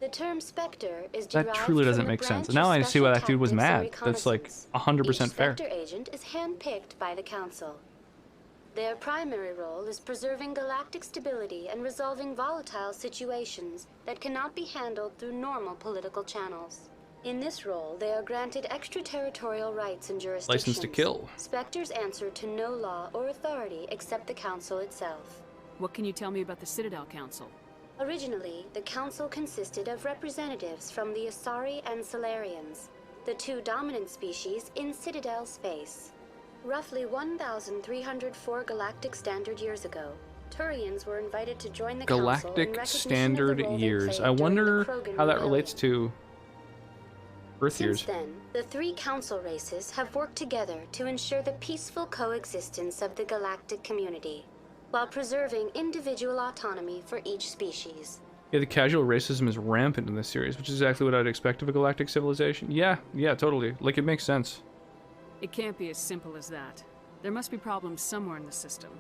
The term specter is That derived truly from doesn't the make sense. branch Now of I see why special that dude was tactics and mad. That's like reconnaissance. 100% Each fair. specter agent is handpicked by the Council. Their primary role is preserving galactic stability and resolving volatile situations that cannot be handled through normal political channels. In this role, they are granted extraterritorial rights and jurisdictions. License to kill. Spectres answer to no law or authority except the Council itself. What can you tell me about the Citadel Council? Originally, the Council consisted of representatives from the Asari and Solarians, the two dominant species in Citadel space. Roughly 1,304 galactic standard years ago, Turians were invited to join the Council in Galactic recognition of the standard role they years. played I during wonder the Krogan how that Rebellion. relates to Earth Since years. then, the three Council races have worked together to ensure the peaceful coexistence of the galactic community, while preserving individual autonomy for each species. Yeah, the casual racism is rampant in this series, which is exactly what I'd expect of a galactic civilization. Yeah, totally. Like, it makes sense. It can't be as simple as that. There must be problems somewhere in the system.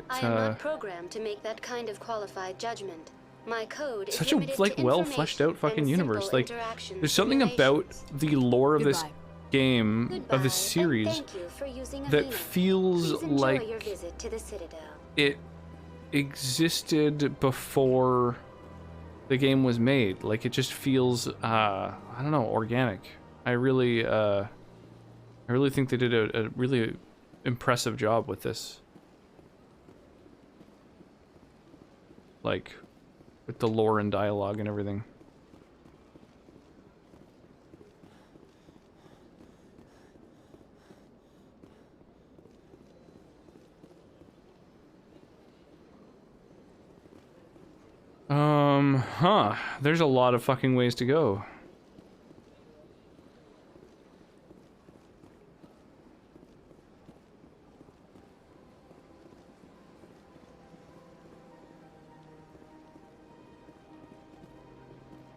I am not programmed to make that kind of qualified judgment. My code is Such a, limited like, to well fleshed out fucking and universe. simple Like, interactions there's something and about the lore of this Goodbye. game, Goodbye, of this and series, thank you for using that Avena. feels Please enjoy like your visit to the Citadel. it existed before the game was made. Like, it just feels, I don't know, organic. I really think they did a really impressive job with this. Like, with the lore and dialogue and everything. There's a lot of fucking ways to go.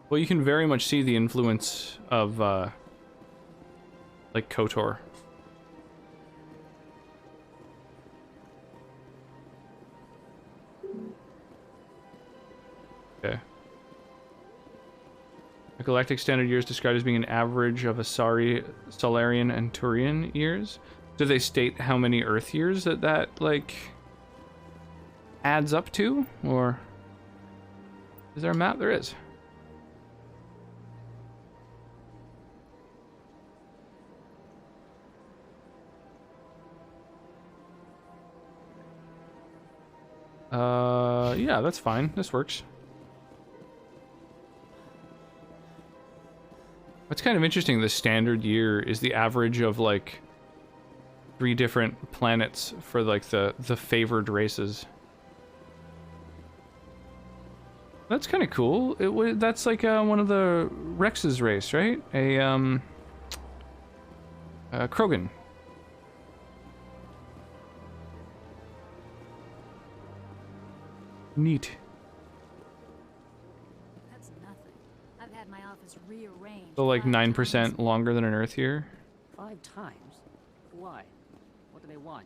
Well, you can very much see the influence of, like, KOTOR. Okay. The galactic standard year is described as being an average of Asari, Solarian, and Turian years. Do they state how many Earth years that like, adds up to? Or is there a map? There is. Yeah, that's fine. This works. What's kind of interesting, the standard year is the average of like 3 different planets for like the favored races. That's kind of cool. That's like one of the Rex's race, right? A Krogan. Neat. That's nothing. I've had my office rearranged. So like 9% longer than an Earth year. 5 times? Why? What do they want?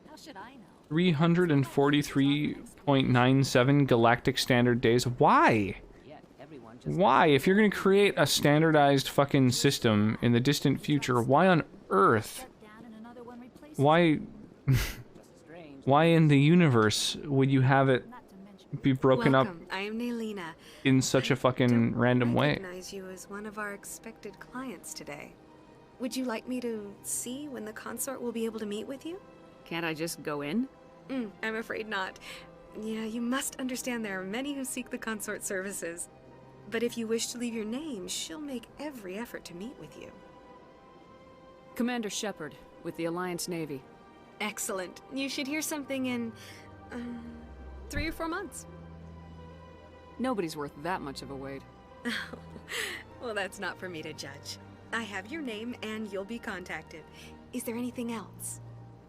How should I know? 343.97 galactic standard days. Why? Why? If you're going to create a standardized fucking system in the distant future, why on Earth? Why? Why in the universe would you have it be broken up I am Nelina. in such a fucking random way? I recognize you as one of our expected clients today. Would you like me to see when the consort will be able to meet with you? Can't I just go in? I'm afraid not. Yeah, you must understand there are many who seek the consort services. But if you wish to leave your name, she'll make every effort to meet with you. Commander Shepard, with the Alliance Navy. Excellent. You should hear something in 3 or 4 months. Nobody's worth that much of a wait. Well, that's not for me to judge. I have your name and you'll be contacted. Is there anything else?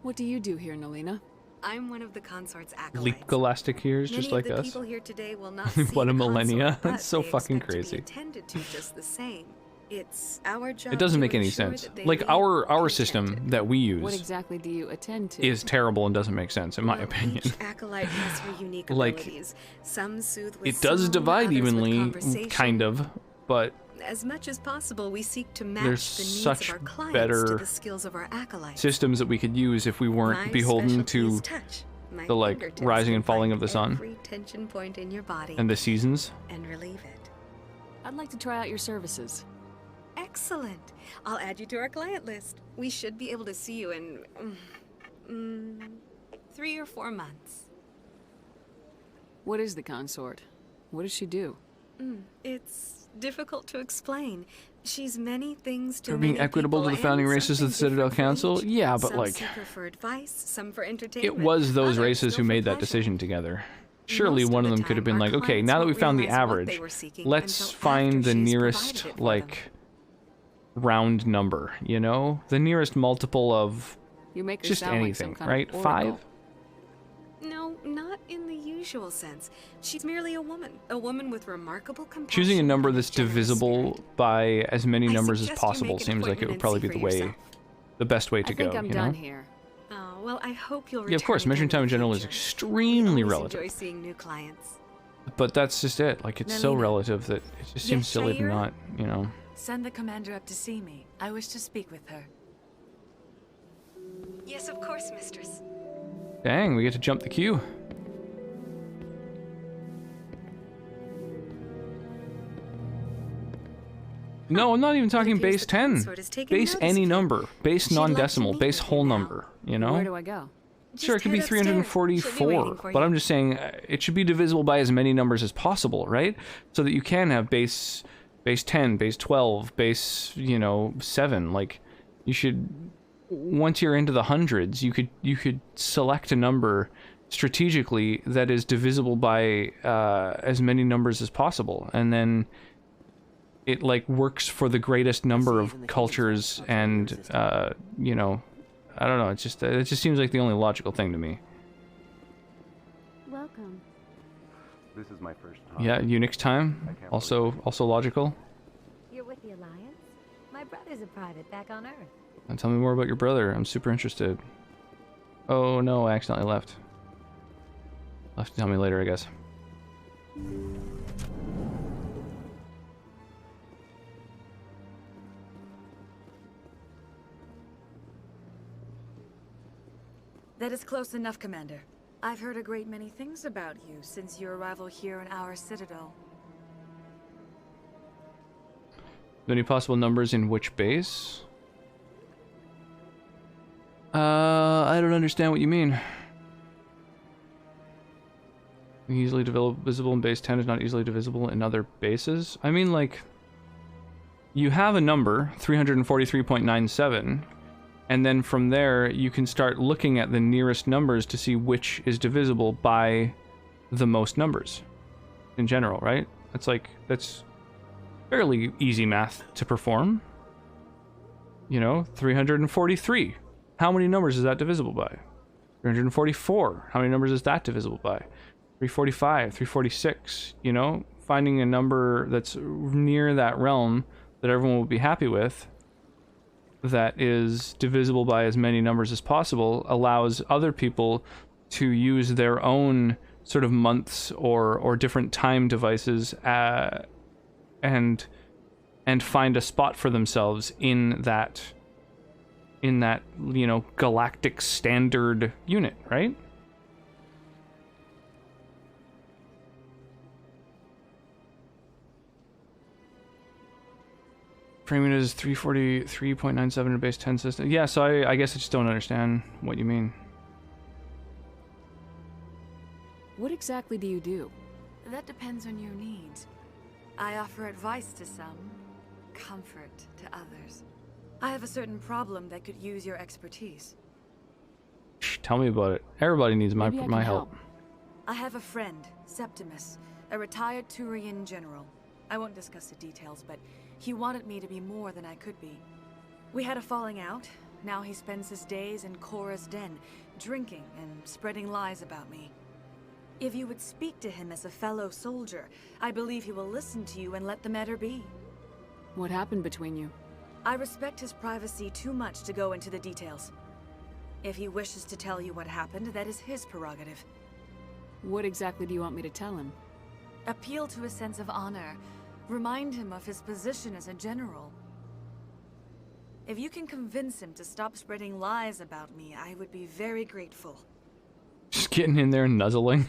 What do you do here, Nelina? I'm one of the consort's acolytes. Leap galactic years, just like Many of the us. people here today will not see What a the millennia. consort, but That's so they fucking expect to be crazy. attended to just the same. It's our job It doesn't to make any ensure sense. that they Like leave our system that we What use exactly do you attend to? is terrible and doesn't make sense in my opinion. Each acolyte has her unique Like, abilities. Some soothe with It does song, divide others with evenly, conversation. kind of, but As much as possible, we seek to match there's the needs such of our clients better to the skills of our acolytes. systems that we could use if we weren't My beholden specialty is to touch. My the like fingertips rising can and falling find of the sun every tension point in your body and the seasons. and relieve it. I'd like to try out your services. Excellent. I'll add you to our client list. We should be able to see you in 3 or 4 months. What is the consort? What does she do? It's difficult to explain. She's many things to For being many equitable to people the founding and races of the something Citadel different for Council? each. Yeah, but Some like, seek her for advice, some for it entertainment. was those others races go who for made that pleasure. decision together. Surely Most one of of the them could have time, been our like, okay, clients now that we won't found the realize what they average, were seeking let's until find after the she's nearest, provided it for like, round number, you know? The nearest multiple of You make her just sound like anything, some kind right? of oracle. 5? No, not in the usual sense. She's merely a woman with remarkable compassion. Choosing a number and that's generous divisible by as many numbers as suggest you possible make an seems like it would appointment probably and be see the for way, yourself. the best way to I think go, I'm you done know? here. Oh, well, I hope you'll Yeah, of course, return measuring again time in the general is future. extremely We always relative. enjoy seeing new clients. But that's just it. Like, it's so Nelina. relative that it just seems Yes, silly to Shaira? not, you know. Send the commander up to see me. I wish to speak with her. Yes, of course, mistress. Dang, we get to jump the queue. No, I'm not even talking base 10. consort has taken Base notice any of you. number. Base She'd like to non-decimal. meet Base with whole you now. number, you know? Where do I go? Sure, it could be head upstairs. She'll be 344, waiting for but you. I'm just saying it should be divisible by as many numbers as possible, right? So that you can have base 10, base 12, base, 7. Like, you should, once you're into the hundreds, you could select a number strategically that is divisible by as many numbers as possible, and then it like works for the greatest number of cultures and I don't know, it just seems like the only logical thing to me. Welcome. This is my first time. Yeah, Unix time, also logical. You're with the Alliance? My brother's a private back on Earth. And tell me more about your brother. I'm super interested. Oh no, I accidentally left. You'll have to tell me later, I guess. That is close enough, Commander. I've heard a great many things about you since your arrival here in our Citadel. Any possible numbers in which base? I don't understand what you mean. Easily divisible in base 10 is not easily divisible in other bases. I mean, like, you have a number, 343.97, and then from there you can start looking at the nearest numbers to see which is divisible by the most numbers in general, right? That's fairly easy math to perform. You know, 343. How many numbers is that divisible by? 344. How many numbers is that divisible by? 345, 346, you know? Finding a number that's near that realm that everyone will be happy with, that is divisible by as many numbers as possible, allows other people to use their own sort of months or different time devices and find a spot for themselves in that, you know, galactic standard unit, right? Framing is 343.97 in a base 10 system. Yeah, so I guess I just don't understand what you mean. What exactly do you do? That depends on your needs. I offer advice to some, comfort to others. I have a certain problem that could use your expertise. Shh, tell me about it. Everybody needs my help. I have a friend, Septimus, a retired Turian general. I won't discuss the details, but he wanted me to be more than I could be. We had a falling out. Now he spends his days in Cora's den, drinking and spreading lies about me. If you would speak to him as a fellow soldier, I believe he will listen to you and let the matter be. What happened between you? I respect his privacy too much to go into the details. If he wishes to tell you what happened, that is his prerogative. What exactly do you want me to tell him? Appeal to his sense of honor. Remind him of his position as a general. If you can convince him to stop spreading lies about me, I would be very grateful. Just getting in there and nuzzling.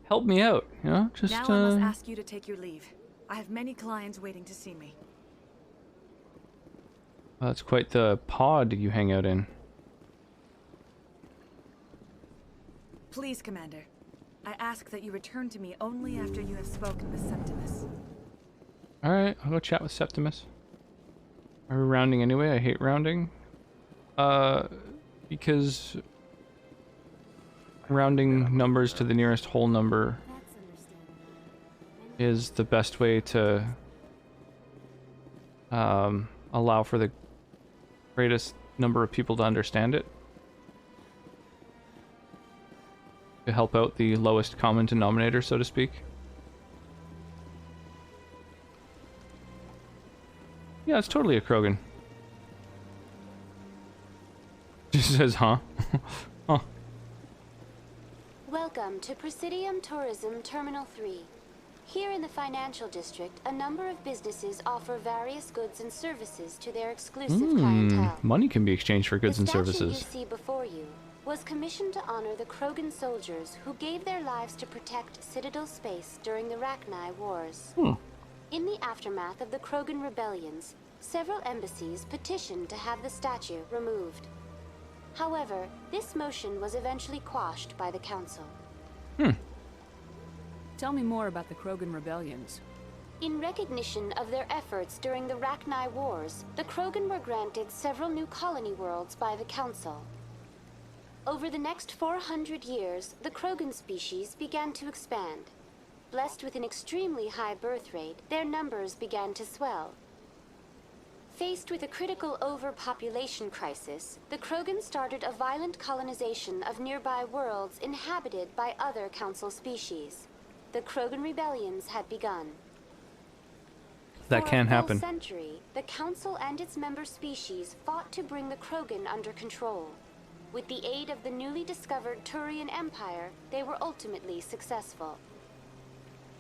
Help me out, you know? Just, now I must ask you to take your leave. I have many clients waiting to see me. Well, that's quite the pod you hang out in. Please, Commander. I ask that you return to me only after you have spoken with Septimus. Alright, I'll go chat with Septimus. Are we rounding anyway? I hate rounding. Because rounding numbers to the nearest whole number is the best way to allow for the greatest number of people to understand it. To help out the lowest common denominator, so to speak. Yeah, it's totally a Krogan. Just says, huh? Huh. Welcome to Presidium Tourism Terminal 3. Here in the financial district, a number of businesses offer various goods and services to their exclusive clientele. Money can be exchanged for goods and services. The statue you see before you was commissioned to honor the Krogan soldiers who gave their lives to protect Citadel space during the Rachni Wars. In the aftermath of the Krogan rebellions, several embassies petitioned to have the statue removed. However, this motion was eventually quashed by the Council. Tell me more about the Krogan rebellions. In recognition of their efforts during the Rachni Wars, the Krogan were granted several new colony worlds by the Council. Over the next 400 years, the Krogan species began to expand. Blessed with an extremely high birth rate, their numbers began to swell. Faced with a critical overpopulation crisis, the Krogan started a violent colonization of nearby worlds inhabited by other Council species. The Krogan rebellions had begun. That can happen. For a full century, the Council and its member species fought to bring the Krogan under control. With the aid of the newly discovered Turian Empire, they were ultimately successful.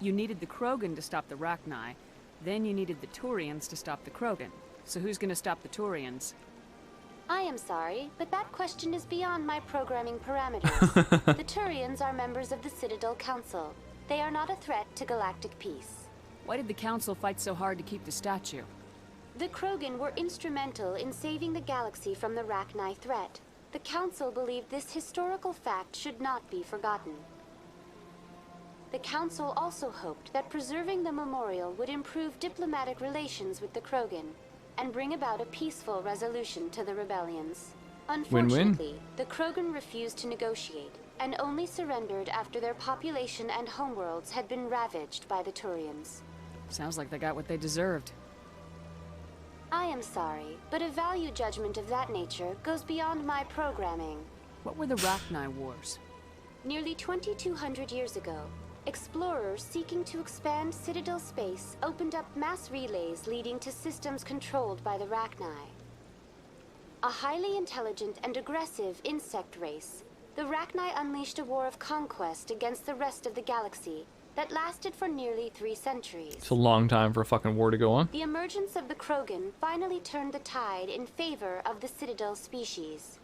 You needed the Krogan to stop the Rachni, then you needed the Turians to stop the Krogan. So who's gonna stop the Turians? I am sorry, but that question is beyond my programming parameters. The Turians are members of the Citadel Council. They are not a threat to galactic peace. Why did the Council fight so hard to keep the statue? The Krogan were instrumental in saving the galaxy from the Rachni threat. The Council believed this historical fact should not be forgotten. The Council also hoped that preserving the memorial would improve diplomatic relations with the Krogan and bring about a peaceful resolution to the rebellions. Unfortunately, the Krogan refused to negotiate and only surrendered after their population and homeworlds had been ravaged by the Turians. Sounds like they got what they deserved. I am sorry, but a value judgment of that nature goes beyond my programming. What were the Rachni Wars? Nearly 2,200 years ago, explorers seeking to expand Citadel space opened up mass relays leading to systems controlled by the Rachni. A highly intelligent and aggressive insect race, the Rachni unleashed a war of conquest against the rest of the galaxy that lasted for nearly 3 centuries. It's a long time for a fucking war to go on. The emergence of the Krogan finally turned the tide in favor of the Citadel species.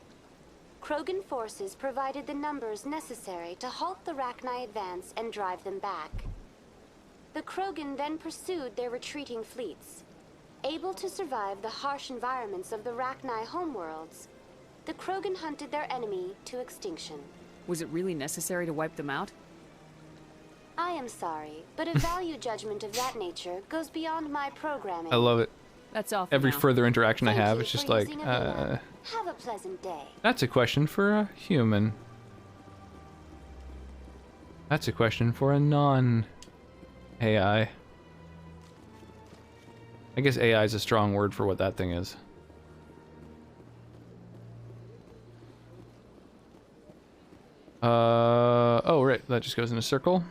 Krogan forces provided the numbers necessary to halt the Rachni advance and drive them back. The Krogan then pursued their retreating fleets. Able to survive the harsh environments of the Rachni homeworlds, the Krogan hunted their enemy to extinction. Was it really necessary to wipe them out? I am sorry, but a value judgment of that nature goes beyond my programming. I love it. That's all. Every further interaction I have, it's just like, Have a pleasant day. That's a question for a human. That's a question for a non-AI. I guess AI is a strong word for what that thing is. Oh, right. That just goes in a circle.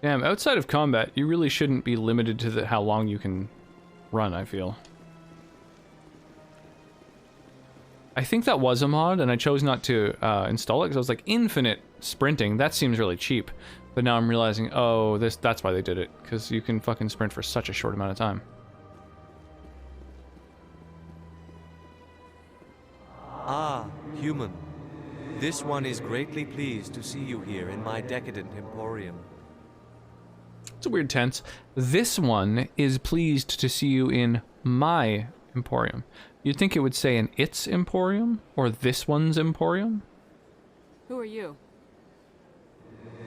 Damn, outside of combat, you really shouldn't be limited to how long you can run, I feel. I think that was a mod, and I chose not to install it, because I was like, infinite sprinting, that seems really cheap. But now I'm realizing, oh, that's why they did it, because you can fucking sprint for such a short amount of time. Ah, human. This one is greatly pleased to see you here in my decadent emporium. It's a weird tense. This one is pleased to see you in my emporium. You'd think it would say in its emporium, or this one's emporium? Who are you?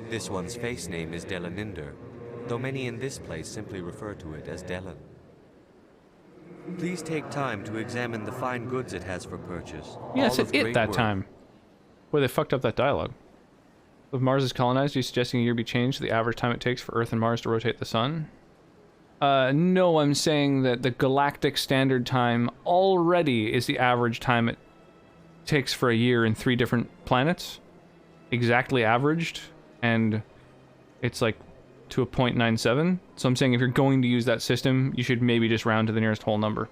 This one's face name is Delaninder, though many in this place simply refer to it as Delan. Please take time to examine the fine goods it has for purchase. Yeah, I said it that time. Boy, they fucked up that dialogue. If Mars is colonized, are you suggesting a year be changed to the average time it takes for Earth and Mars to rotate the sun? No, I'm saying that the galactic standard time already is the average time it takes for a year in 3 different planets. Exactly averaged, and it's like to a 0.97. So I'm saying if you're going to use that system, you should maybe just round to the nearest whole number.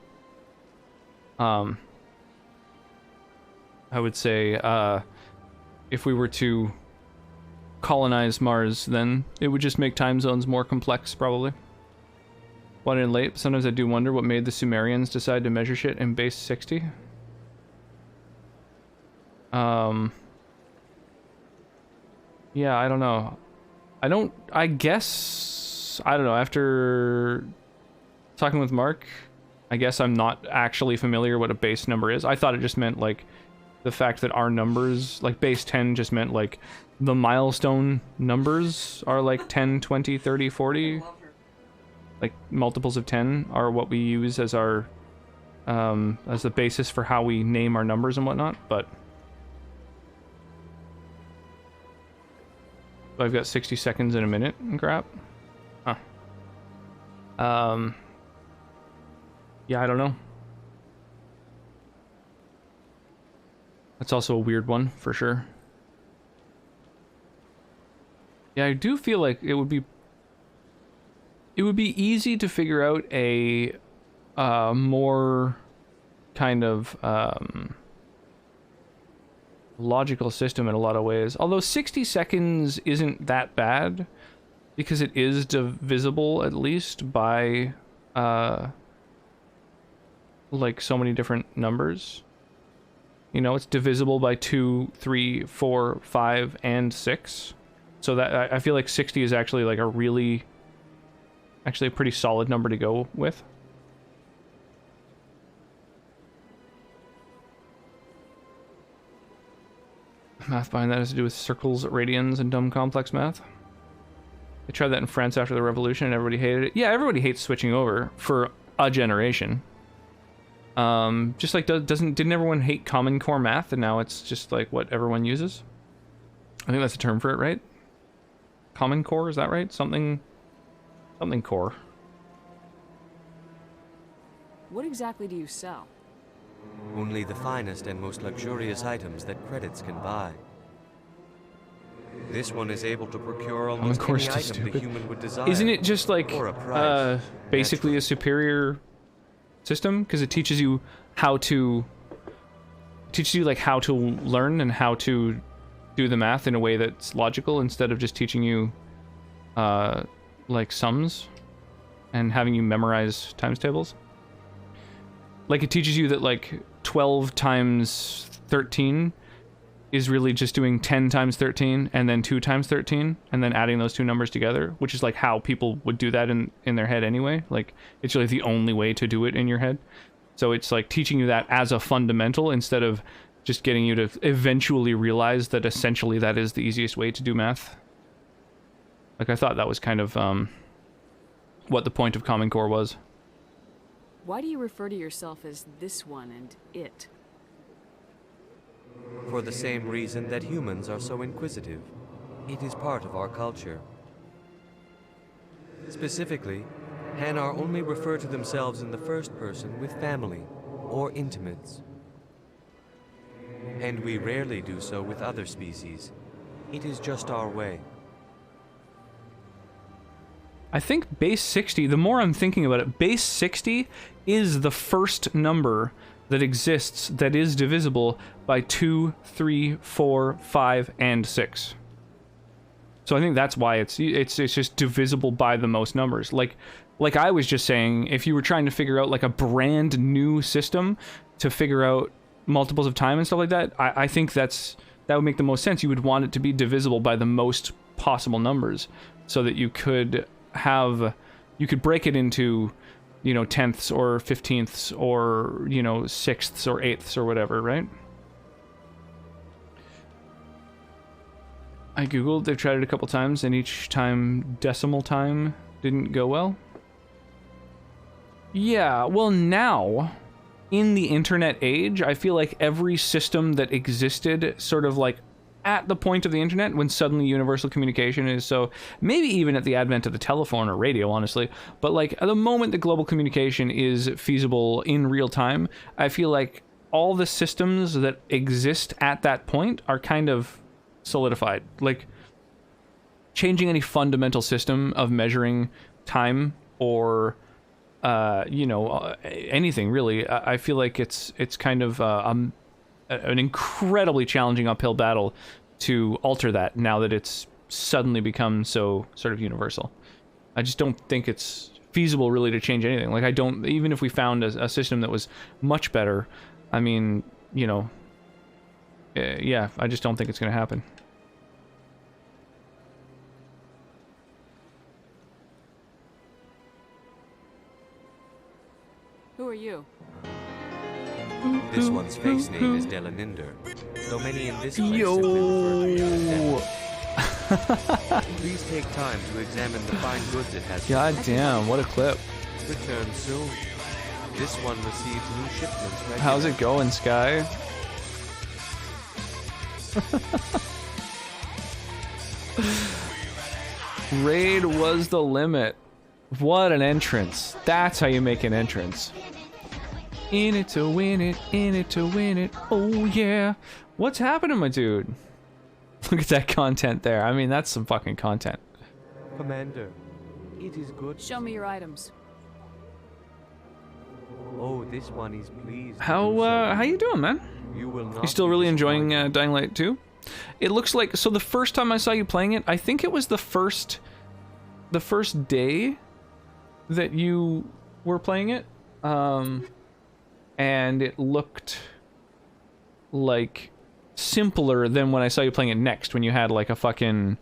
I would say, if we were to colonize Mars, then it would just make time zones more complex, probably. Wanted in late, but sometimes I do wonder what made the Sumerians decide to measure shit in base 60. Yeah, I don't know. I guess, I don't know, after talking with Mark, I guess I'm not actually familiar what a base number is. I thought it just meant, like, the fact that our numbers, like, base 10 just meant, like, the milestone numbers are, like, 10, 20, 30, 40. Like, multiples of 10 are what we use as our, as the basis for how we name our numbers and whatnot, but I've got 60 seconds in a minute and crap. Huh. Yeah, I don't know. That's also a weird one, for sure. Yeah, I do feel like it would be easy to figure out a more kind of logical system in a lot of ways. Although 60 seconds isn't that bad, because it is divisible at least by like so many different numbers. You know, it's divisible by 2, 3, 4, 5, and 6. So that I feel like 60 is actually like a pretty solid number to go with. Math behind that has to do with circles, radians, and dumb complex math. They tried that in France after the revolution and everybody hated it. Yeah, everybody hates switching over for a generation. Just like, didn't everyone hate Common Core math, and now it's just like what everyone uses? I think that's a term for it, right? Common Core, is that right? Something core. What exactly do you sell? Only the finest and most luxurious items that credits can buy. This one is able to procure almost any item the human would desire. Isn't it just like basically a superior system? Because it teaches you how to how to learn and how to do the math in a way that's logical, instead of just teaching you like sums and having you memorize times tables. Like, it teaches you that like 12 times 13 is really just doing 10 times 13 and then 2 times 13 and then adding those two numbers together, which is like how people would do that in their head anyway. Like, it's really the only way to do it in your head. So it's like teaching you that as a fundamental, instead of just getting you to eventually realize that essentially that is the easiest way to do math. Like, I thought that was kind of what the point of Common Core was. Why do you refer to yourself as this one and it? For the same reason that humans are so inquisitive. It is part of our culture. Specifically, Hanar only refer to themselves in the first person with family or intimates. And we rarely do so with other species. It is just our way. I think base 60, the more I'm thinking about it, base 60 is the first number that exists that is divisible by 2, 3, 4, 5, and 6. So I think that's why it's just divisible by the most numbers. Like I was just saying, if you were trying to figure out like a brand new system to figure out multiples of time and stuff like that, I think that would make the most sense. You would want it to be divisible by the most possible numbers, so that you could break it into, you know, tenths or 15ths or, you know, sixths or eighths or whatever, right? I googled, they've tried it a couple times, and each time decimal time didn't go well. Yeah, well, now, in the internet age, I feel like every system that existed sort of like at the point of the internet, when suddenly universal communication is so, maybe even at the advent of the telephone or radio, honestly, but like at the moment that global communication is feasible in real time, I feel like all the systems that exist at that point are kind of solidified. Like, changing any fundamental system of measuring time or you know, anything really, I feel like it's kind of an incredibly challenging uphill battle to alter that, now that it's suddenly become so sort of universal. I just don't think it's feasible really to change anything. Like, I don't, even if we found a system that was much better, I mean, you know, yeah, I just don't think it's going to happen. Who are you? This one's face name is Delaninder, though many in this place simply refer to it as Del. Please take time to examine the fine goods it has. God damn, what a clip. Return soon. This one receives new shipments regularly. How's it going, Sky? Raid was the limit. What an entrance. That's how you make an entrance. In it to win it, in it to win it, oh yeah. What's happening, my dude? Look at that content there. I mean, that's some fucking content. Commander, it is good. Show me your items. Oh, this one is pleased. How you doing, man? You still really enjoying Dying Light 2? It looks like, so the first time I saw you playing it, I think it was the first day that you were playing it. And it looked like simpler than when I saw you playing it next, when you had like a fucking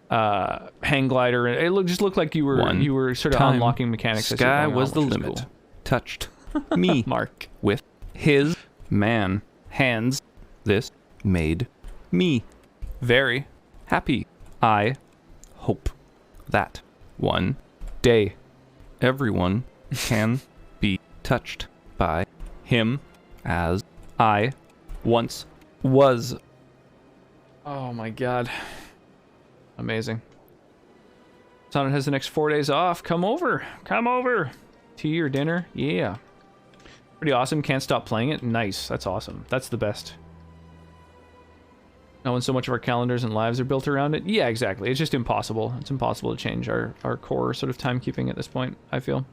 hang glider. It just looked like you were sort of unlocking mechanics. Sky was the limit. Cool. Touched me, Mark, with his hands. This made me very happy. I hope that one day everyone can be touched by him as I once was. Oh my god. Amazing. Sonnet has the next 4 days off. Come over. Come over. Tea or dinner. Yeah. Pretty awesome. Can't stop playing it. Nice. That's awesome. That's the best. Now when so much of our calendars and lives are built around it. Yeah, exactly. It's just impossible. It's impossible to change our core sort of timekeeping at this point, I feel.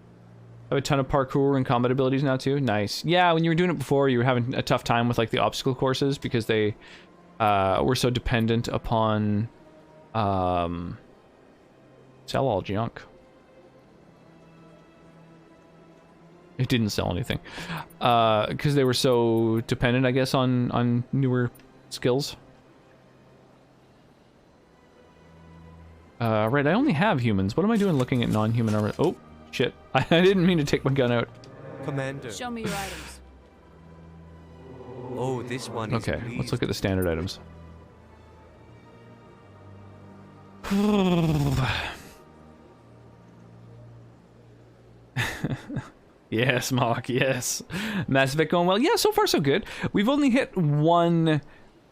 I have a ton of parkour and combat abilities now too. Nice. Yeah, when you were doing it before, you were having a tough time with like the obstacle courses because they were so dependent upon sell all junk. It didn't sell anything because they were so dependent, I guess, on newer skills. Right, I only have humans. What am I doing looking at non-human armor? Oh, shit. I didn't mean to take my gun out. Commander. Show me your items. Oh, this one is okay, let's look at the standard items. Yes, Mark, yes. Mass Effect going well. Yeah, so far so good. We've only hit one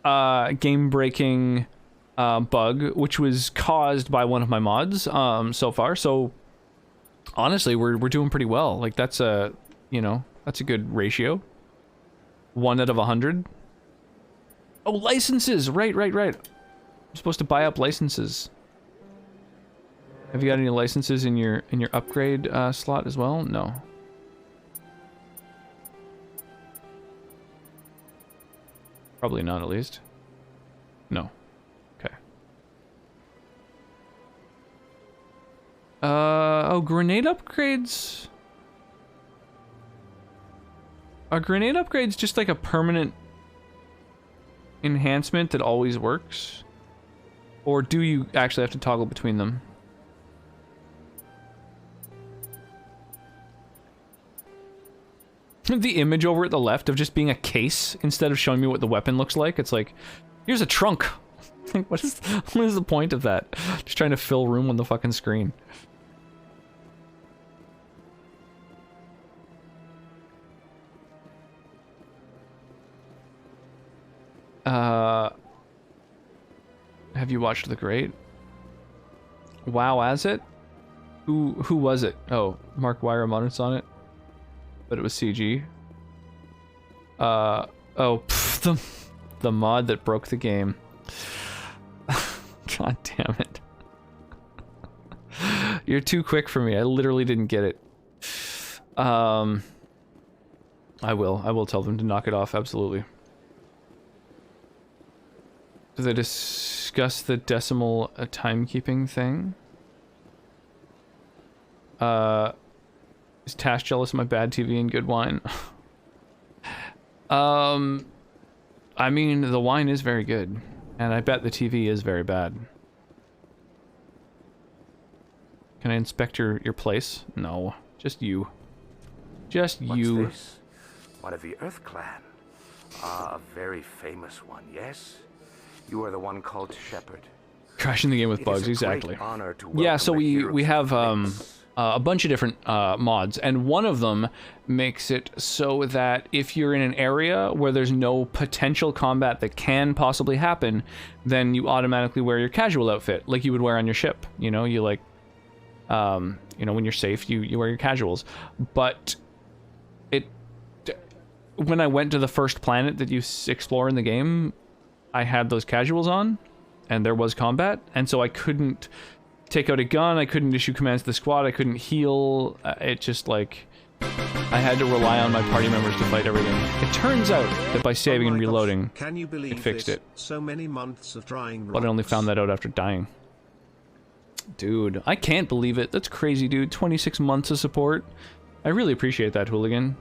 game-breaking bug, which was caused by one of my mods so far. So honestly, we're doing pretty well. Like that's a, you know, that's a good ratio. 1 out of 100. Oh, licenses. Right. I'm supposed to buy up licenses. Have you got any licenses in your upgrade slot as well? No. Probably not, at least. No. Okay. Oh, grenade upgrades. Are grenade upgrades just like a permanent enhancement that always works? Or do you actually have to toggle between them? The image over at the left of just being a case instead of showing me what the weapon looks like. It's like, here's a trunk. what is the point of that? Just trying to fill room on the fucking screen. Have you watched The Great? WoW as it? Who was it? Oh, Mark Wyromonit's on it. But it was CG. The mod that broke the game. God damn it. You're too quick for me. I literally didn't get it. I will tell them to knock it off, absolutely. Do they discuss the decimal timekeeping thing? Is Tash jealous of my bad TV and good wine? I mean, the wine is very good, and I bet the TV is very bad. Can I inspect your place? No, just you. Just you. What's this? One of the Earth Clan. Ah, a very famous one, yes? You are the one called Shepherd. Crashing the game with bugs, exactly. Yeah, so we have a bunch of different mods, and one of them makes it so that if you're in an area where there's no potential combat that can possibly happen, then you automatically wear your casual outfit, like you would wear on your ship. You know, you like, you know, when you're safe, you wear your casuals. But when I went to the first planet that you explore in the game, I had those casuals on, and there was combat, and so I couldn't take out a gun, I couldn't issue commands to the squad, I couldn't heal. It just like, I had to rely on my party members to fight everything. It turns out that by saving and reloading, can you believe it fixed it. So many months of trying but I only found that out after dying. Dude, I can't believe it. That's crazy, dude. 26 months of support. I really appreciate that, Hooligan.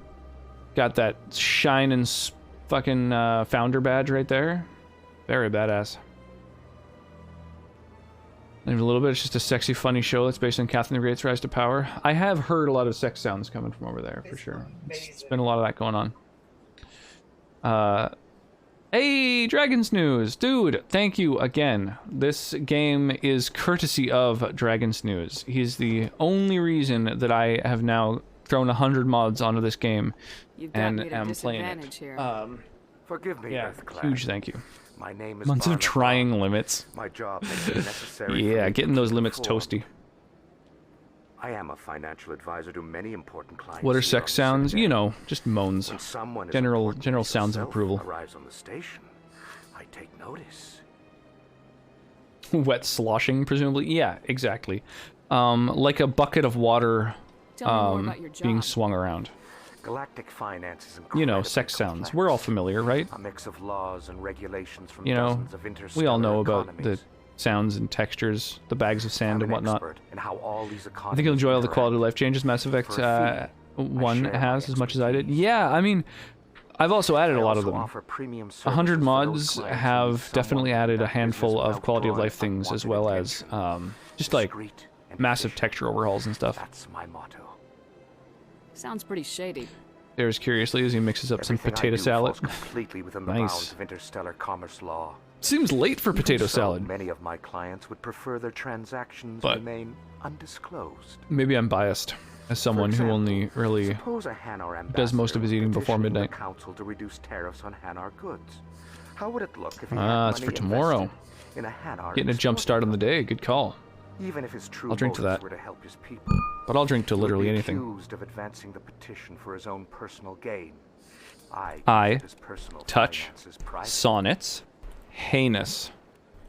Got that shine and fucking founder badge right there. Very badass. And a little bit, it's just a sexy, funny show that's based on Catherine the Great's rise to power. I have heard a lot of sex sounds coming from over there, for sure. It's been a lot of that going on. Hey, Dragon's News! Dude, thank you again. This game is courtesy of Dragon's News. He's the only reason that I have now thrown 100 mods onto this game and am playing it. Here. Forgive me, yeah, Earthclad. huge thank you. My name is Months of trying limits. My job makes it necessary yeah, for getting those limits toasty. I am a financial advisor to many important clients. What are sex sounds? You know, just moans. When someone General sounds of approval. Arrives on the station, I take notice. Wet sloshing, presumably. Yeah, exactly. Like a bucket of water being swung around. Galactic finance is you know, sex sounds. We're all familiar, right? A mix of laws and regulations from you know, dozens of interstellar we all know about economies. the sounds and textures, the bags of sand and whatnot. In how all these I think you'll enjoy all the quality of life changes Mass Effect 1 has as much as I did. Yeah, I mean, I've also added a lot of them. 100 mods have definitely added a handful of quality of life things as well as just like massive texture overhauls and stuff. That's my motto. Sounds pretty shady. There's curiously as he mixes up some potato salad. Completely within the nice. bounds of interstellar commerce law. Seems late for potato salad. Many of my clients would prefer their transactions remain undisclosed. Maybe I'm biased as someone who only really does most of his eating before midnight. Council to reduce tariffs on Hanar goods. How would it look if it's for tomorrow. In a Hanar getting a jump start on the day. Good call. Even if his true I'll drink to that. were to help his people, but I'll drink to literally anything. Accused of advancing the petition for his own personal gain. I touch sonnets heinous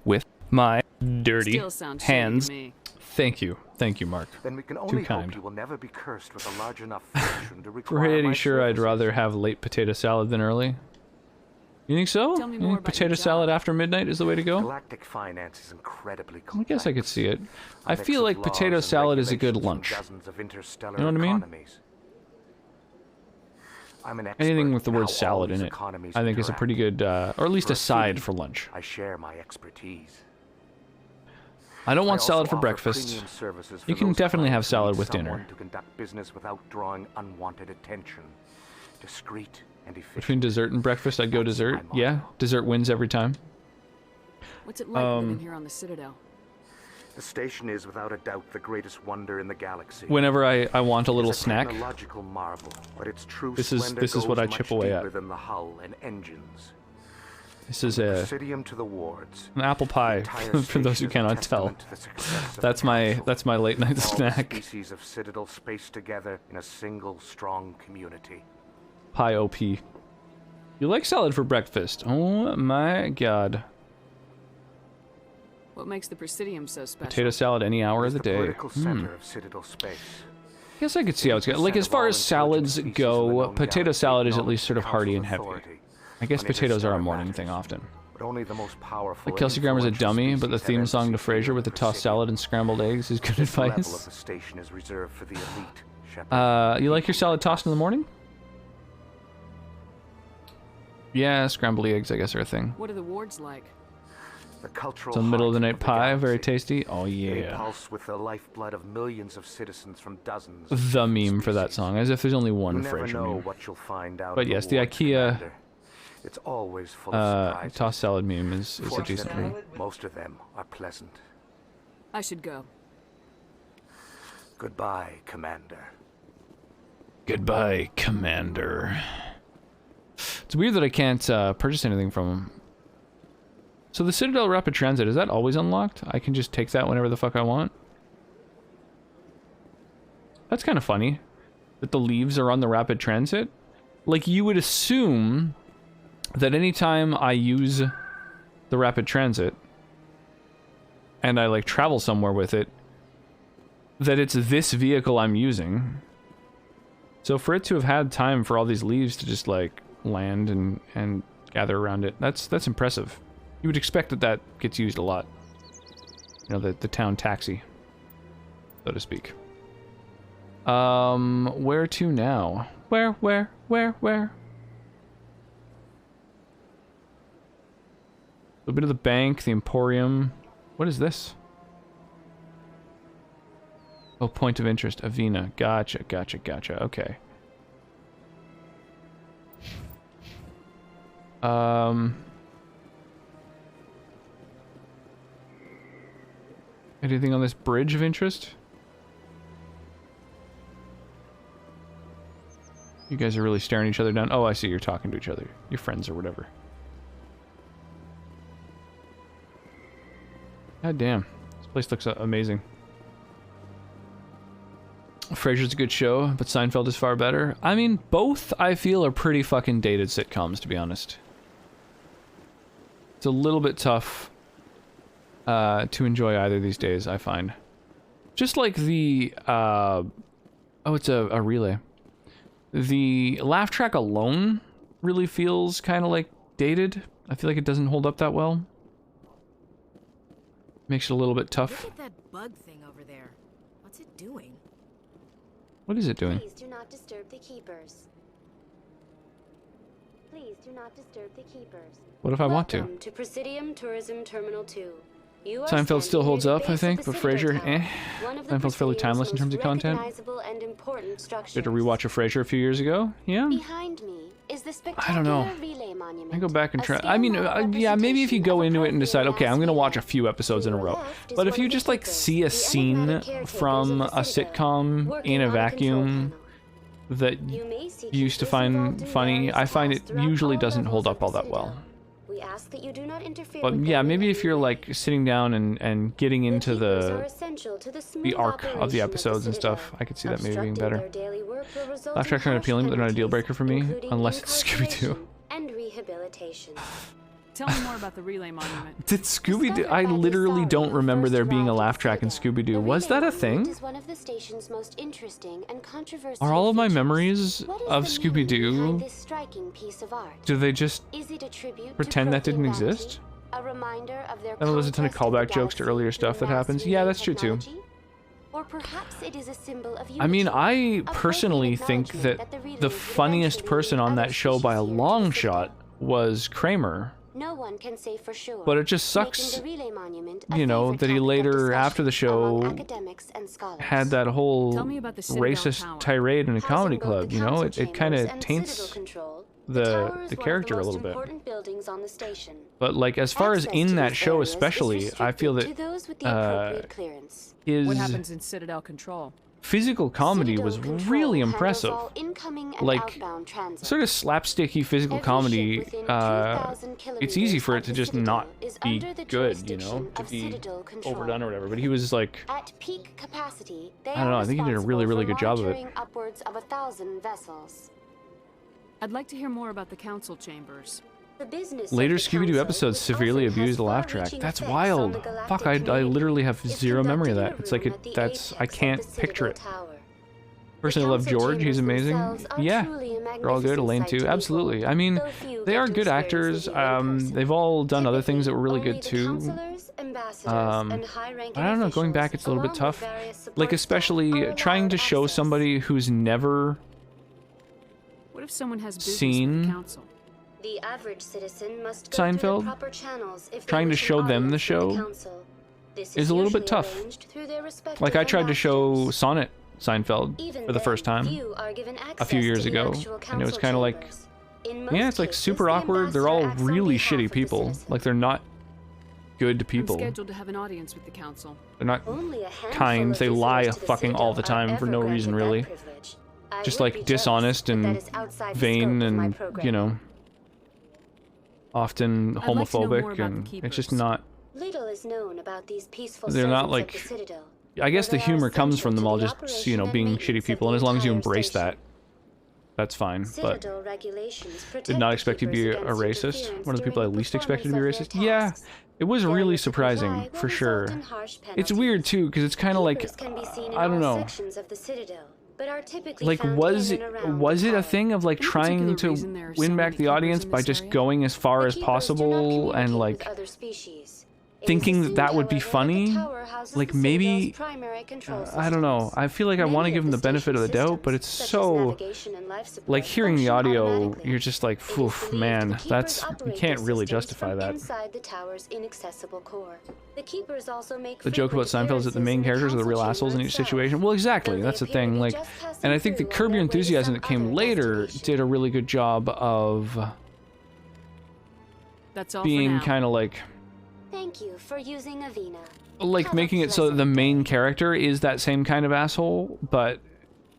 with my dirty hands. Thank you, Mark. Then we can Too only kind. hope you will never be cursed with a large enough fortune to require Pretty my sure I'd services. rather have late potato salad than early. You think so? Tell me You more think about potato your salad after midnight is the way to go? Galactic finance is incredibly I complex. guess I could see it. I mix feel of like laws potato and salad is a good regulations lunch. from dozens of interstellar You know what I mean? economies. I'm an expert Anything with the in how word all salad these in it, economies I think is a interact. pretty good, or at least For a side fee, for lunch. I share my expertise. I don't want I salad also for offer breakfast. premium services for You can those definitely have clients who salad need with someone dinner. to conduct business without drawing unwanted attention. Discreet and efficient. Between dessert and breakfast, I'd go dessert. Yeah, dessert wins every time. What's it like living here on the Citadel? The station is without a doubt the greatest wonder in the galaxy. Whenever I want a little It's a snack, technological marvel, but its true this is splendor what I goes chip much away deeper at. than the hull and engines. This is From the a Presidium to the wards. an apple pie for those who cannot tell. That's my late night All snack. species of Citadel spaced together in a single strong community. Pie OP. You like salad for breakfast? Oh my god. What makes the Presidium so special? Potato salad any hour of the day. Political center of Citadel space. Guess I could see how it's going. Like as far as salads go, potato salad is at least sort of hearty and heavy. I guess potatoes are a morning thing often. But only the most powerful. Like Kelsey Grammer's a dummy, but the theme song to Frasier with the tossed salad and scrambled eggs is good This level of advice. the station is reserved for the elite, Shepard. You like your salad tossed in the morning? Yeah, scrambled eggs I guess are a thing. What are the wards like? The cultural So middle of the heart night pie, very galaxy. tasty. Oh They yeah. pulse with the lifeblood of millions of citizens from dozens. The meme for that song, as if there's only one You never Frasier know meme. what you'll find out. But in yes, the wards, IKEA Commander. It's always full of surprises. tossed salad meme is a decent one. Most of them are pleasant. I should go. Goodbye, Commander. Goodbye, Commander. It's weird that I can't purchase anything from him. So the Citadel Rapid Transit, is that always unlocked? I can just take that whenever the fuck I want? That's kind of funny. That the leaves are on the Rapid Transit? Like, you would assume that anytime I use the Rapid Transit, and I, like, travel somewhere with it, that it's this vehicle I'm using. So for it to have had time for all these leaves to just, like, land and gather around it, that's impressive. You would expect that that gets used a lot. You know, the town taxi, so to speak. Where to now? Where? A bit of the bank, the Emporium. What is this? Oh, point of interest, Avena. Gotcha. Okay. Anything on this bridge of interest? You guys are really staring each other down. Oh, I see. You're talking to each other. Your friends or whatever. God damn. This place looks amazing. Frasier's a good show, but Seinfeld is far better. I mean, both, I feel, are pretty fucking dated sitcoms, to be honest. It's a little bit tough to enjoy either these days, I find. Just like the... oh, it's a relay. The laugh track alone really feels kind of like dated. I feel like it doesn't hold up that well. Makes it a little bit tough. Look at that bug thing over there. What's it doing? What is it doing? Please do not disturb the keepers. Please do not disturb the keepers. What if I want to? Welcome to Presidium Tourism Terminal 2. Seinfeld still holds up, I think, but Frasier, Seinfeld's fairly timeless in terms of content. Did to rewatch a Frasier a few years ago? Yeah. Behind me is the I don't know. I go back and try. I mean, yeah, maybe if you go into it and decide, okay, I'm gonna watch a few episodes in a row. But if you just like see a scene from a sitcom in a vacuum that you used to find funny, I find it usually doesn't hold up all that well. We ask that you do not interfere. But yeah, maybe if you're like sitting down and getting into the arc of the episodes and stuff, I could see that maybe being better. Laugh tracks aren't appealing, but they're not a deal breaker for me, unless it's Scooby-Doo. And rehabilitation. Tell me more about the relay monument. Did Scooby-Doo? I literally don't remember there being a laugh track in Scooby-Doo. Was that a thing? Are all of my memories of Scooby-Doo? Do they just pretend that didn't exist? I know there's a ton of callback jokes to earlier stuff that happens. Yeah, that's true too. Or perhaps it is a symbol of unity. I mean, I personally think that the funniest person on that show by a long shot was Kramer. No one can say for sure. But it just sucks, you know, that he later, after the show, had that whole racist tirade in a comedy club, you know? It kind of taints the character a little bit. But, like, as far as in that show especially, I feel that what happens in Citadel Control? Physical comedy was really impressive. Like, sort of slapsticky physical comedy, it's easy for it to just not be good, you know? To be overdone or whatever. But he was like, I don't know, I think he did a really, really good job of it. I'd like to hear more about the council chambers. Later Scooby-Doo episodes severely abused the laugh track. That's wild. Fuck, I literally have zero memory of that. It's like, I can't picture it. Personally, I love George. He's amazing. Yeah, they're all good. Elaine too. Absolutely. I mean, they are good actors. They've all done other things that were really good too. I don't know. Going back, it's a little bit tough. Like, especially trying to show somebody who's never what if someone has seen with the council? The average citizen must go Seinfeld, through the proper channels if trying to show them the show is a little bit tough. Like, I tried to show Sonnet Seinfeld for the first time a few years ago, and it was kind of like, yeah, it's like super awkward. They're all really shitty people. Like, they're not good people. I'm scheduled to have an audience with the council. They're not kind. They lie fucking all the time for no reason, really. Just like dishonest and vain and, you know, often homophobic, and it's just not. Little is known about these peaceful they're not like. I guess the humor comes from them all just, you know, being shitty people, and as long as you embrace that, that's fine. But did not expect you to be a racist. One of the people I least expected to be racist. Yeah, it was really surprising for sure. It's weird too, because it's kind of like, I don't know. Like, was it a thing of like trying to win back the audience by just going as far as possible and like thinking that would be funny? Like, maybe, I don't know. I feel like I want to give them the benefit of the doubt, but it's so, like, hearing the audio, you're just like, oof, man, that's, you can't really justify that. The joke about Seinfeld is that the main characters are the real assholes in each situation. Well, exactly, that's the thing. Like, and I think the Curb Your Enthusiasm that came later did a really good job of being kind of like, Thank you for using Avena. Like, making it so that the main character is that same kind of asshole, but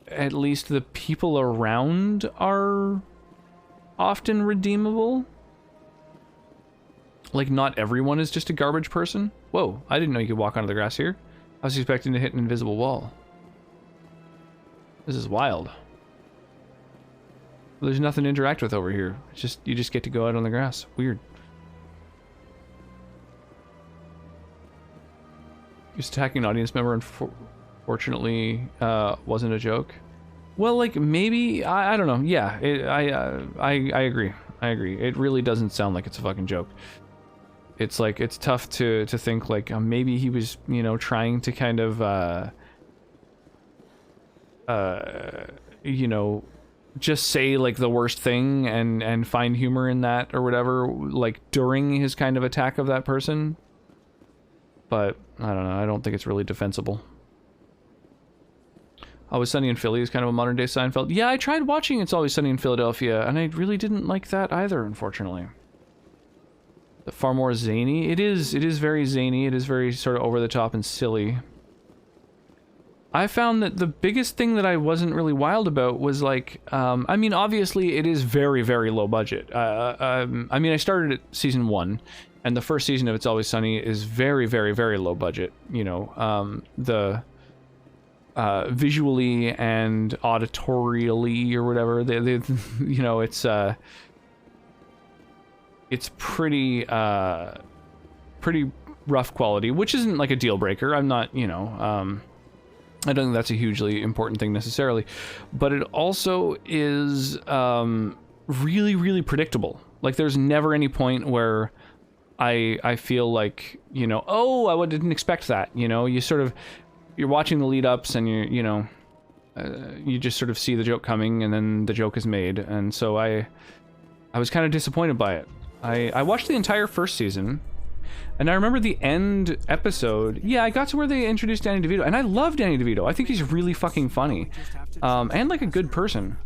at least the people around are often redeemable. Like, not everyone is just a garbage person. Whoa, I didn't know you could walk onto the grass here. I was expecting to hit an invisible wall. This is wild. There's nothing to interact with over here. It's just, you just get to go out on the grass. Weird. Just attacking an audience member, unfortunately, wasn't a joke. Well, like, maybe, I don't know. Yeah, I agree. I agree. It really doesn't sound like it's a fucking joke. It's like, it's tough to think like, maybe he was, you know, trying to kind of, you know, just say like the worst thing and find humor in that or whatever, like during his kind of attack of that person. But I don't know, I don't think it's really defensible. Always Sunny in Philly is kind of a modern day Seinfeld. Yeah, I tried watching It's Always Sunny in Philadelphia, and I really didn't like that either, unfortunately. Far more zany. It is very zany. It is very sort of over the top and silly. I found that the biggest thing that I wasn't really wild about was like, I mean, obviously it is very, very low budget. I mean, I started at season 1, and the first season of It's Always Sunny is very, very, very low budget. You know, the visually and auditorially or whatever, they you know, it's pretty pretty rough quality, which isn't like a deal breaker. I'm not, you know, I don't think that's a hugely important thing necessarily, but it also is really, really predictable. Like, there's never any point where I feel like, you know, oh, I didn't expect that. You know, you're watching the lead ups and you know, you just sort of see the joke coming and then the joke is made, and so I was kind of disappointed by it. I watched the entire first season, and I remember the end episode. Yeah, I got to where they introduced Danny DeVito, and I love Danny DeVito. I think he's really fucking funny, and like a good person.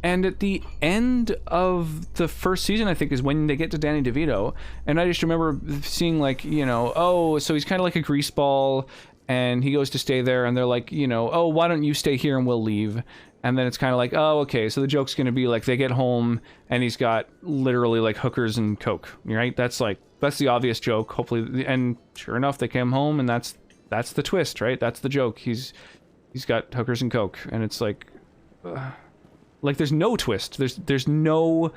And at the end of the first season, I think, is when they get to Danny DeVito, and I just remember seeing like, you know, oh, so he's kind of like a greaseball, and he goes to stay there, and they're like, you know, oh, why don't you stay here and we'll leave. And then it's kind of like, oh, okay, so the joke's going to be like they get home and he's got literally like hookers and coke, right? That's the obvious joke, hopefully. And sure enough, they came home and that's the twist, right? That's the joke. He's got hookers and coke, and it's like there's no twist. There's no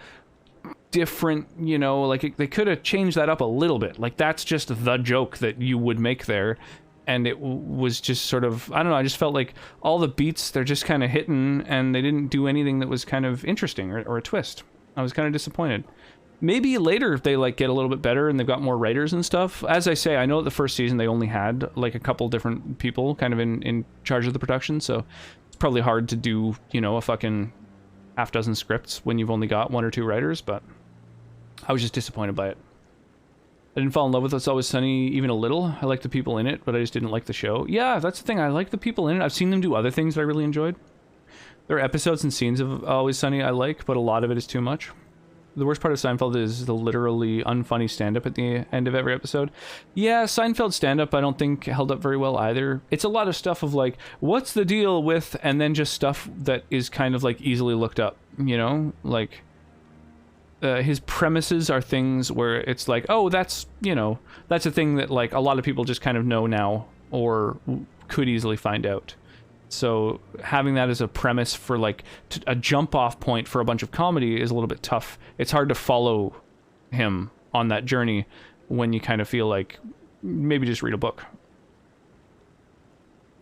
different, you know, like they could have changed that up a little bit. Like, that's just the joke that you would make there. And it was just sort of, I don't know, I just felt like all the beats, they're just kind of hitting, and they didn't do anything that was kind of interesting or a twist. I was kind of disappointed. Maybe later if they like get a little bit better and they've got more writers and stuff. As I say, I know the first season they only had like a couple different people kind of in charge of the production, so it's probably hard to do, you know, a fucking half dozen scripts when you've only got 1 or 2 writers, but I was just disappointed by it. I didn't fall in love with It's Always Sunny even a little. I like the people in it, but I just didn't like the show. Yeah, that's the thing. I like the people in it. I've seen them do other things that I really enjoyed. There are episodes and scenes of Always Sunny I like, but a lot of it is too much. The worst part of Seinfeld is the literally unfunny stand-up at the end of every episode. Yeah, Seinfeld stand-up I don't think held up very well either. It's a lot of stuff of like, what's the deal with, and then just stuff that is kind of like easily looked up, you know? Like, his premises are things where it's like, oh, that's, you know, that's a thing that like a lot of people just kind of know now or could easily find out. So having that as a premise for like a jump off point for a bunch of comedy is a little bit tough. It's hard to follow him on that journey when you kind of feel like maybe just read a book.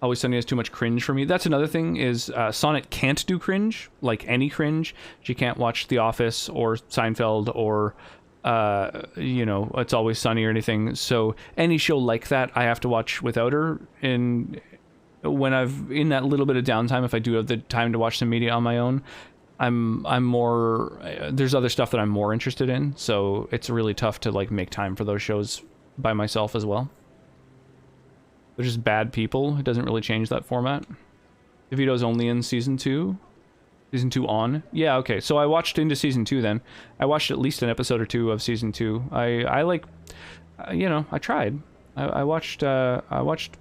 Always Sunny has too much cringe for me. That's another thing is Sonnet can't do cringe, like any cringe. She can't watch The Office or Seinfeld or, you know, It's Always Sunny or anything. So any show like that, I have to watch without her. And when I've in that little bit of downtime, if I do have the time to watch some media on my own, I'm more. There's other stuff that I'm more interested in. So it's really tough to like make time for those shows by myself as well. They're just bad people. It doesn't really change that format. DeVito's only in season 2. Season 2 on? Yeah, okay. So I watched into Season 2 then. I watched at least an episode or two of Season 2. I like, you know, I tried. I watched an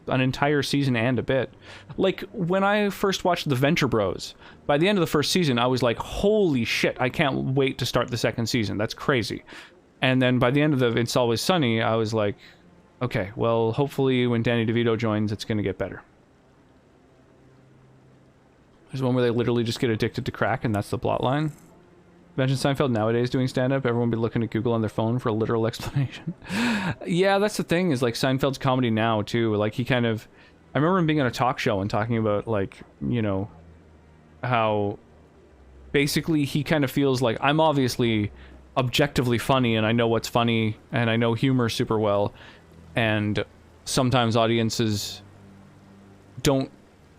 entire season and a bit. Like, when I first watched The Venture Bros, by the end of the first season, I was like, holy shit, I can't wait to start the second season. That's crazy. And then by the end of the It's Always Sunny, I was like, okay, well, hopefully when Danny DeVito joins, it's going to get better. There's one where they literally just get addicted to crack, and that's the plot line. Imagine Seinfeld nowadays doing stand-up. Everyone would be looking at Google on their phone for a literal explanation. Yeah, that's the thing, is like Seinfeld's comedy now, too. Like, he kind of... I remember him being on a talk show and talking about, like, you know, how basically he kind of feels like, I'm obviously objectively funny, and I know what's funny, and I know humor super well, and sometimes audiences don't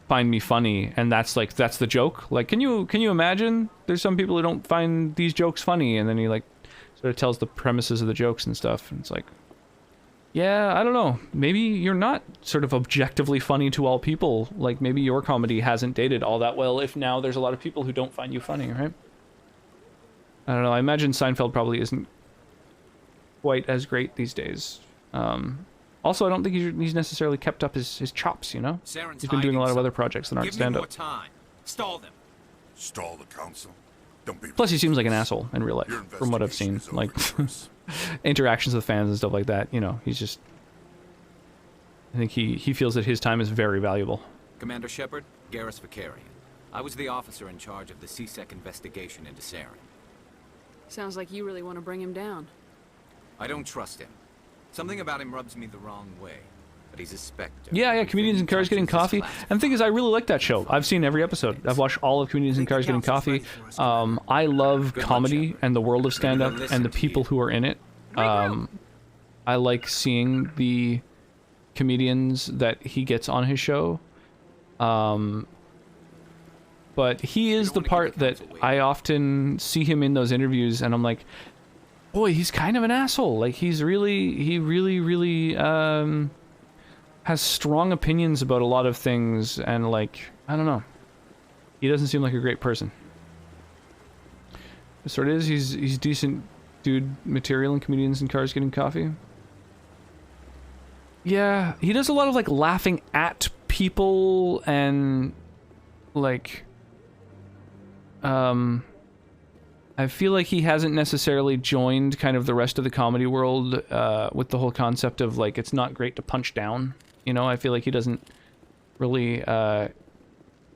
find me funny, and that's the joke. Like, can you imagine? There's some people who don't find these jokes funny, and then he like sort of tells the premises of the jokes and stuff, and it's like, yeah, I don't know, maybe you're not sort of objectively funny to all people. Like, maybe your comedy hasn't dated all that well if now there's a lot of people who don't find you funny, right? I don't know, I imagine Seinfeld probably isn't quite as great these days. Also, I don't think he's necessarily kept up his chops, you know? He's been doing a lot of other projects that aren't stand-up. Stall them. Stall the council? Don't be... Plus, he seems like an asshole in real life, from what I've seen. Like, interactions with fans and stuff like that, you know, he's just... I think he feels that his time is very valuable. Commander Shepard, Garrus Vicarian. I was the officer in charge of the CSEC investigation into Saren. Sounds like you really want to bring him down. I don't trust him. Something about him rubs me the wrong way, but he's a specter. Yeah, Comedians in Cars Getting Coffee. And the thing is, I really like that show. I've seen every episode. I've watched all of Comedians in Cars Getting Coffee. I love comedy and the world of stand-up and the people who are in it. I like seeing the comedians that he gets on his show. But he is the part that I often see him in those interviews, and I'm like, boy, he's kind of an asshole. Like, he really has strong opinions about a lot of things, and like, I don't know. He doesn't seem like a great person. Sort of is. He's decent dude material in Comedians in Cars Getting Coffee. Yeah, he does a lot of like laughing at people and like I feel like he hasn't necessarily joined kind of the rest of the comedy world with the whole concept of like, it's not great to punch down, you know? I feel like he doesn't really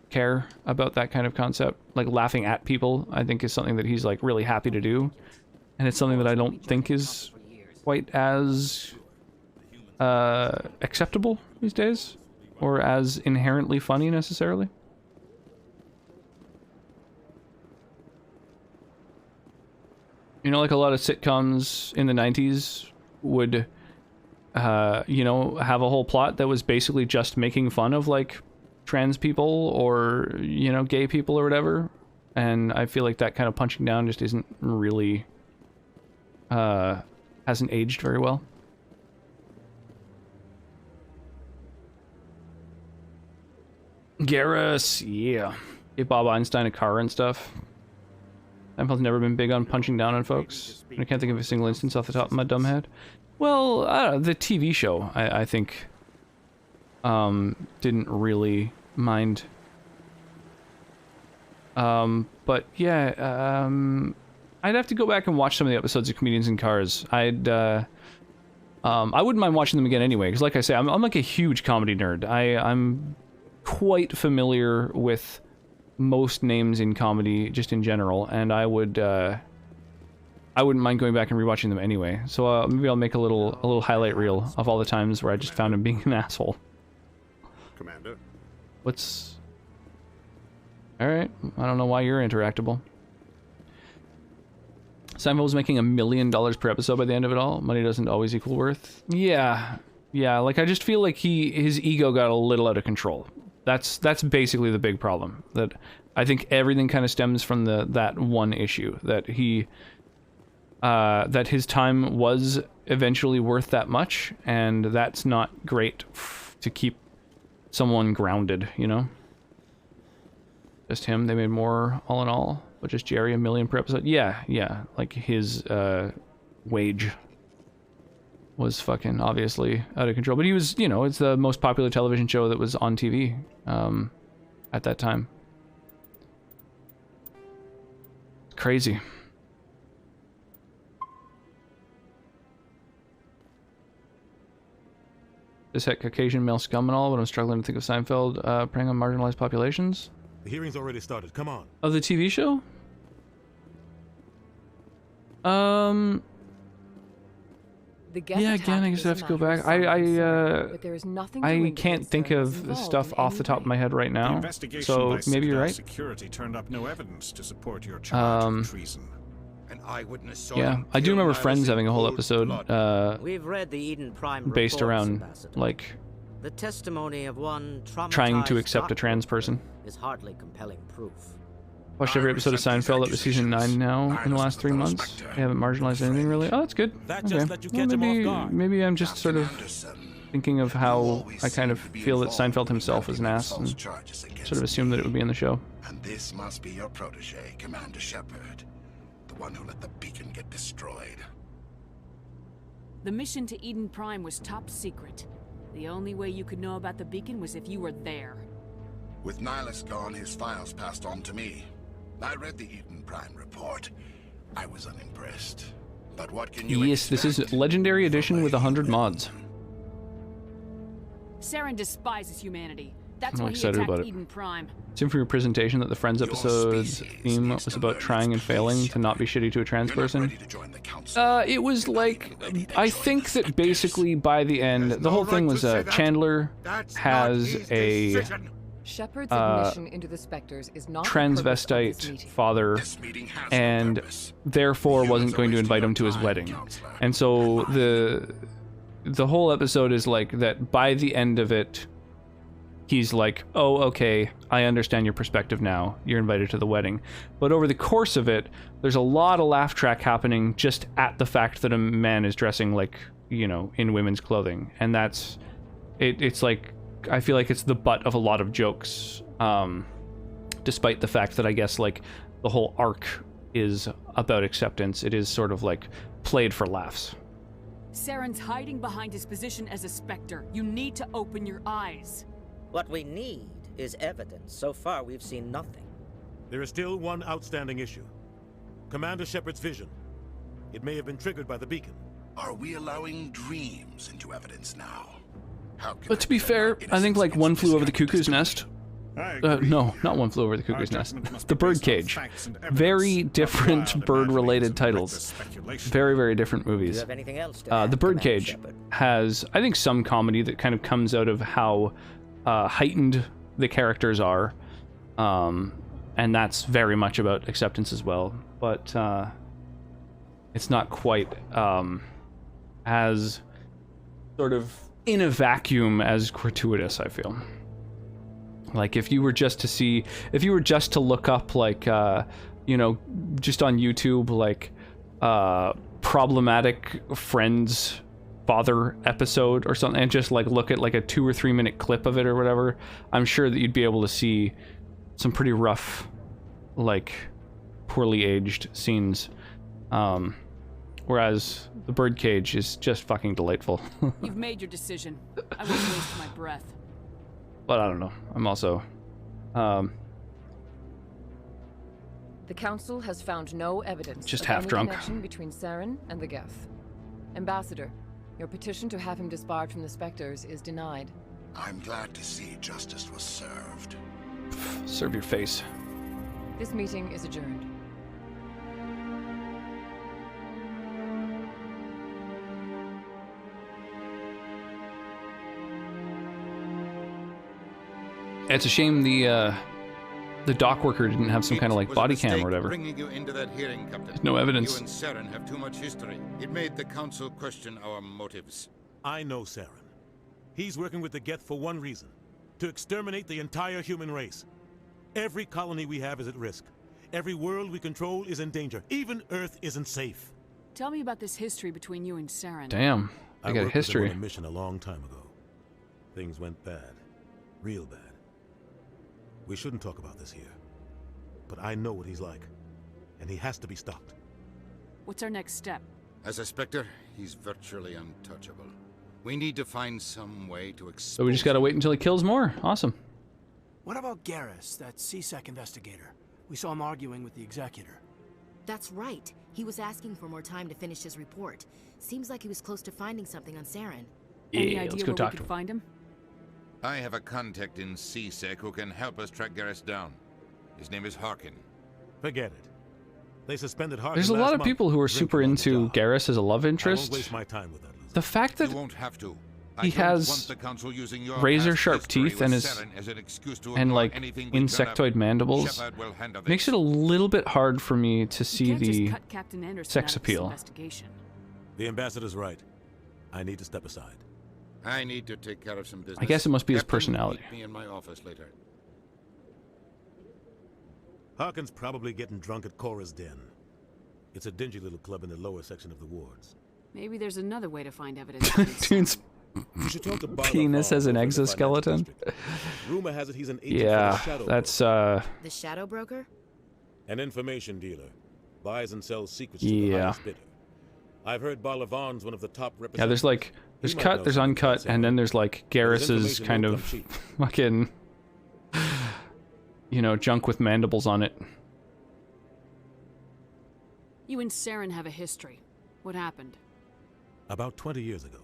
care about that kind of concept. Like, laughing at people, I think, is something that he's like really happy to do, and it's something that I don't think is quite as acceptable these days, or as inherently funny necessarily. You know, like a lot of sitcoms in the 90s would, you know, have a whole plot that was basically just making fun of, like, trans people or, you know, gay people or whatever. And I feel like that kind of punching down just isn't really, hasn't aged very well. Garrus, yeah. Give Bob Einstein a car and stuff. Seinfeld's never been big on punching down on folks. I can't think of a single instance off the top of my dumb head. Well, the TV show, I think, didn't really mind. But yeah, I'd have to go back and watch some of the episodes of Comedians in Cars. I wouldn't mind watching them again anyway, because like I say, I'm like a huge comedy nerd. I'm quite familiar with most names in comedy, just in general, and I wouldn't mind going back and rewatching them anyway. So maybe I'll make a little highlight reel of all the times where I just found him being an asshole. Commander. What's... Alright, I don't know why you're interactable. Seinfeld was making $1 million per episode by the end of it all. Money doesn't always equal worth. Yeah, like I just feel like his ego got a little out of control. That's basically the big problem. That I think everything kind of stems from that one issue, that that his time was eventually worth that much, and that's not great to keep someone grounded, you know? Just him. They made more all in all, but just Jerry, $1 million per episode. Yeah, yeah. Like his wage was fucking obviously out of control. But he was, you know, it's the most popular television show that was on TV at that time. Crazy. This had Caucasian male scum and all, but I'm struggling to think of Seinfeld preying on marginalized populations. The hearing's already started. Come on. Of the TV show? Yeah, again, I guess I have to go back. I can't think of stuff off the top of my head right now. So maybe you're right. Security turned up no evidence to support your charge of treason. An eyewitness saw Yeah, I do remember Friends having a whole episode We've read the Eden Prime based reports, around Ambassador. like The testimony of one trying to traumatized accept a trans person. is hardly compelling proof. Watched every episode of Seinfeld up to season 9 now in the last 3 months. They haven't marginalized anything really. Oh, that's good. Okay. Well, maybe I'm just sort of thinking of how I kind of feel that Seinfeld himself is an ass and sort of assume that it would be in the show. And this must be your protege, Commander Shepard. The one who let the beacon get destroyed. The mission to Eden Prime was top secret. The only way you could know about the beacon was if you were there. With Nihilus gone, his files passed on to me. I read the Eden Prime report. I was unimpressed. But what can you Yes, this is Legendary Edition with 100 mods. Saren despises humanity. That's I'm why he excited attacked about it. Eden Prime. It's in for your presentation that the Friends episode's theme was about trying and failing to not be shitty to a trans person. It was like, I think that basically by the end, the whole thing was Chandler has a Shepard's admission into the Spectres is not transvestite father, and therefore wasn't going to invite him to his wedding. And so the whole episode is like that. By the end of it, he's like, oh, okay, I understand your perspective now. You're invited to the wedding. But over the course of it, there's a lot of laugh track happening just at the fact that a man is dressing like, you know, in women's clothing. And that's, it's like, I feel like it's the butt of a lot of jokes, despite the fact that I guess like the whole arc is about acceptance. It is sort of like played for laughs. Saren's hiding behind his position as a Spectre. You need to open your eyes. What we need is evidence. So far, we've seen nothing. There is still one outstanding issue. Commander Shepard's vision. It may have been triggered by the beacon. Are we allowing dreams into evidence now? But to be fair, I think like One Flew Over the Cuckoo's Nest. No, not One Flew Over the Cuckoo's Nest. The Birdcage. Very different bird-related titles. Very, very different movies. Do you have anything else to add, The Birdcage has, I think, some comedy that kind of comes out of how heightened the characters are. And that's very much about acceptance as well. But it's not quite as sort of in a vacuum as gratuitous, I feel. Like if you were just to look up like you know, just on YouTube like problematic Friends father episode or something, and just like look at like a 2 or 3 minute clip of it or whatever, I'm sure that you'd be able to see some pretty rough, like poorly aged scenes. Whereas The Birdcage is just fucking delightful. You've made your decision. I won't waste my breath. But I don't know. I'm also... The Council has found no evidence just of half any drunk connection between Saren and the Geth. Ambassador, your petition to have him disbarred from the Spectres is denied. I'm glad to see justice was served. Serve your face. This meeting is adjourned. It's a shame the dock worker didn't have some kind of like body cam or whatever. Bringing you into that hearing, Captain. There's no evidence. You and Saren have too much history. It made the Council question our motives. I know Saren. He's working with the Geth for one reason. To exterminate the entire human race. Every colony we have is at risk. Every world we control is in danger. Even Earth isn't safe. Tell me about this history between you and Saren. Damn, I got a history. I worked with him on a mission a long time ago. Things went bad. Real bad. We shouldn't talk about this here. but I know what he's like, and he has to be stopped. What's our next step? As a Spectre, he's virtually untouchable. We need to find some way to expose So we just gotta wait until he kills more. Awesome. What about Garrus, that CSEC investigator? We saw him arguing with the executor. That's right. He was asking for more time to finish his report. Seems like he was close to finding something on Saren. Any Yeah, idea let's go where talk we to could him. find him? I have a contact in CSEC who can help us track Garrus down. His name is Harkin. Forget it. They suspended Harkin There's a lot of people who are super into Garrus as a love I interest. won't waste my time with that. The fact that You won't have to. he has razor sharp teeth and is and like insectoid mandibles makes it a little bit hard for me to see the sex appeal. The ambassador's right. I need to step aside. I need to take care of some business. I guess it must be his Captain, personality. meet me in my office later. Harkin's probably getting drunk at Cora's Den. It's a dingy little club in the lower section of the wards. Maybe there's another way to find evidence. Dude's You should talk to penis as an exoskeleton. Rumor has it he's an agent Yeah, for the Shadow that's Broker. The Shadow Broker? An information dealer. Buys and sells secrets to the Yeah. highest bidder. I've heard Balavan's one of the top Yeah, representatives. there's cut, there's uncut, and then there's like Garrus's kind of fucking, you know, junk with mandibles on it. You and Saren have a history. What happened? About 20 years ago,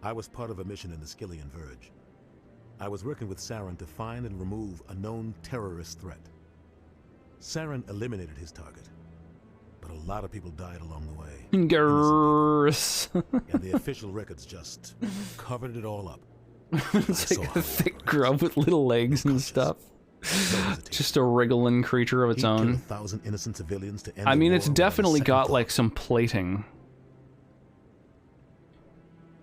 I was part of a mission in the Skillian Verge. I was working with Saren to find and remove a known terrorist threat. Saren eliminated his target, but a lot of people died along the way. Garrus. And the official records just covered it all up. It's like a thick grub with little legs and stuff. Just a wriggling creature of its own. 1,000 innocent civilians to end I the mean, war it's without a definitely second got thought. like some plating.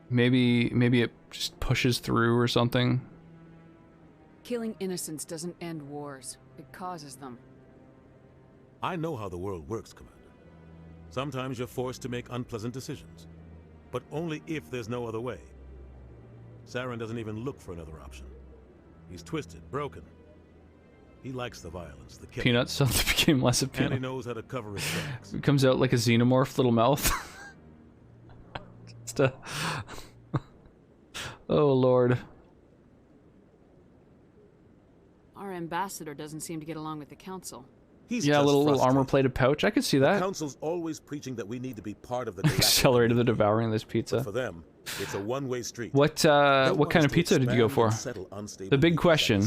Maybe it just pushes through or something. Killing innocents doesn't end wars. It causes them. I know how the world works, Commander. Sometimes you're forced to make unpleasant decisions, but only if there's no other way. Saren doesn't even look for another option. He's twisted, broken. He likes the violence, the killing. Peanut suddenly became less of And he peanut. knows how to cover his tracks. It comes out like a xenomorph little mouth. Just a... Oh lord. Our ambassador doesn't seem to get along with the council. He's Yeah, a just little frustrated. armor-plated pouch. I could see The that. Council's always preaching that we need to be part of the galactic Accelerated the community. devouring of this But pizza. for them, it's a one-way street. What kind of pizza did you go for? The big question: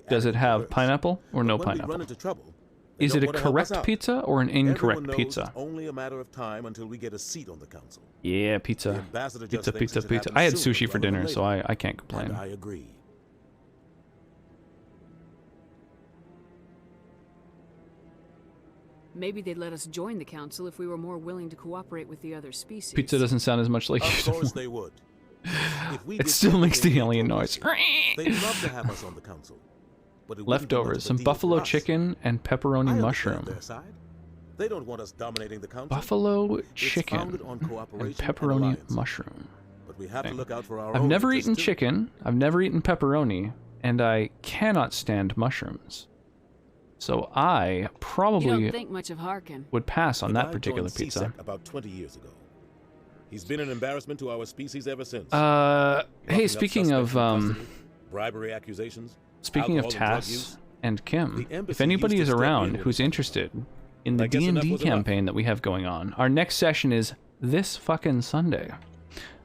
does it have pineapple or no When we run pineapple? into trouble, they Is don't it a wanna help us correct out. pizza or an Everyone incorrect knows pizza? It's only a matter of time until we get a seat on the council. Yeah, The pizza. ambassador just Pizza, thinks pizza, it should pizza. happen I had sooner sushi for rather than dinner, so later. I can't complain. And I agree. Maybe they'd let us join the council if we were more willing to cooperate with the other species. Pizza doesn't sound as much like Of course they would. If we It did still makes the everything alien they told noise. us to, they'd love to have us on the council. But it wouldn't be much Leftovers: of a some deal buffalo for us. chicken and I pepperoni understand mushroom. their side. They don't want us dominating the council. Buffalo It's chicken founded on and cooperation pepperoni alliance. mushroom. But we have to thing. look out for our I've own never interests eaten too. chicken. I've never eaten pepperoni, and I cannot stand mushrooms. So I You probably don't think much of Harkin. would pass on The that guy particular joined pizza. CSEC about 20 years ago. He's been an embarrassment to our species ever since. Hey, Locking up speaking of suspects in custody, bribery accusations, speaking of alcohol and drug Tass use. and Kim, The embassy if anybody used is to step around in who's with- interested in the I guess enough D&D was enough. campaign that we have going on, our next session is this fucking Sunday.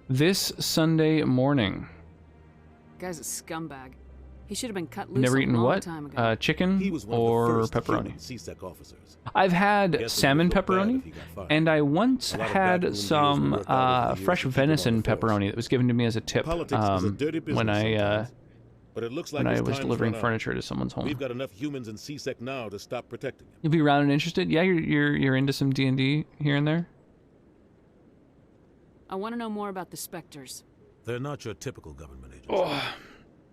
This Sunday morning. Guy's a scumbag. He should have been cut loose Never a eaten long what? time ago. Chicken He was one of or the first pepperoni? human CSEC officers. I've had Guess it would salmon look bad pepperoni, if he got fired. and I once A lot of had backroom deals some were worked out over the years fresh to keep him on venison the force. pepperoni that was given to me as a tip Politics is a dirty business when I sometimes, but it looks like when I his was time's delivering run out. furniture to someone's home. We've got enough humans in CSEC now to stop protecting him. You'll be around and interested? Yeah, you're into some D&D here and there. I want to know more about the Spectres. They're not your typical government agents. Oh.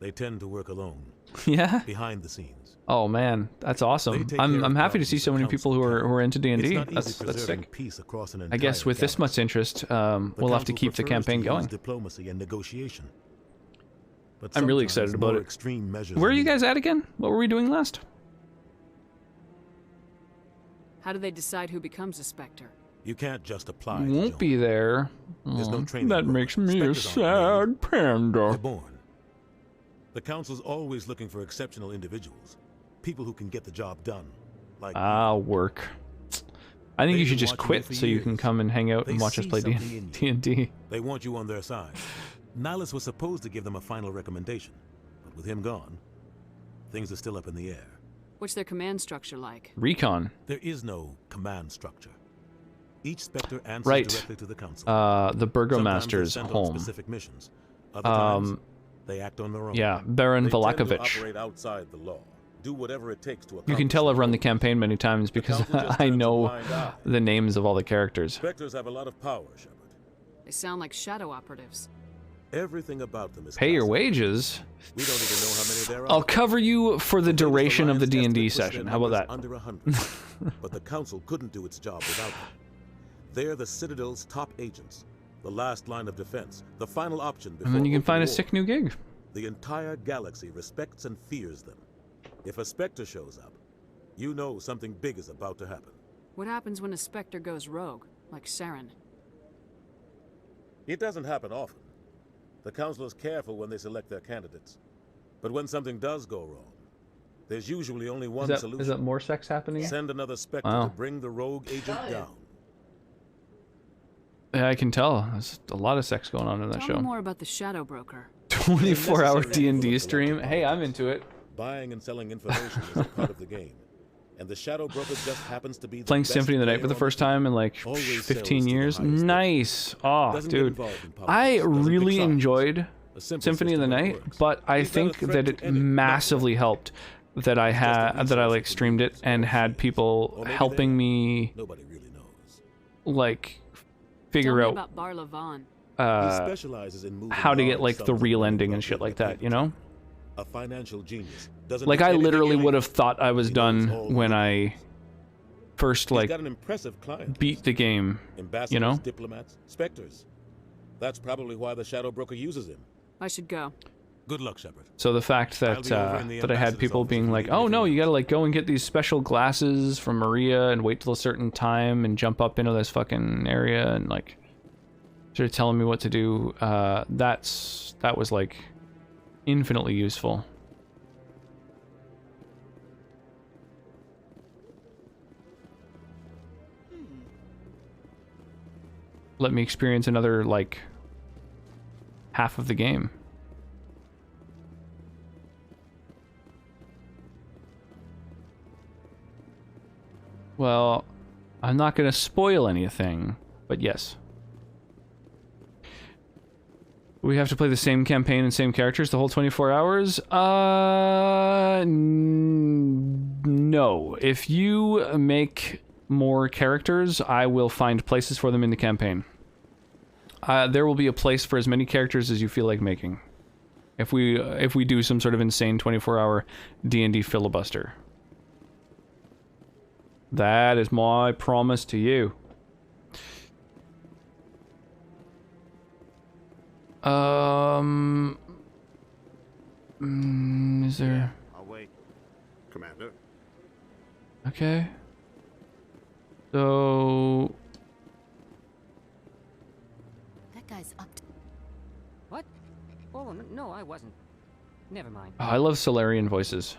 They tend to work alone, Yeah. behind the scenes. Oh man, that's awesome. They take care I'm of happy to see problems so the many council people who are into It's D&D. not easy That's preserving sick. peace across an I guess entire with this much galaxy. interest, The we'll have to council keep the prefers campaign to use going. diplomacy and negotiation. But I'm really sometimes excited about more it. extreme measures Where are are you needed. guys at again? What were we doing last? How do they decide who becomes a Spectre? You can't just apply. You won't be there. There's no Oh, training that program. makes me a Spectres aren't made. sad panda. They're born. The Council's always looking for exceptional individuals. People who can get the job done. Like I'll work. I think you should just quit so you can come and hang out and watch us play D&D. They want you on their side. Nihilus was supposed to give them a final recommendation, but with him gone, things are still up in the air. What's their command structure like? Recon. There is no command structure. Each Spectre answers directly to the Council. The Burgomaster's Sometimes they're sent home. on specific missions. Other times, they act on their own. Yeah, Baron They tend to Valakovich. operate outside the law. Do whatever it takes to You can tell I've run the campaign many times because I know the names of all the characters. Spectres have a lot of power, Shepard. They sound like shadow operatives. Everything about them is Pay your wages. We don't even know how many there are. I'll cover you for the duration of the D&D session. How about that? Under 100. But the Council couldn't do its job without them. They're the Citadel's top agents, the last line of defense, the final option before And then you can open find a war. sick new gig. The entire galaxy respects and fears them. If a Spectre shows up, you know something big is about to happen. What happens when a Spectre goes rogue, like Saren? It doesn't happen often. The Council is careful when they select their candidates. But when something does go wrong, there's usually only one solution. Is that more sex happening? Send another Spectre Wow. to bring the rogue agent down. Yeah, I can tell. There's a lot of sex going on in that Tell show. me more about the Shadow Broker. 24-hour D&D stream. Hey, I'm into it. Buying and selling information is a part of the game. And the Shadow Broker just happens to be the Playing best Symphony of the Night player for the on first time in like Always 15 sells to the years. highest bidder. Nice. Oh, Doesn't get dude. involved in politics, I doesn't pick really sides. enjoyed A simple Symphony of the system that Night, works. but I He's not a think threat that to it anyone, not massively helped that I had that I like streamed it and had people Or maybe helping me Nobody really knows. like Tell figure me out about Bar Levon. He specializes in moving how to get large like the sums of real money ending and without shit being like that, you know? A financial genius. Doesn't Like do I anything literally illegal. would have thought I was He knows all done when the I first He's like got an impressive client beat the game, Ambassadors, you know? diplomats, Spectres. That's probably why the Shadow Broker uses him. I should go. Good luck, Shepard. So the fact I'll that be over in the that I had ambassador's people office being if you like, need "Oh anything no, you else." gotta like go and get these special glasses from Maria and wait till a certain time and jump up into this fucking area and like sort of telling me what to do." That was like infinitely useful. Let me experience another like half of the game. Well, I'm not going to spoil anything, but yes. We have to play the same campaign and same characters the whole 24 hours? No. If you make more characters, I will find places for them in the campaign. There will be a place for as many characters as you feel like making. If we do some sort of insane 24-hour D&D filibuster. That is my promise to you. Is there... I'll wait. Commander. Okay. So... That guy's up to... What? Oh, no, I wasn't. Never mind. Oh, I love Solarian voices.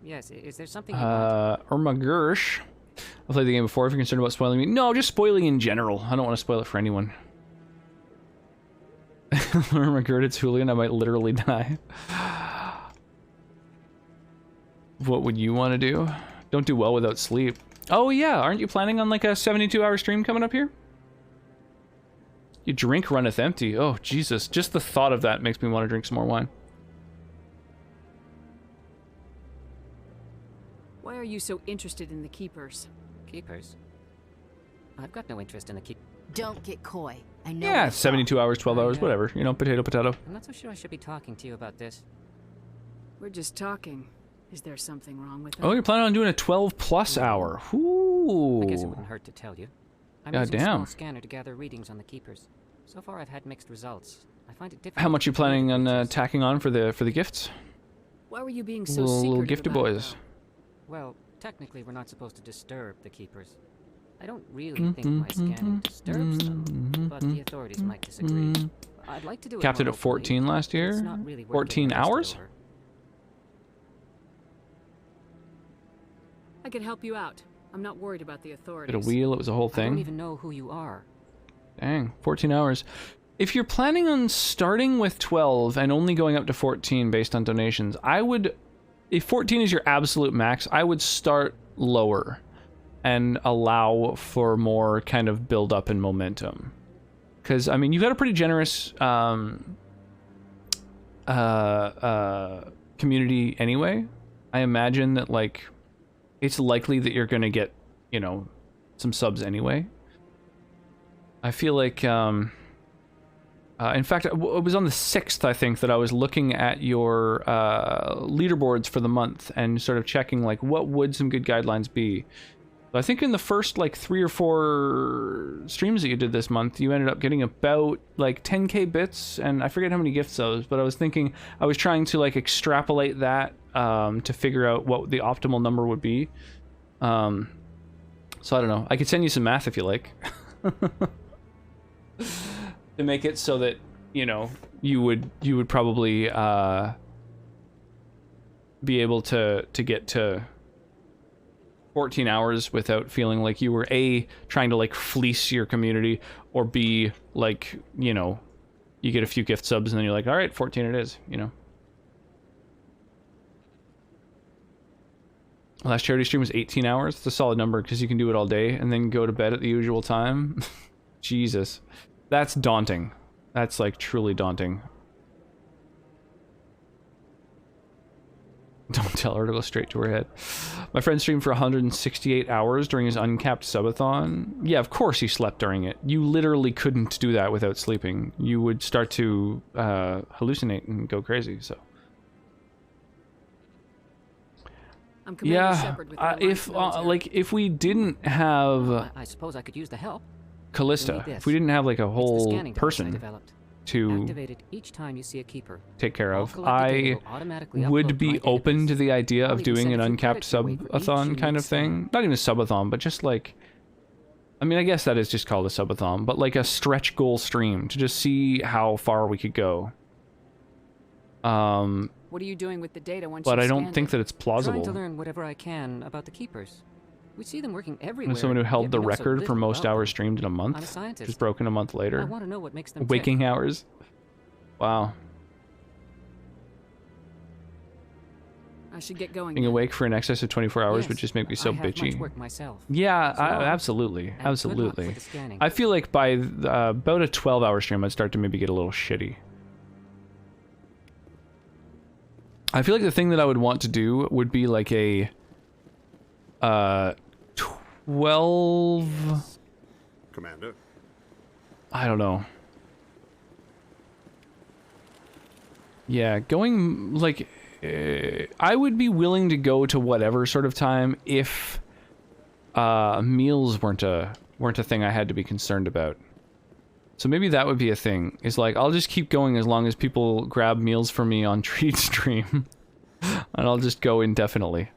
Yes, is there something you want? Irma Gersh. I've played the game before. If you're concerned about spoiling me... No, just spoiling in general. I don't want to spoil it for anyone. Irma Gersh, Julian, I might literally die. What would you want to do? Don't do well without sleep. Oh yeah, aren't you planning on like a 72-hour stream coming up here? Your drink runneth empty. Oh, Jesus. Just the thought of that makes me want to drink some more wine. Why are you so interested in the Keepers? Keepers? I've got no interest in the keep. Don't get coy. I know. Yeah, 72 hours, 12 hours, whatever. You know, potato, potato. I'm not so sure I should be talking to you about this. We're just talking. Is there something wrong with it? Oh, you're planning on doing a 12-plus hour. Ooh. I guess it wouldn't hurt to tell you. I'm using a small scanner to gather readings on the Keepers. So far, I've had mixed results. I find it difficult. How much you planning on tacking on for the gifts? Why were you being so little secretive gifted about it, boys. though? Well, technically we're not supposed to disturb the keepers. I don't really think my scanning disturbs them, but the authorities might disagree. I'd like to do it Capped it more at 14 openly, last but it's year. not really worth 14 getting arrested hours? over. I could help you out. I'm not worried about the authorities. Did a wheel, it was a whole I thing. don't even know who you are. Dang, 14 hours. If you're planning on starting with 12 and only going up to 14 based on donations, I would, if 14 is your absolute max, I would start lower and allow for more kind of build up and momentum. Because, I mean, you've got a pretty generous community anyway. I imagine that, like, it's likely that you're going to get, you know, some subs anyway. I feel like, in fact, it was on the 6th, I think, that I was looking at your leaderboards for the month and sort of checking, like, what would some good guidelines be. So I think in the first, like, 3 or 4 streams that you did this month, you ended up getting about, like, 10k bits, and I forget how many gift subs, but I was thinking, I was trying to, like, extrapolate that to figure out what the optimal number would be. So I don't know. I could send you some math if you like. To make it so that, you know, you would probably be able to get to 14 hours without feeling like you were A, trying to like fleece your community, or B, like, you know, you get a few gift subs and then you're like, all right, 14 it is, you know. Last charity stream was 18 hours. It's a solid number because you can do it all day and then go to bed at the usual time. Jesus. That's daunting. That's like truly daunting. Don't tell her to go straight to her head. My friend streamed for 168 hours during his uncapped subathon. Yeah, of course he slept during it. You literally couldn't do that without sleeping. You would start to hallucinate and go crazy, so. Yeah, if we didn't have I suppose I could use the help. Callista, if we didn't have like a whole person to activated each time you see a keeper. Take care of, I would be open to the idea of doing an uncapped subathon kind of thing. Not even a subathon, but just like, I mean, I guess that is just called a subathon, but like a stretch goal stream to just see how far we could go. What are you doing with the data once but I don't think that it's plausible. Trying to learn whatever I can about the keepers. We see them working everywhere. As someone who held the record for most hours streamed in a month, which was broken a month later. I want to know what makes them waking tick. hours. Wow. I should get going. Being awake for in excess of 24 hours would just make me so bitchy. Much work myself. Yeah, So absolutely, and absolutely. good luck with the scanning. I feel like by about a 12-hour stream, I'd start to maybe get a little shitty. I feel like the thing that I would want to do would be like a 12... Commander? I don't know. Yeah, going, like, I would be willing to go to whatever sort of time if meals weren't a thing I had to be concerned about. So maybe that would be a thing. Is like, I'll just keep going as long as people grab meals for me on Treat Stream. And I'll just go indefinitely.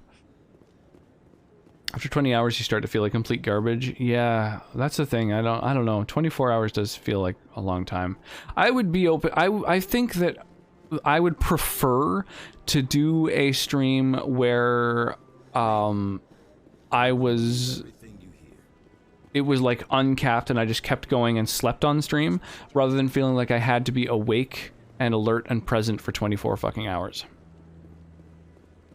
After 20 hours, you start to feel like complete garbage. Yeah, that's the thing. I don't know. 24 hours does feel like a long time. I would be open. I think that I would prefer to do a stream where it was like uncapped and I just kept going and slept on stream, rather than feeling like I had to be awake and alert and present for 24 fucking hours.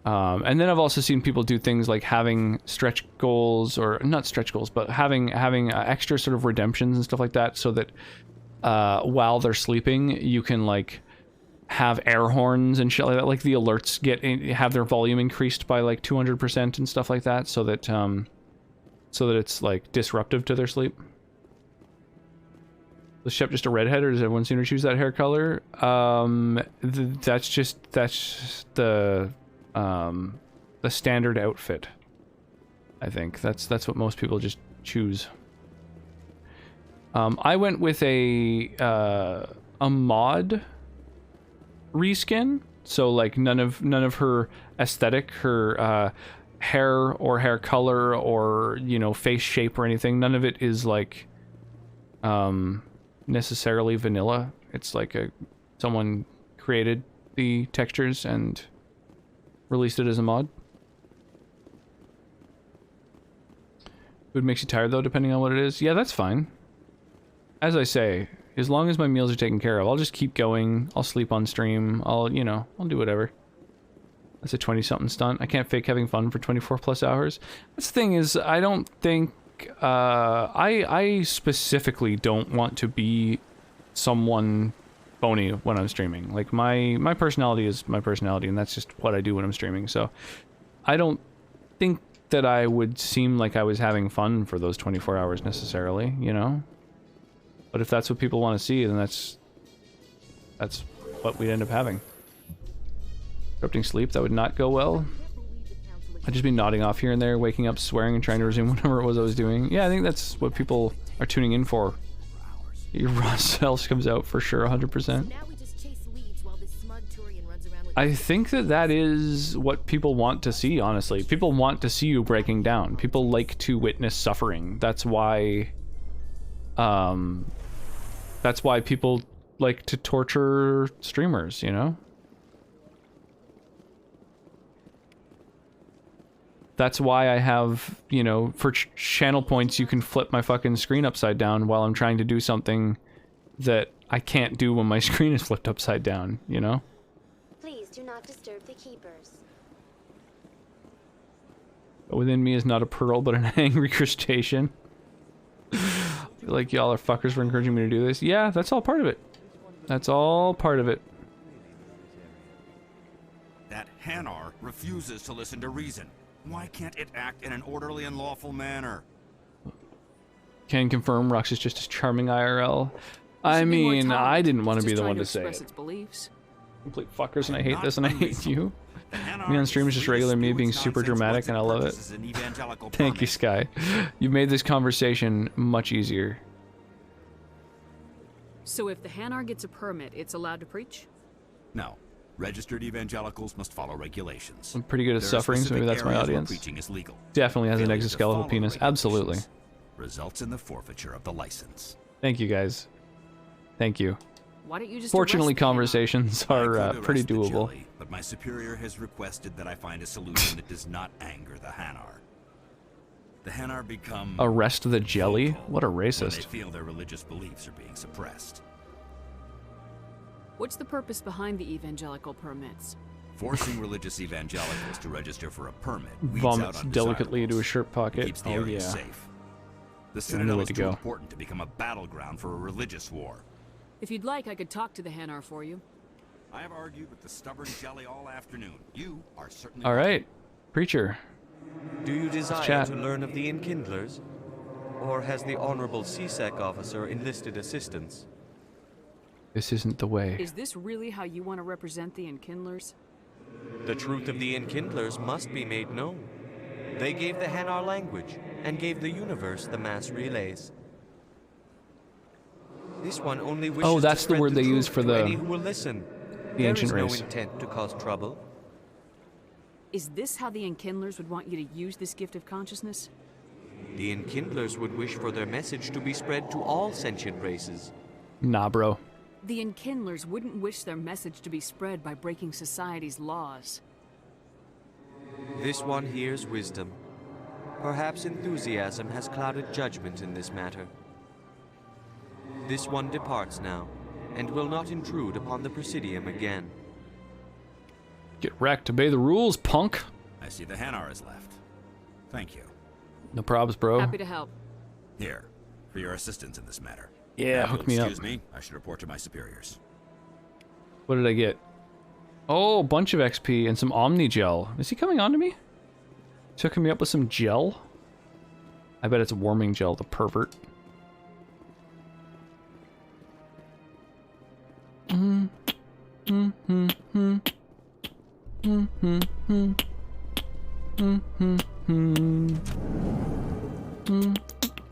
And then I've also seen people do things like having stretch goals, or not stretch goals, but having extra sort of redemptions and stuff like that, so that while they're sleeping, you can like have air horns and shit like that. Like the alerts have their volume increased by like 200% and stuff like that, so that it's like disruptive to their sleep. Was Shep just a redhead, or does everyone seen her choose that hair color? That's the standard outfit. I think that's what most people just choose. I went with a mod reskin, So like none of her aesthetic, her hair or hair color or, you know, face shape or anything, none of it is like necessarily vanilla. It's like someone created the textures and released it as a mod. Food makes you tired though, depending on what it is. Yeah, that's fine. As I say, as long as my meals are taken care of, I'll just keep going. I'll sleep on stream. I'll do whatever. That's a 20-something stunt. I can't fake having fun for 24+ hours. That's the thing is, I don't think... I specifically don't want to be someone phony when I'm streaming. Like, my personality is my personality, and that's just what I do when I'm streaming. So, I don't think that I would seem like I was having fun for those 24 hours necessarily, you know? But if that's what people want to see, then that's what we'd end up having. Interrupting sleep, that would not go well. I'd just be nodding off here and there, waking up, swearing, and trying to resume whatever it was I was doing. Yeah, I think that's what people are tuning in for. Your raw self comes out for sure, 100%. I think that is what people want to see, honestly. People want to see you breaking down. People like to witness suffering. That's why people like to torture streamers, you know? That's why I have, you know, for channel points, you can flip my fucking screen upside down while I'm trying to do something that I can't do when my screen is flipped upside down, you know? Please do not disturb the keepers. Within me is not a pearl, but an angry crustacean. Like, y'all are fuckers for encouraging me to do this. Yeah, that's all part of it. That's all part of it. That Hanar refuses to listen to reason. Why can't it act in an orderly and lawful manner? Can confirm Rux is just as charming IRL. I mean, I didn't want to be the one to say it. Complete fuckers, and I hate this, and I hate you. Me on stream is just regular me being super dramatic, and I love it. Thank you, Sky. You made this conversation much easier. So if the Hanar gets a permit, it's allowed to preach? No. Registered evangelicals must follow regulations. I'm pretty good at suffering, so maybe that's my audience. Preaching is legal. Definitely has an exoskeletal penis. Absolutely. Results in the forfeiture of the license. Thank you, guys. Thank you. Why don't you just Fortunately, conversations are pretty doable. Jelly, but my superior has requested that I find a solution that does not anger the Hanar. The Hanar become arrest the jelly? What a racist. When they feel their religious beliefs are being suppressed. What's the purpose behind the evangelical permits? Forcing religious evangelicals to register for a permit weeds vomits out delicately into a shirt pocket. Keeps the area safe. The Citadel is too important to become a battleground for a religious war. If you'd like, I could talk to the Hanar for you. I have argued with the stubborn jelly all afternoon. You are certainly all right, preacher. Do you desire to learn of the Enkindlers? Or has the Honorable CSEC officer enlisted assistance? This isn't the way. Is this really how you want to represent the Enkindlers? The truth of the Enkindlers must be made known. They gave the Hanar language, and gave the universe the mass relays. This one only wishes that's the word they use for the any who will listen. The ancient race. There is no intent to cause trouble. Is this how the Enkindlers would want you to use this gift of consciousness? The Enkindlers would wish for their message to be spread to all sentient races. Nah, bro. The Enkindlers wouldn't wish their message to be spread by breaking society's laws. This one hears wisdom. Perhaps enthusiasm has clouded judgment in this matter. This one departs now, and will not intrude upon the Presidium again. Get wrecked. Obey the rules, punk. I see the Hanar is left. Thank you. No probs, bro. Happy to help. Here, for your assistance in this matter. Yeah, hook me up. Excuse me, I should report to my superiors. What did I get? Oh, a bunch of XP and some Omni gel. Is he coming on to me? Is he hooking me up with some gel? I bet it's warming gel, the pervert.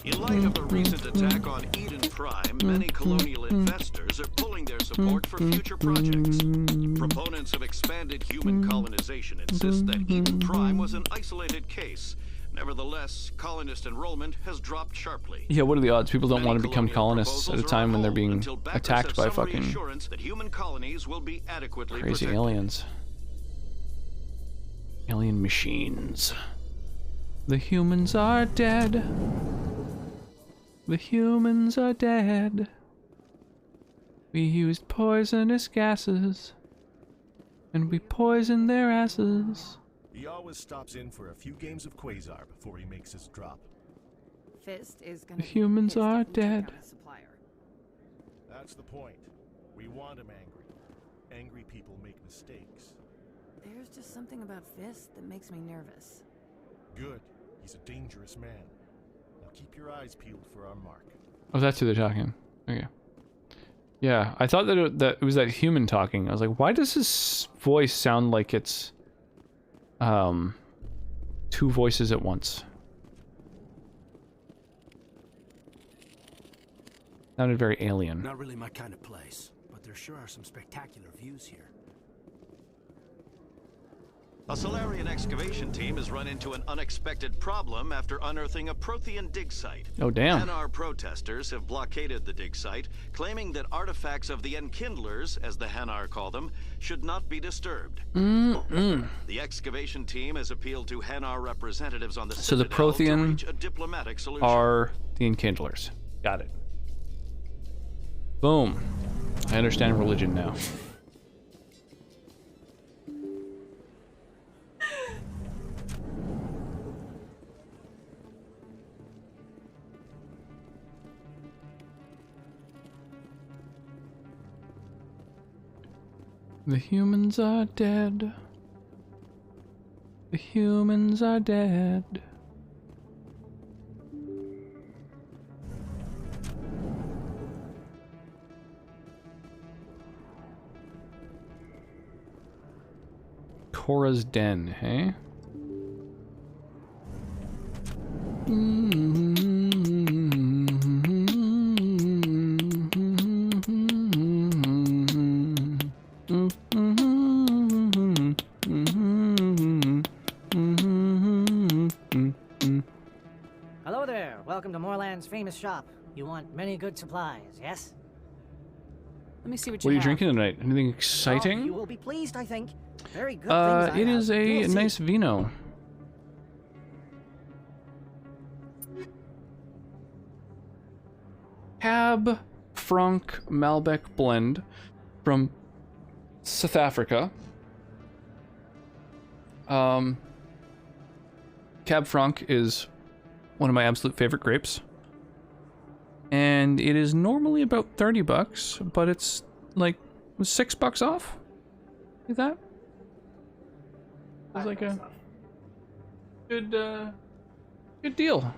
In light of the recent attack on Eden Prime, many colonial investors are pulling their support for future projects. Proponents of expanded human colonization insist that Eden Prime was an isolated case. Nevertheless, colonist enrollment has dropped sharply. Yeah, what are the odds? People don't want to become colonists at a time when they're being attacked by fucking that human colonies will be adequately crazy protected. aliens. Alien machines. The humans are dead. The humans are dead. We used poisonous gases. And we poisoned their asses. He always stops in for a few games of Quasar before he makes his drop. Fist is gonna The humans are dead. That's the point. We want him angry. Angry people make mistakes. There's just something about Fist that makes me nervous. Good. He's a dangerous man. Now keep your eyes peeled for our mark. Oh, that's who they're talking. Okay. Yeah, I thought that it was that human talking. I was like, why does his voice sound like it's two voices at once? Sounded very alien. Not really my kind of place, but there sure are some spectacular views here. A Solarian excavation team has run into an unexpected problem after unearthing a Prothean dig site. Oh, damn. Hanar protesters have blockaded the dig site, claiming that artifacts of the Enkindlers, as the Hanar call them, should not be disturbed. The excavation team has appealed to Hanar representatives on the So the Citadel to Prothean reach a diplomatic solution. are the Enkindlers. Got it. Boom. I understand religion now. The humans are dead. The humans are dead. Cora's Den, hey? Hello there. Welcome to Moorland's famous shop. You want many good supplies, yes? Let me see what What are you have. drinking tonight? Anything Oh, exciting? you will be pleased, I think. Very good things I It have. is a You will see. nice vino. Cab Franc Malbec blend from South Africa. Cab Franc is one of my absolute favorite grapes. And it is normally about 30 bucks, but it's like $6 off. Like that? It was like a good deal.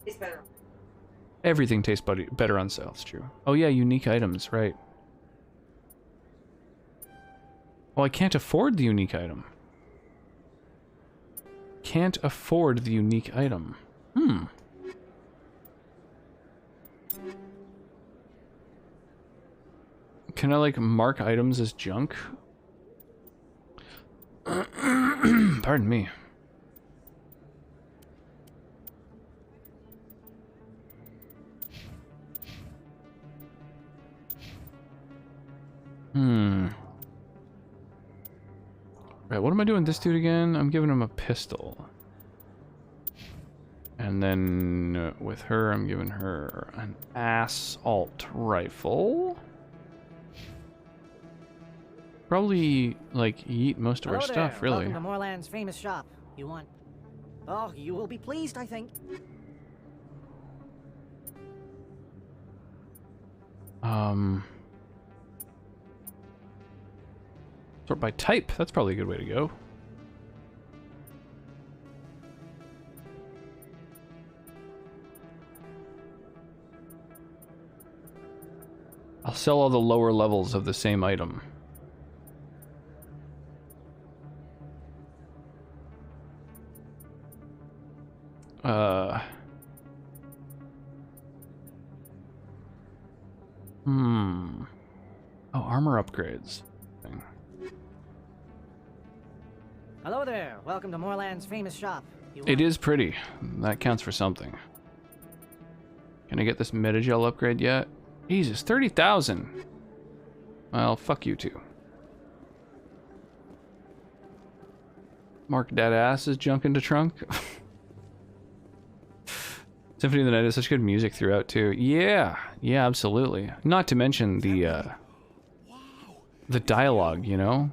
It's better. Everything tastes better on sale, it's true. Oh yeah, unique items, right. Well, I can't afford the unique item. Can't afford the unique item. Can I, like, mark items as junk? Pardon me. Right, what am I doing this dude again? I'm giving him a pistol. And then with her, I'm giving her an assault rifle. Probably, like, eat most of our Hello stuff, there. really. Welcome to Moorland's famous shop. You want... Oh, you will be pleased, I think. Sort by type. That's probably a good way to go. I'll sell all the lower levels of the same item. Armor upgrades. Hello there. Welcome to Moorland's famous shop. It is pretty. That counts for something. Can I get this Metagel upgrade yet? Jesus, 30,000. Well, fuck you too. Mark Dead Ass's junk into trunk. Symphony of the Night is such good music throughout too. Yeah, yeah, absolutely. Not to mention the dialogue, you know?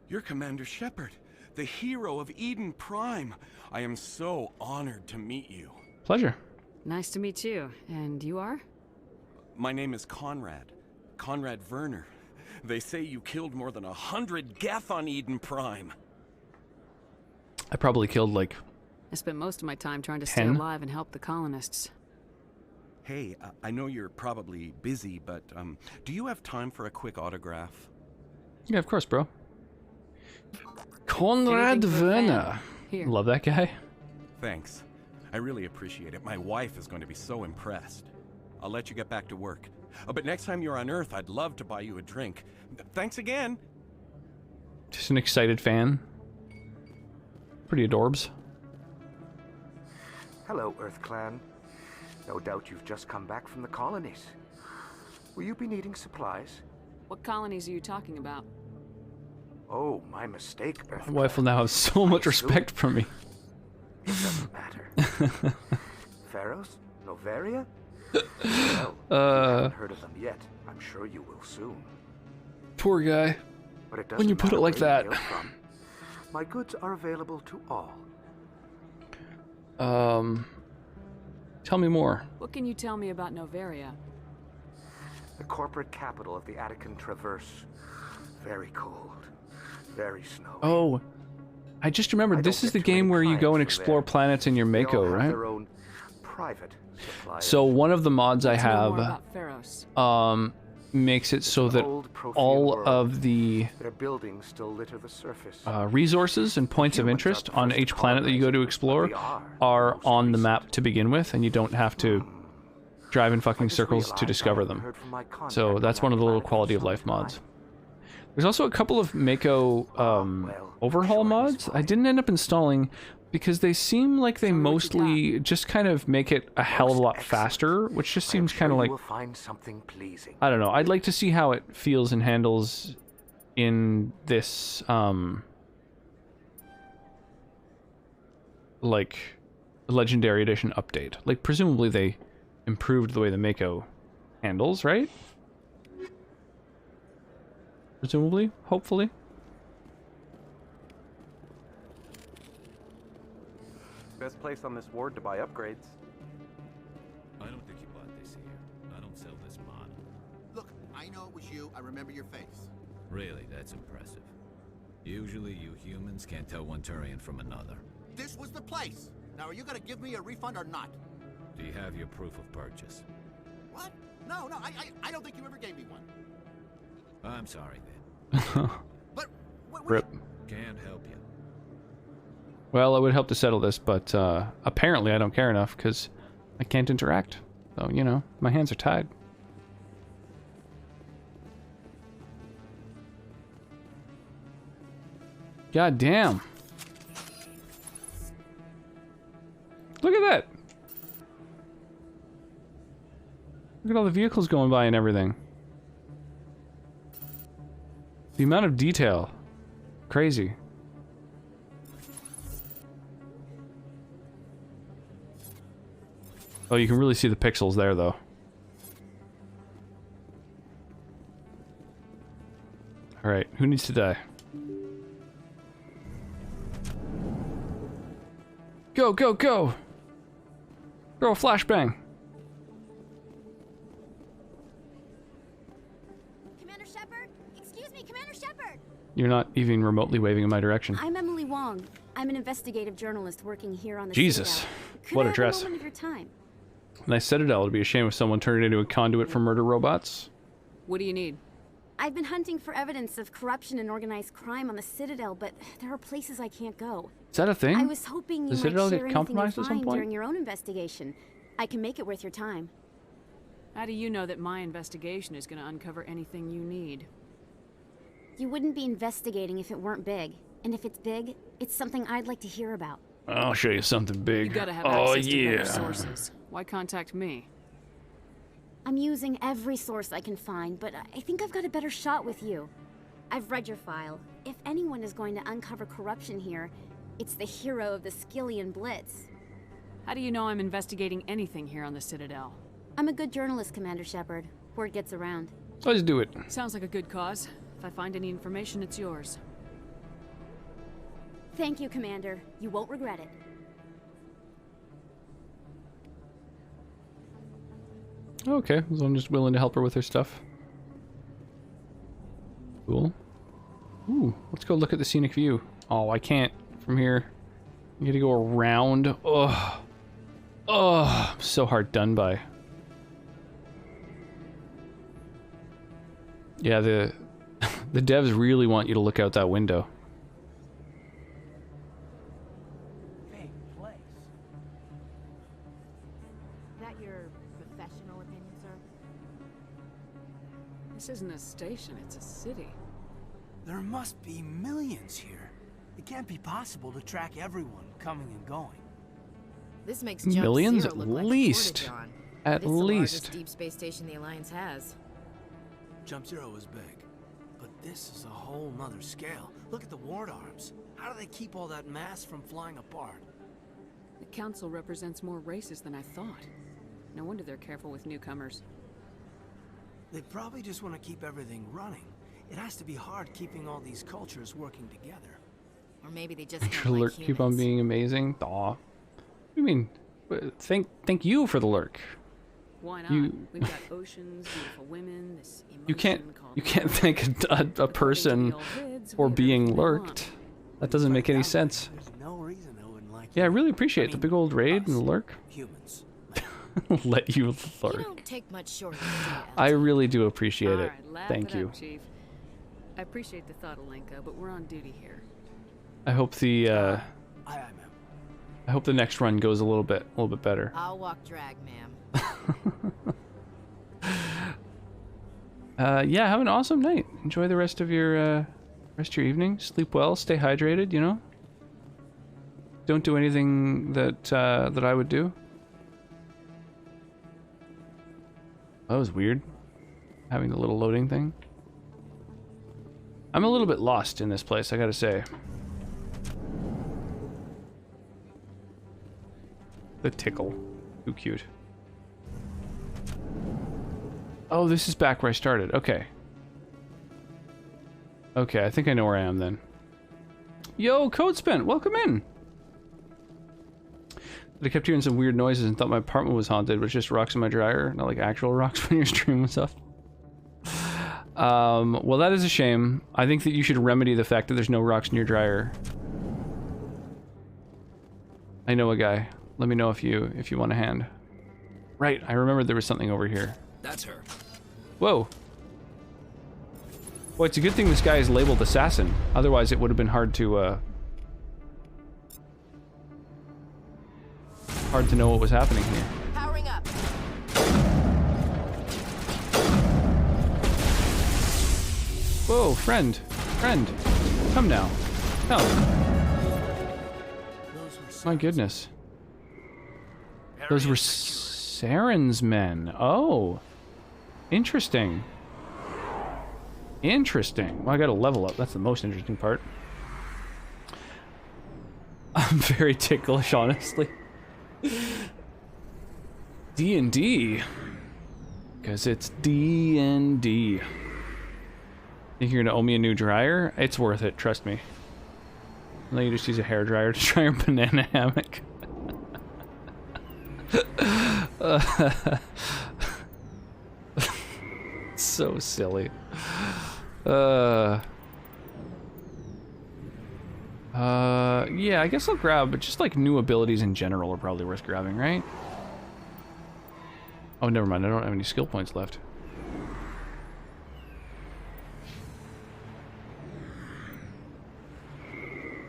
You're Commander Shepard, the hero of Eden Prime. I am so honored to meet you. Pleasure. Nice to meet you. And you are? My name is Conrad. Conrad Werner. They say you killed more than 100 Geth on Eden Prime. I probably killed like I spent most of my time trying to 10? stay alive and help the colonists. Hey, I know you're probably busy, but do you have time for a quick autograph? Yeah, of course, bro. Conrad Werner. Love that guy. Thanks. I really appreciate it. My wife is going to be so impressed. I'll let you get back to work. But next time you're on Earth, I'd love to buy you a drink. Thanks again. Just an excited fan. Pretty adorbs. Hello, Earth Clan. No doubt you've just come back from the colonies. Will you be needing supplies? What colonies are you talking about? Oh, my mistake, Earth My wife will now have so much respect for me. It doesn't matter. Pharaohs? Novaria? Well, if you haven't heard of them yet, I'm sure you will soon. Poor guy. But it When you put it like that. My goods are available to all. Tell me more. What can you tell me about Novaria? The corporate capital of the Attican Traverse. Very cold. Very snowy. Oh, I just remembered. This is the game where you go and explore planets in your Mako, right? Their own private supply. So one of the mods I have makes it so that all of the their buildings still litter the surface. Resources and points of interest on each planet that you go to explore are on the map to begin with, and you don't have to drive in fucking circles to discover them. So that's one of the little quality of life mods. There's also a couple of Mako overhaul mods I didn't end up installing because they seem like they mostly just kind of make it a hell of a lot faster, which just seems kind of like, I don't know. I'd like to see how it feels and handles in this like Legendary Edition update. Like presumably they improved the way the Mako handles, right? Presumably, hopefully. Best place on this ward to buy upgrades. I don't think you bought this here. I don't sell this mod. Look, I know it was you. I remember your face. Really, that's impressive. Usually you humans can't tell one Turian from another. This was the place. Now, are you gonna give me a refund or not? Do you have your proof of purchase? What? No, I don't think you ever gave me one. I'm sorry then. But Rip. Can't help you. Well, it would help to settle this, but apparently I don't care enough because I can't interact. So, you know, my hands are tied. God damn. Look at that. Look at all the vehicles going by and everything. The amount of detail. Crazy. Oh, you can really see the pixels there, though. Alright, who needs to die? Go, go, go! Throw a flashbang! Commander Shepard? Excuse me, Commander Shepard! You're not even remotely waving in my direction. I'm Emily Wong. I'm an investigative journalist working here on the Jesus, Citadel. what a Could I dress. have a moment of your time? Nice Citadel. It'd be a shame if someone turned it into a conduit for murder robots. What do you need? I've been hunting for evidence of corruption and organized crime on the Citadel, but there are places I can't go. Is that a thing? I was hoping you The might Citadel share get anything you compromised at some find point? during your own investigation. I can make it worth your time. How do you know that my investigation is going to uncover anything you need? You wouldn't be investigating if it weren't big. And if it's big, it's something I'd like to hear about. I'll show you something big. You gotta have access to better sources. Why contact me? I'm using every source I can find, but I think I've got a better shot with you. I've read your file. If anyone is going to uncover corruption here, it's the hero of the Skillian Blitz. How do you know I'm investigating anything here on the Citadel? I'm a good journalist, Commander Shepard. Word gets around. Let's do it. Sounds like a good cause. If I find any information, it's yours. Thank you, Commander. You won't regret it. Okay, so I'm just willing to help her with her stuff. Cool. Ooh, let's go look at the scenic view. Oh, I can't from here. You gotta go around. Oh, oh, I'm so hard done by. Yeah, the devs really want you to look out that window. Big place. Is that your professional opinion, sir? This isn't a station, it's a city. There must be millions here. It can't be possible to track everyone coming and going. This makes Jump Millions Zero at look like least. Portageon. At It's the least. largest deep space station the Alliance has. Jump Zero is big, but this is a whole nother scale. Look at the ward arms. How do they keep all that mass from flying apart? The Council represents more races than I thought. No wonder they're careful with newcomers. They probably just want to keep everything running. It has to be hard keeping all these cultures working together. Or maybe they just don't The like lurk keep on being amazing. Aw. What do you mean? Thank you for the lurk. Why not? You- We've got oceans, beautiful women, this You can't thank a person for being lurked. That doesn't make any sense. There's no reason I wouldn't like Yeah, I really appreciate the big old raid and the lurk. humans. Let you You lurk. don't take much short of the I really do appreciate it. Alright, laugh Thank it you. up, Chief. I appreciate the thought, Alenka, but we're on duty here. I hope the Aye, aye, ma'am. I hope the next run goes a little bit better. I'll walk drag, ma'am. Yeah, have an awesome night. Enjoy the rest of your evening. Sleep well, stay hydrated, you know? Don't do anything that I would do. That was weird. Having the little loading thing. I'm a little bit lost in this place, I gotta say. The tickle. Too cute. Oh, this is back where I started. Okay. Okay, I think I know where I am then. Yo, Codespent, welcome in! I kept hearing some weird noises and thought my apartment was haunted, but it's just rocks in my dryer, not like actual rocks when your stream was up. Well, that is a shame. I think that you should remedy the fact that there's no rocks in your dryer. I know a guy. Let me know if you want a hand. Right, I remembered there was something over here. That's her. Whoa. Well, it's a good thing this guy is labeled assassin. Otherwise, it would have been hard to know what was happening here. Powering up. Whoa, friend. Friend. Come now. Come. My goodness. Those were Saren's men. Oh. Interesting. Interesting. Well, I gotta level up. That's the most interesting part. I'm very ticklish, honestly. D&D. Because it's D&D. Think you're gonna owe me a new dryer? It's worth it, trust me. Let you just use a hairdryer to dry your banana hammock. So silly. Yeah, I guess I'll grab, but just like new abilities in general are probably worth grabbing, right? Oh, never mind, I don't have any skill points left.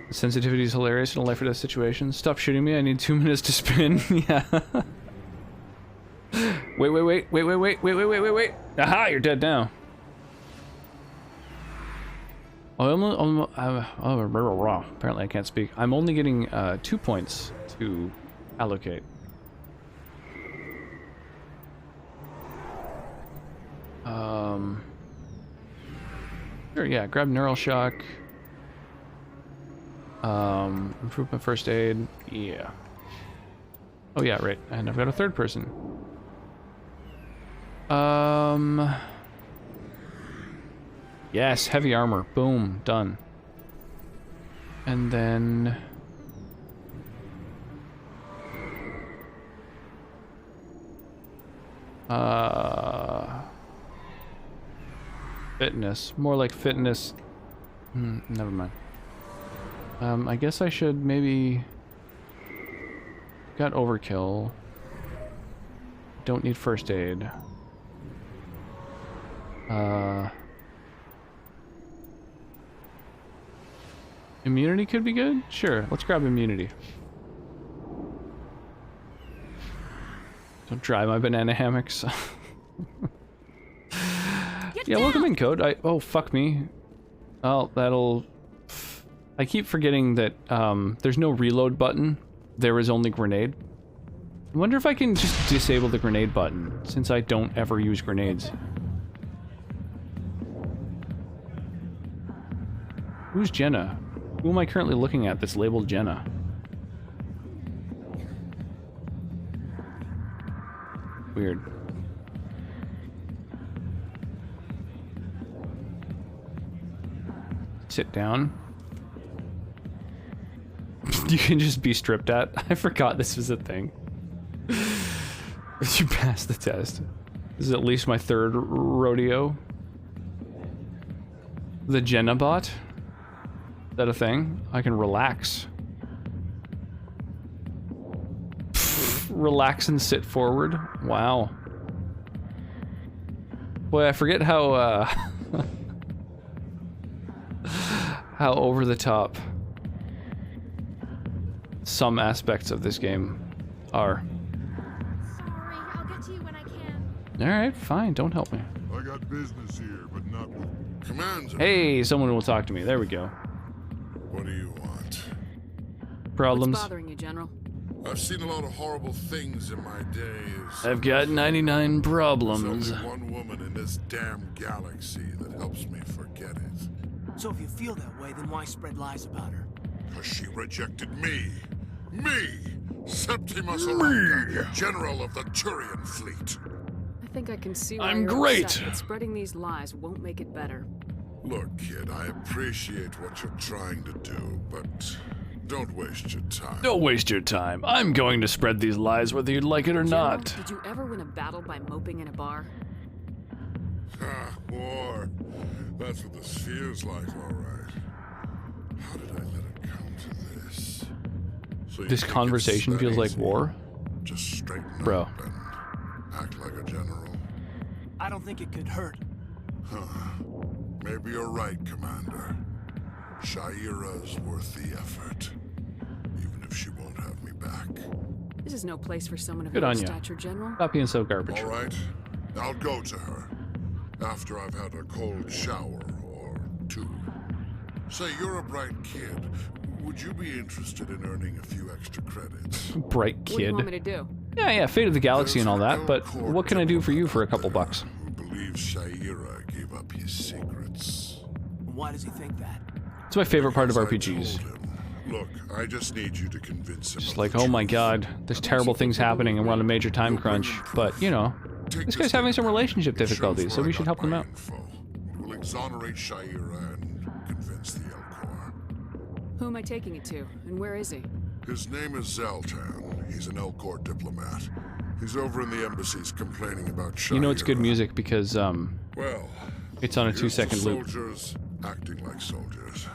The sensitivity is hilarious in a life or death situation. Stop shooting me, I need 2 minutes to spin. Yeah. Wait. Aha, you're dead now. Apparently I can't speak. I'm only getting 2 points to allocate. Sure, yeah, grab neural shock. Improve my first aid. Yeah. Oh yeah, right. And I've got a third person. Yes, heavy armor. Boom, done. And then fitness. More like fitness. Never mind. I guess I should maybe... Got overkill. Don't need first aid. Immunity could be good? Sure, let's grab immunity. Don't dry my banana hammocks. Yeah, welcome in, Code. Oh, fuck me. Oh, that'll... I keep forgetting that there's no reload button. There is only grenade. I wonder if I can just disable the grenade button, since I don't ever use grenades. Who's Jenna? Who am I currently looking at that's labeled Jenna? Weird. Sit down. You can just be stripped at. I forgot this was a thing. You passed the test. This is at least my third rodeo. The Jenna bot? Is that a thing? I can relax. Relax and sit forward. Wow. Boy, I forget how how over the top some aspects of this game are. Sorry, I'll get to you when I can. Alright, fine, don't help me. I got business here, but not with... Commander! Hey, someone will talk to me. There we go. What do you want? Problems? What's bothering you, General? I've seen a lot of horrible things in my days. I've got 99 problems. There's only one woman in this damn galaxy that helps me forget it. So if you feel that way, then why spread lies about her? Because she rejected me. Me! Septimus Aranda, General of the Turian Fleet. I think I can see why I'm you're great. upset, but spreading these lies won't make it better. Look, kid, I appreciate what you're trying to do, but don't waste your time. Don't waste your time. I'm going to spread these lies whether you'd like it or General, not. Did you ever win a battle by moping in a bar? Ah, war. That's what this feels like, all right. How did I let it come to this? So This conversation feels like war? Just straighten Bro. up and act like a general. I don't think it could hurt. Huh. Maybe you're right, Commander. Shaira's worth the effort. Even if she won't have me back. This is no place for someone of Good your on ya. stature, General. Stop being so garbage. All right. I'll go to her. After I've had a cold shower or two. Say, you're a bright kid. Would you be interested in earning a few extra credits? Bright What do you kid. want me to do? Yeah, Fate of the Galaxy and all that, but what can I do for you for a couple bucks? Who believes Shaira gave up his secrets? Why does he think that? It's my favorite part of Because I RPGs. told him. Look, I just need you to convince him. Just of like, the oh my truth. god, there's terrible things happening and we're on a major time crunch. But, you know, this guy's having some relationship difficulties, so we should help him out. It will exonerate Shaira and convince the Elcor. Who am I taking it to, and where is he? His name is Zaltan. He's an Elcor diplomat. He's over in the embassies complaining about Shaira. You know it's good music because, Well, it's on a here's 2-second the loop. soldiers acting like soldiers.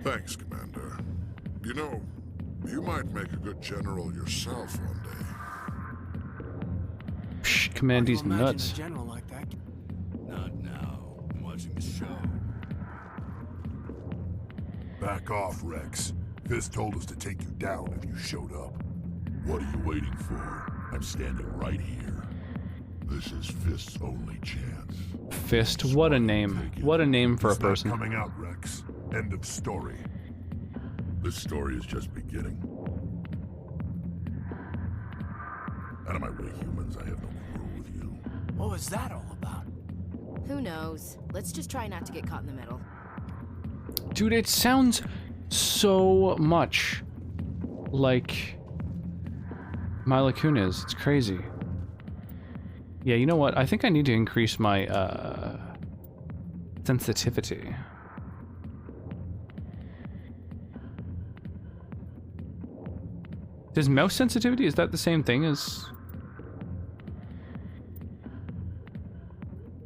Thanks, Commander. You know, you might make a good general yourself one day. Psh, Commandy's Imagine nuts. a general like that. Not now. I'm watching the show. Back off, Rex. Fisk told us to take you down if you showed up. What are you waiting for? I'm standing right here. This is Fist's only chance. Fist, what a name. What a name for a person. It's not coming out, Rex. End of story. This story is just beginning. Out of my way, humans. I have no quarrel with you. What was that all about? Who knows? Let's just try not to get caught in the middle. Dude, it sounds so much like Mila Kunis. It's crazy. Yeah, you know what? I think I need to increase my sensitivity. Does mouse sensitivity, is that the same thing as...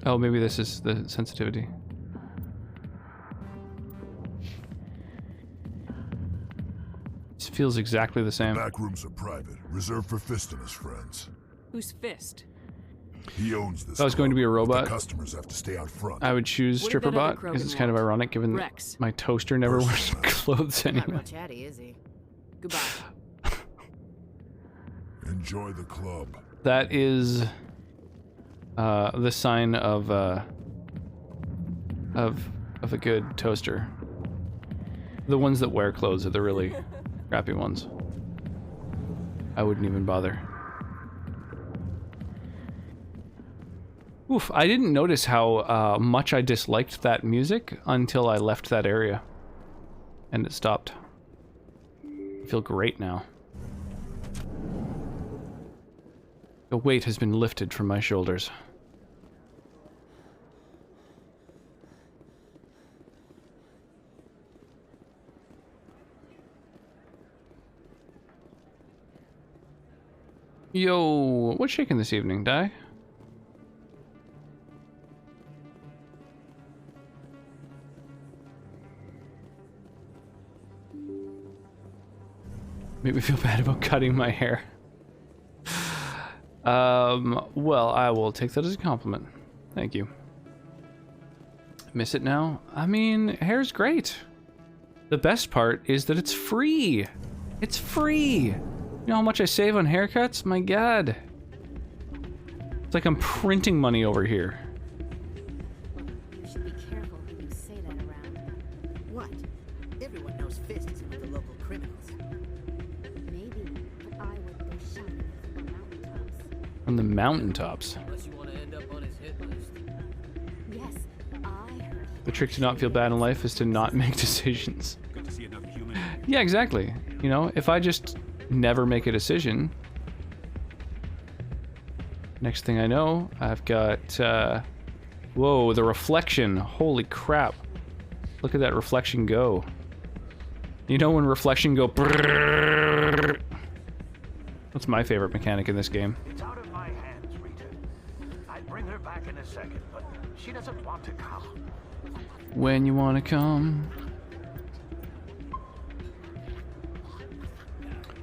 Oh, maybe this is the sensitivity. This feels exactly the same. Back rooms are private, reserved for Fist and his friends. Who's Fist? He owns this. If I was going to be a robot, the customers have to stay out front. I would choose Stripper Bot, because it's kind of ironic given Rex. my toaster never wears clothes anyway. Not real chatty, is he? Goodbye. Enjoy the club. That is the sign of a good toaster. The ones that wear clothes are the really crappy ones. I wouldn't even bother. Oof, I didn't notice how much I disliked that music until I left that area. And it stopped. I feel great now. The weight has been lifted from my shoulders. Yo, what's shaking this evening, Di? Made me feel bad about cutting my hair. Well, I will take that as a compliment. Thank you. Miss it now? I mean, hair's great. The best part is that it's free. It's free. You know how much I save on haircuts? My God. It's like I'm printing money over here. You should be careful who you say that around. What? Everyone knows Fist isn't with the local criminals. Maybe, but I would go shopping from the mountaintops. On the mountaintops. Unless you want to end up on his hit list. Yes, I heard. The trick to not feel bad in life is to not make decisions. Good to see another human. Yeah, exactly. You know, if I just never make a decision, next thing I know, I've got, whoa, the reflection. Holy crap. Look at that reflection go. You know when reflection go brrrr? That's my favorite mechanic in this game. It's out of my hands, Rita. I'd bring her back in a second, but she doesn't want to come. When you want to come.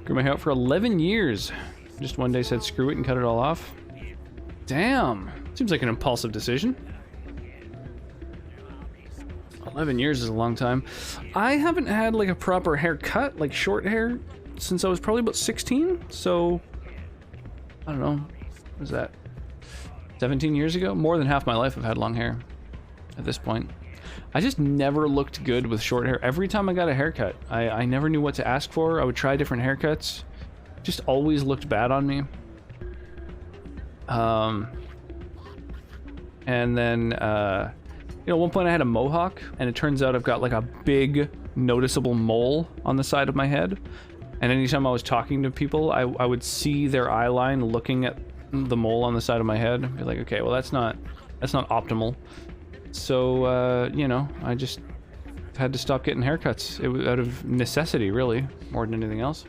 Grew my hair out for 11 years. Just one day said screw it and cut it all off. Damn. Seems like an impulsive decision. 11 years is a long time. I haven't had like a proper haircut, like short hair, since I was probably about 16. So, I don't know. What was that? 17 years ago? More than half my life I've had long hair at this point. I just never looked good with short hair. Every time I got a haircut, I never knew what to ask for. I would try different haircuts. Just always looked bad on me. And then, you know, at one point I had a mohawk, and it turns out I've got like a big, noticeable mole on the side of my head. And anytime I was talking to people, I would see their eye line looking at the mole on the side of my head. I'd be like, okay, well that's not optimal. So, you know, I just had to stop getting haircuts. It was out of necessity, really, more than anything else.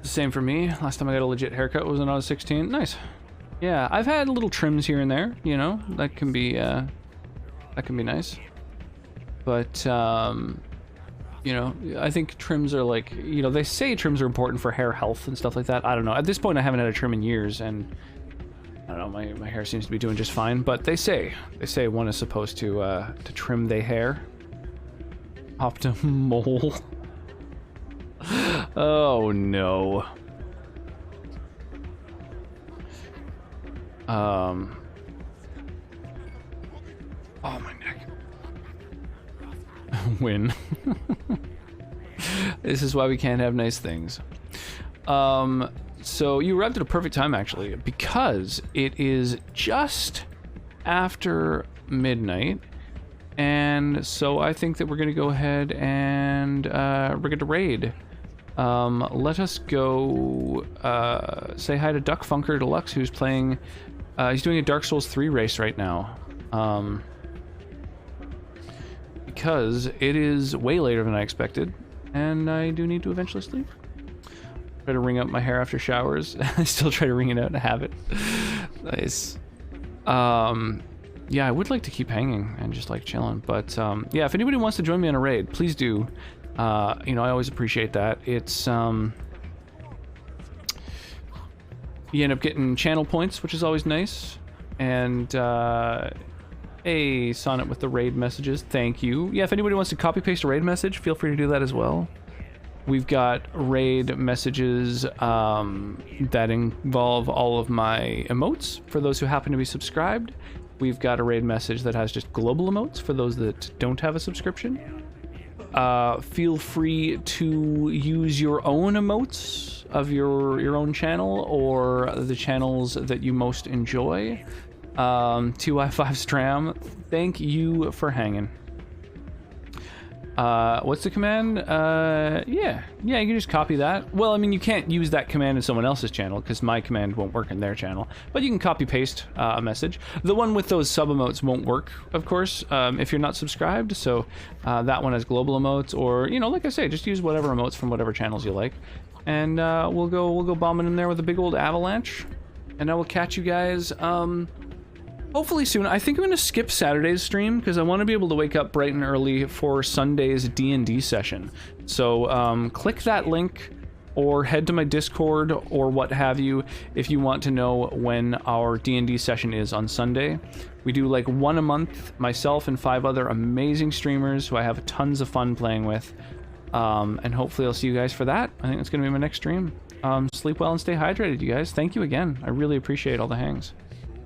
Same for me. Last time I got a legit haircut was when I was 16. Nice. Yeah, I've had little trims here and there, you know, that can be nice. But, you know, I think trims are like, you know, they say trims are important for hair health and stuff like that. I don't know. At this point, I haven't had a trim in years, and I don't know, my hair seems to be doing just fine. But they say one is supposed to trim their hair. Optimal. Oh no. Oh, my neck. Win. This is why we can't have nice things. So you arrived at a perfect time, actually, because it is just after midnight. And so I think that we're going to go ahead and we're going to raid. Let us go say hi to Duck Funker Deluxe, who's playing... he's doing a Dark Souls 3 race right now. Because it is way later than I expected, and I do need to eventually sleep. Try to wring out my hair after showers. I still try to wring it out and have it. Nice. Yeah, I would like to keep hanging and just like chilling, but yeah, if anybody wants to join me on a raid, please do. You know, I always appreciate that. It's you end up getting channel points, which is always nice, and a Sonnet with the raid messages, thank you. Yeah, if anybody wants to copy paste a raid message, feel free to do that as well. We've got raid messages that involve all of my emotes for those who happen to be subscribed. We've got a raid message that has just global emotes for those that don't have a subscription. Feel free to use your own emotes of your own channel or the channels that you most enjoy. 2i5 Stram, thank you for hanging. What's the command? Yeah, you can just copy that. Well, I mean, you can't use that command in someone else's channel because my command won't work in their channel, but you can copy paste a message. The one with those sub emotes won't work, of course, if you're not subscribed, so that one has global emotes, or, you know, like I say, just use whatever emotes from whatever channels you like, and we'll go bombing in there with a big old avalanche, and I will catch you guys hopefully soon. I think I'm going to skip Saturday's stream because I want to be able to wake up bright and early for Sunday's D&D session. So click that link or head to my Discord or what have you if you want to know when our D&D session is on Sunday. We do like one a month, myself and 5 other amazing streamers who I have tons of fun playing with. And hopefully I'll see you guys for that. I think that's going to be my next stream. Sleep well and stay hydrated, you guys. Thank you again. I really appreciate all the hangs.